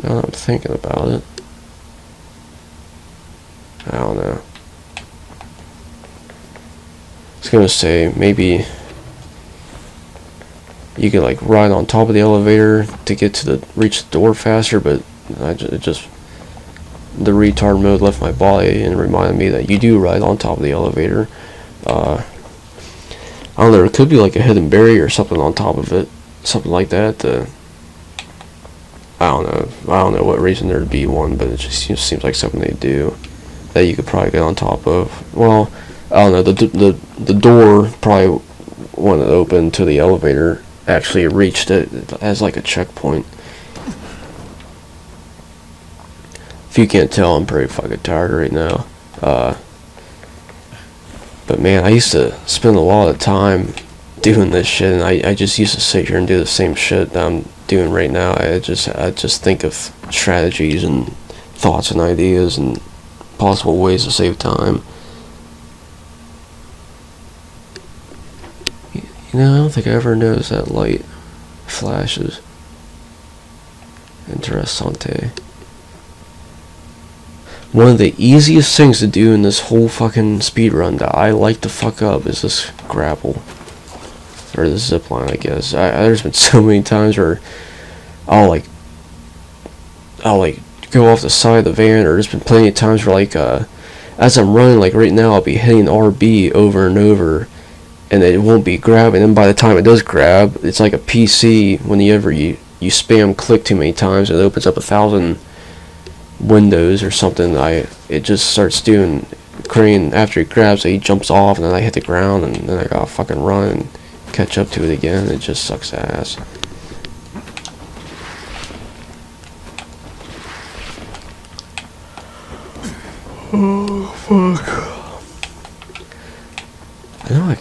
Now that I'm thinking about it, I don't know. I was gonna say maybe you could like ride on top of the elevator to get to reach the door faster, but the retard mode left my body and reminded me that you do ride on top of the elevator. I don't know, it could be like a hidden barrier or something on top of it, something like that. I don't know what reason there'd be one, but it just seems like something they do that you could probably get on top of. Well, I don't know, the door probably when it opened to the elevator actually reached it as like a checkpoint. If you can't tell, I'm pretty fucking tired right now. But man, I used to spend a lot of time doing this shit, and I just used to sit here and do the same shit that I'm doing right now. I just think of strategies and thoughts and ideas and possible ways to save time. You know, I don't think I ever noticed that light flashes. Interessante. One of the easiest things to do in this whole fucking speedrun that I like to fuck up is this grapple. Or the zipline, I guess. There's been so many times where I'll go off the side of the van, or there's been plenty of times where as I'm running, like right now, I'll be hitting RB over and over, and it won't be grabbing. And by the time it does grab, it's like a PC. Whenever you spam click too many times, it opens up 1,000 windows or something. It just starts doing crane after it grabs it, he jumps off, and then I hit the ground, and then I gotta fucking run and catch up to it again. It just sucks ass. Oh fuck. I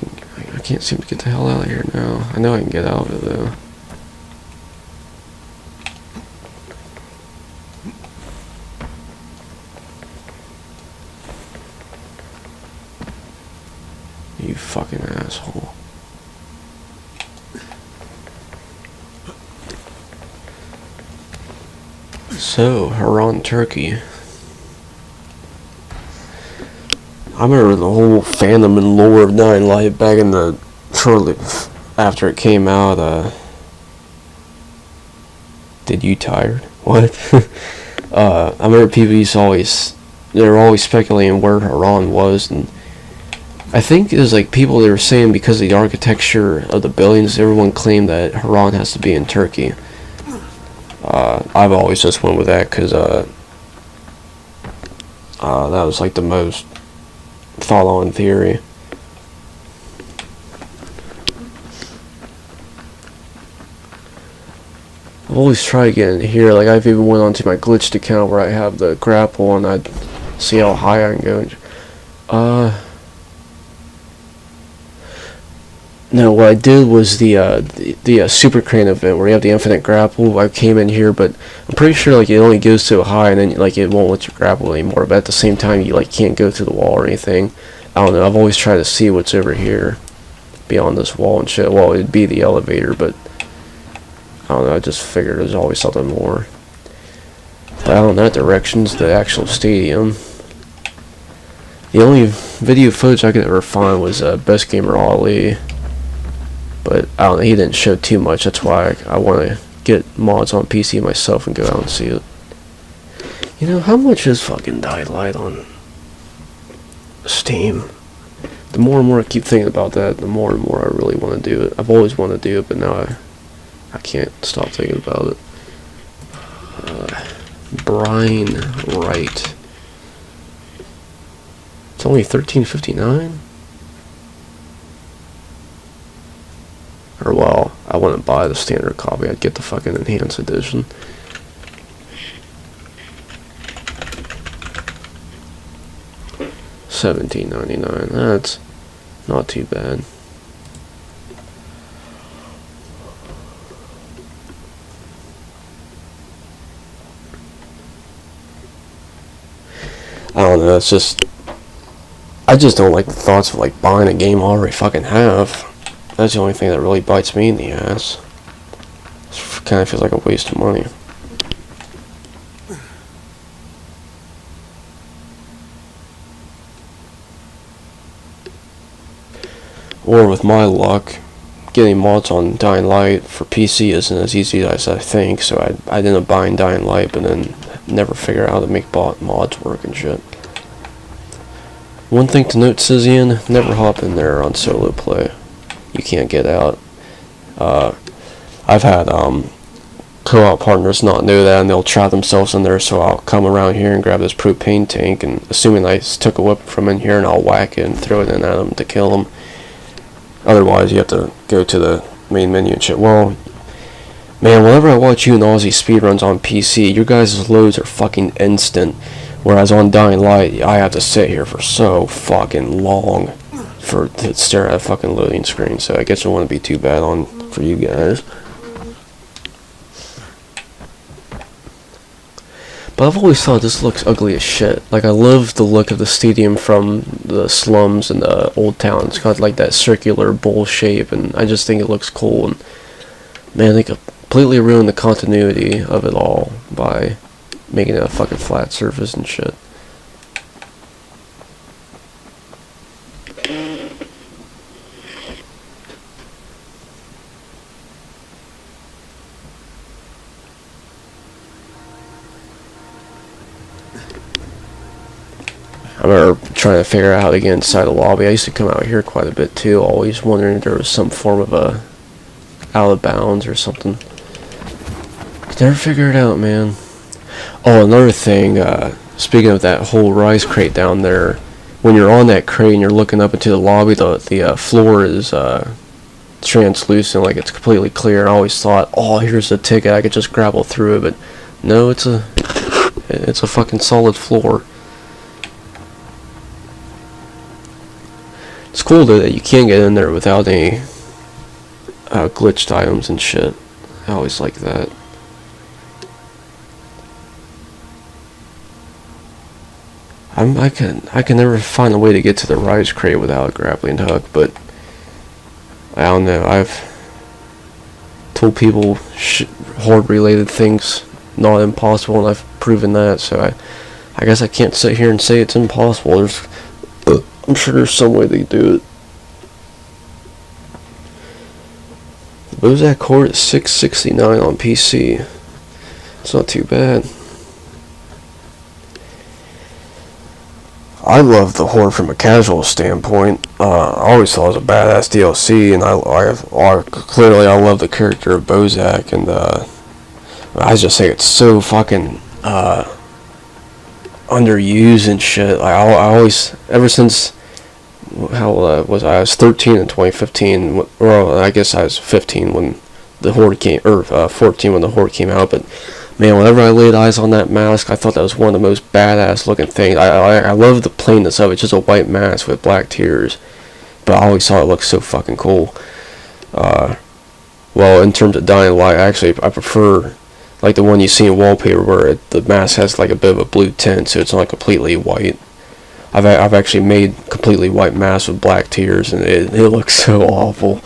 can't seem to get the hell out of here now. I know I can get out of it though. You fucking asshole. So, Haran, Turkey. I remember the whole fandom and lore of Nine Light back in the shortly after it came out. Did you tired? What? I remember people they were always speculating where Haran was, and I think it was like people they were saying because of the architecture of the buildings, everyone claimed that Haran has to be in Turkey. I've always just went with that because that was like the most thought on theory. I've always tried getting here. Like, I've even went onto my glitched account where I have the grapple and I'd see how high I can go. No, what I did was the super crane event where you have the infinite grapple. I came in here, but I'm pretty sure like it only goes so high, and then like it won't let you grapple anymore. But at the same time, you like can't go through the wall or anything. I don't know. I've always tried to see what's over here, beyond this wall and shit. Well, it'd be the elevator, but I don't know. I just figured there's always something more. But out in that direction's the actual stadium. The only video footage I could ever find was Best Gamer Ali. But I don't know, he didn't show too much. That's why I want to get mods on PC myself and go out and see it. You know, how much is fucking Dying Light on Steam? The more and more I keep thinking about that, the more and more I really want to do it. I've always wanted to do it, but now I can't stop thinking about it. Brian Wright. It's only $13.59? Or, well, I wouldn't buy the standard copy. I'd get the fucking enhanced edition. $17.99. That's not too bad. I don't know. It's just, I just don't like the thoughts of like buying a game I already fucking have. That's the only thing that really bites me in the ass. It kind of feels like a waste of money. Or with my luck, getting mods on Dying Light for PC isn't as easy as I think, so I ended up buying Dying Light, but then never figure out how to make mods work and shit. One thing to note, says Ian, never hop in there on solo play. You can't get out. I've had co-op partners not know that, and they'll trap themselves in there, so I'll come around here and grab this propane tank, and assuming I took a weapon from in here, and I'll whack it and throw it in at them to kill them. Otherwise, you have to go to the main menu and shit. Well, man, whenever I watch you and Aussie speedruns on PC, your guys' loads are fucking instant, whereas on Dying Light, I have to sit here for so fucking long to stare at a fucking loading screen, so I guess it wouldn't be too bad for you guys. But I've always thought this looks ugly as shit. Like, I love the look of the stadium from the slums and the old town. It's got like that circular bowl shape, and I just think it looks cool. And man, they completely ruined the continuity of it all by making it a fucking flat surface and shit. I remember trying to figure out how to get inside the lobby. I used to come out here quite a bit too, always wondering if there was some form of a out of bounds or something. Could never figure it out, man. Oh, another thing, speaking of that whole rise crate down there, when you're on that crate and you're looking up into the lobby, the floor is translucent, like it's completely clear. And I always thought, oh, here's the ticket, I could just grapple through it, but no, it's a fucking solid floor. It's cool though that you can get in there without any glitched items and shit. I always like that. I can never find a way to get to the rise crate without a grappling hook, but I don't know. I've told people horde related things not impossible, and I've proven that. So I guess I can't sit here and say it's impossible. I'm sure there's some way they do it. The BOZAK Horde is $6.69 on PC. It's not too bad. I love the Horde from a casual standpoint. I always thought it was a badass DLC, and I clearly love the character of BOZAK, and I just think it's so fucking underused and shit. I always, ever since, how old was I? I was 13 in 2015. Well, I guess I was 15 when the Horde came, or 14 when the Horde came out. But man, whenever I laid eyes on that mask, I thought that was one of the most badass looking things. I love the plainness of it, just a white mask with black tears. But I always thought it looked so fucking cool. Well, in terms of Dying Light, actually, I prefer like the one you see in wallpaper where the mask has like a bit of a blue tint, so it's not completely white. I've actually made completely white masks with black tears, and it looks so awful.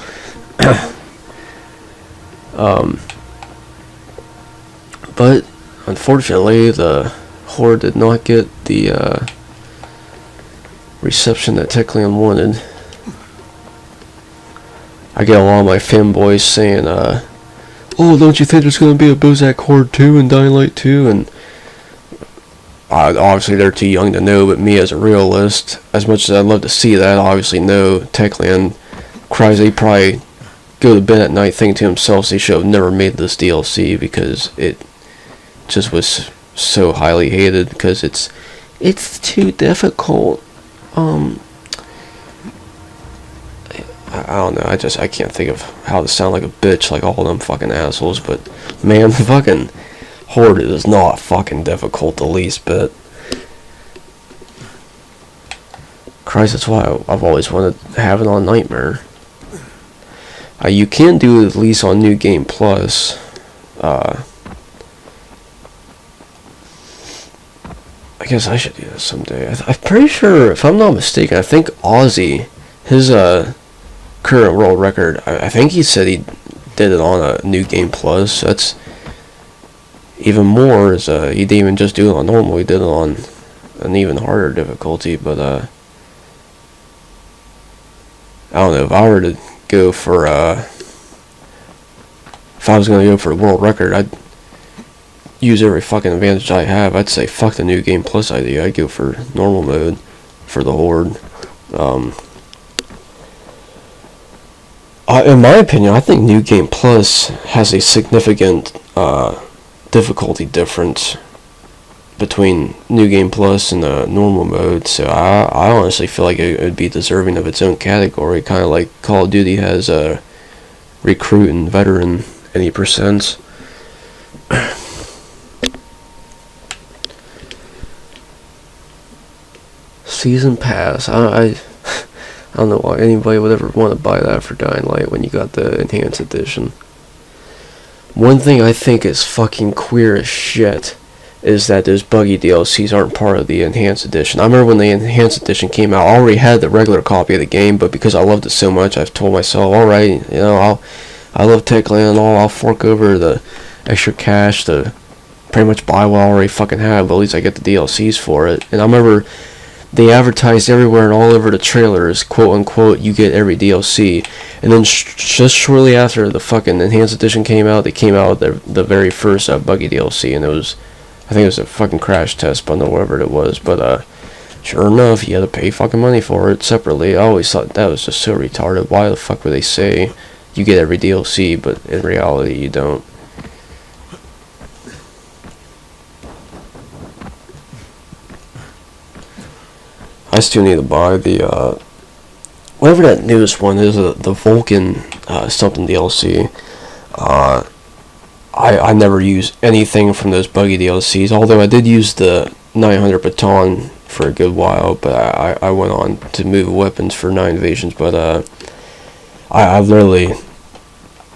But unfortunately, the Horde did not get the reception that Techland wanted. I get a lot of my fanboys saying, oh, don't you think there's going to be a BOZAK Horde 2 and Dying Light 2? And obviously they're too young to know, but me as a realist, as much as I'd love to see that, I obviously know Techland cries they probably go to bed at night thinking to themselves they should have never made this DLC because it just was so highly hated because it's too difficult. I don't know, I can't think of how to sound like a bitch like all them fucking assholes, but man, the fucking Horde is not fucking difficult the least bit. Christ, that's why I've always wanted to have it on Nightmare. You can do it at least on New Game Plus. I guess I should do this someday. I'm pretty sure, if I'm not mistaken, I think Ozzy, his current world record, I think he said he did it on a New Game Plus. So that's even more. He didn't even just do it on normal, he did it on an even harder difficulty. But I don't know, if I were to go for if I was going to go for the world record, I'd use every fucking advantage I have. I'd say fuck the New Game Plus idea. I'd go for normal mode for the Horde. In my opinion, I think New Game Plus has a significant difficulty difference between New Game Plus and normal mode, so I honestly feel like it would be deserving of its own category, kind of like Call of Duty has recruit and veteran 80%. Season Pass, I don't know why anybody would ever want to buy that for Dying Light when you got the Enhanced Edition. One thing I think is fucking queer as shit is that those buggy DLCs aren't part of the Enhanced Edition. I remember when the Enhanced Edition came out, I already had the regular copy of the game, but because I loved it so much, I've told myself, alright, you know, I love Techland and all, I'll fork over the extra cash to pretty much buy what I already fucking have, but at least I get the DLCs for it. And I remember they advertised everywhere and all over the trailers, quote unquote, you get every DLC. And then just shortly after the fucking Enhanced Edition came out, they came out with the very first buggy DLC, and it was, I think it was a fucking crash test bundle, whatever it was. But sure enough, you had to pay fucking money for it separately. I always thought that was just so retarded. Why the fuck would they say you get every DLC, but in reality you don't? I still need to buy the whatever that newest one is, the Vulcan something DLC. I never use anything from those buggy DLCs, although I did use the 900 baton for a good while, but I went on to move weapons for 9 invasions. But I literally,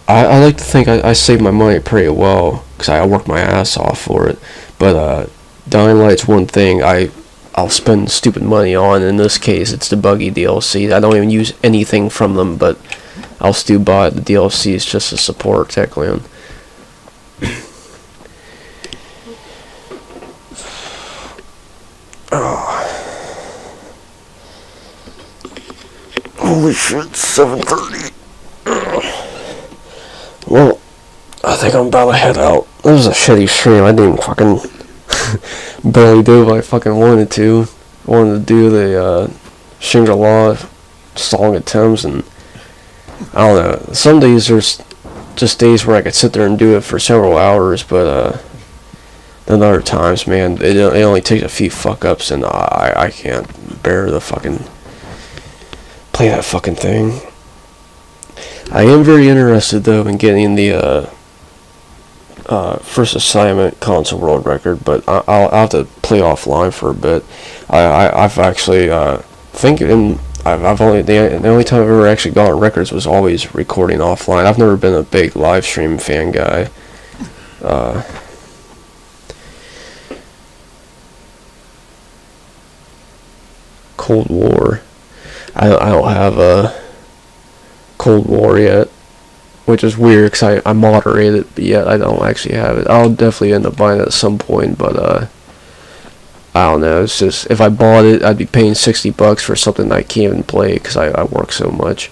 I like to think I saved my money pretty well because I worked my ass off for it. But Dying Light's one thing I'll spend stupid money on. In this case, it's the buggy DLC. I don't even use anything from them, but I'll still buy the DLCs just to support Techland. Holy shit, 7:30. Well, I think I'm about to head out. It was a shitty stream. I didn't fucking barely do what I fucking wanted to. I wanted to do the Shangri-La Song of Thames, and I don't know. Some days there's just days where I could sit there and do it for several hours, but then other times, man, it only takes a few fuck ups, and I can't bear the fucking play that fucking thing. I am very interested though in getting the first assignment console world record, but I'll have to play offline for a bit. I've actually I've only the only time I've ever actually gotten records was always recording offline. I've never been a big live stream fan guy. Cold War. I don't have a Cold War yet, which is weird because I moderate it, but yet I don't actually have it. I'll definitely end up buying it at some point, but I don't know. It's just if I bought it, I'd be paying $60 for something I can't even play because I work so much.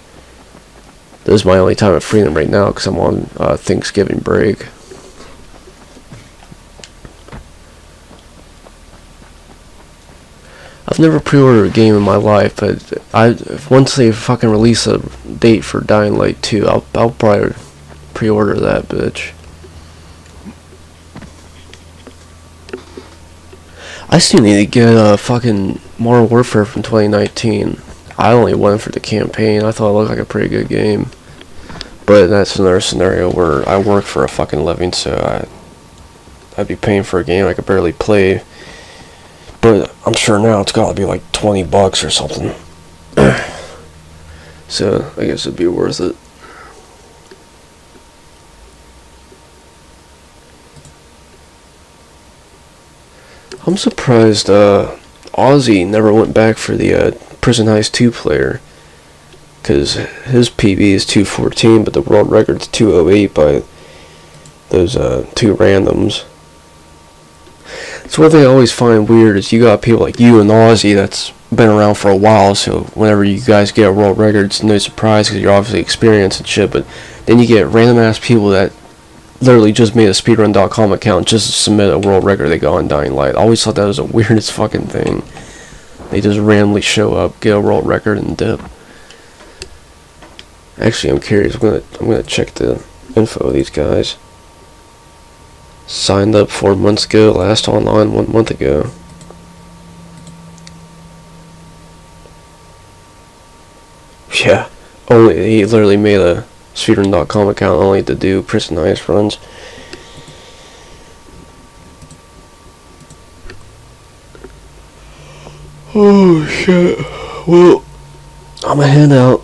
This is my only time of freedom right now because I'm on Thanksgiving break. I've never pre-ordered a game in my life, but once they fucking release a date for Dying Light 2, I'll probably pre-order that bitch. I still need to get fucking Modern Warfare from 2019. I only went for the campaign. I thought it looked like a pretty good game, but that's another scenario where I work for a fucking living, so I'd be paying for a game I could barely play. But I'm sure now it's gotta be like $20 or something. So I guess it'd be worth it. I'm surprised Ozzy never went back for the Prison Heist 2 player. Because his PB is 214, but the world record's 208 by those two randoms. It's one thing I always find weird is you got people like you and Ozzy that's been around for a while, so whenever you guys get a world record, it's no surprise because you're obviously experienced and shit, but then you get random ass people that literally just made a speedrun.com account just to submit a world record they got on Dying Light. I always thought that was the weirdest fucking thing. They just randomly show up, get a world record, and dip. Actually, I'm curious. I'm gonna check the info of these guys. Signed up 4 months ago, last online 1 month ago. Yeah, he literally made a speedrun.com account only to do Prison Heist runs. Oh shit. Well, I'm gonna head out.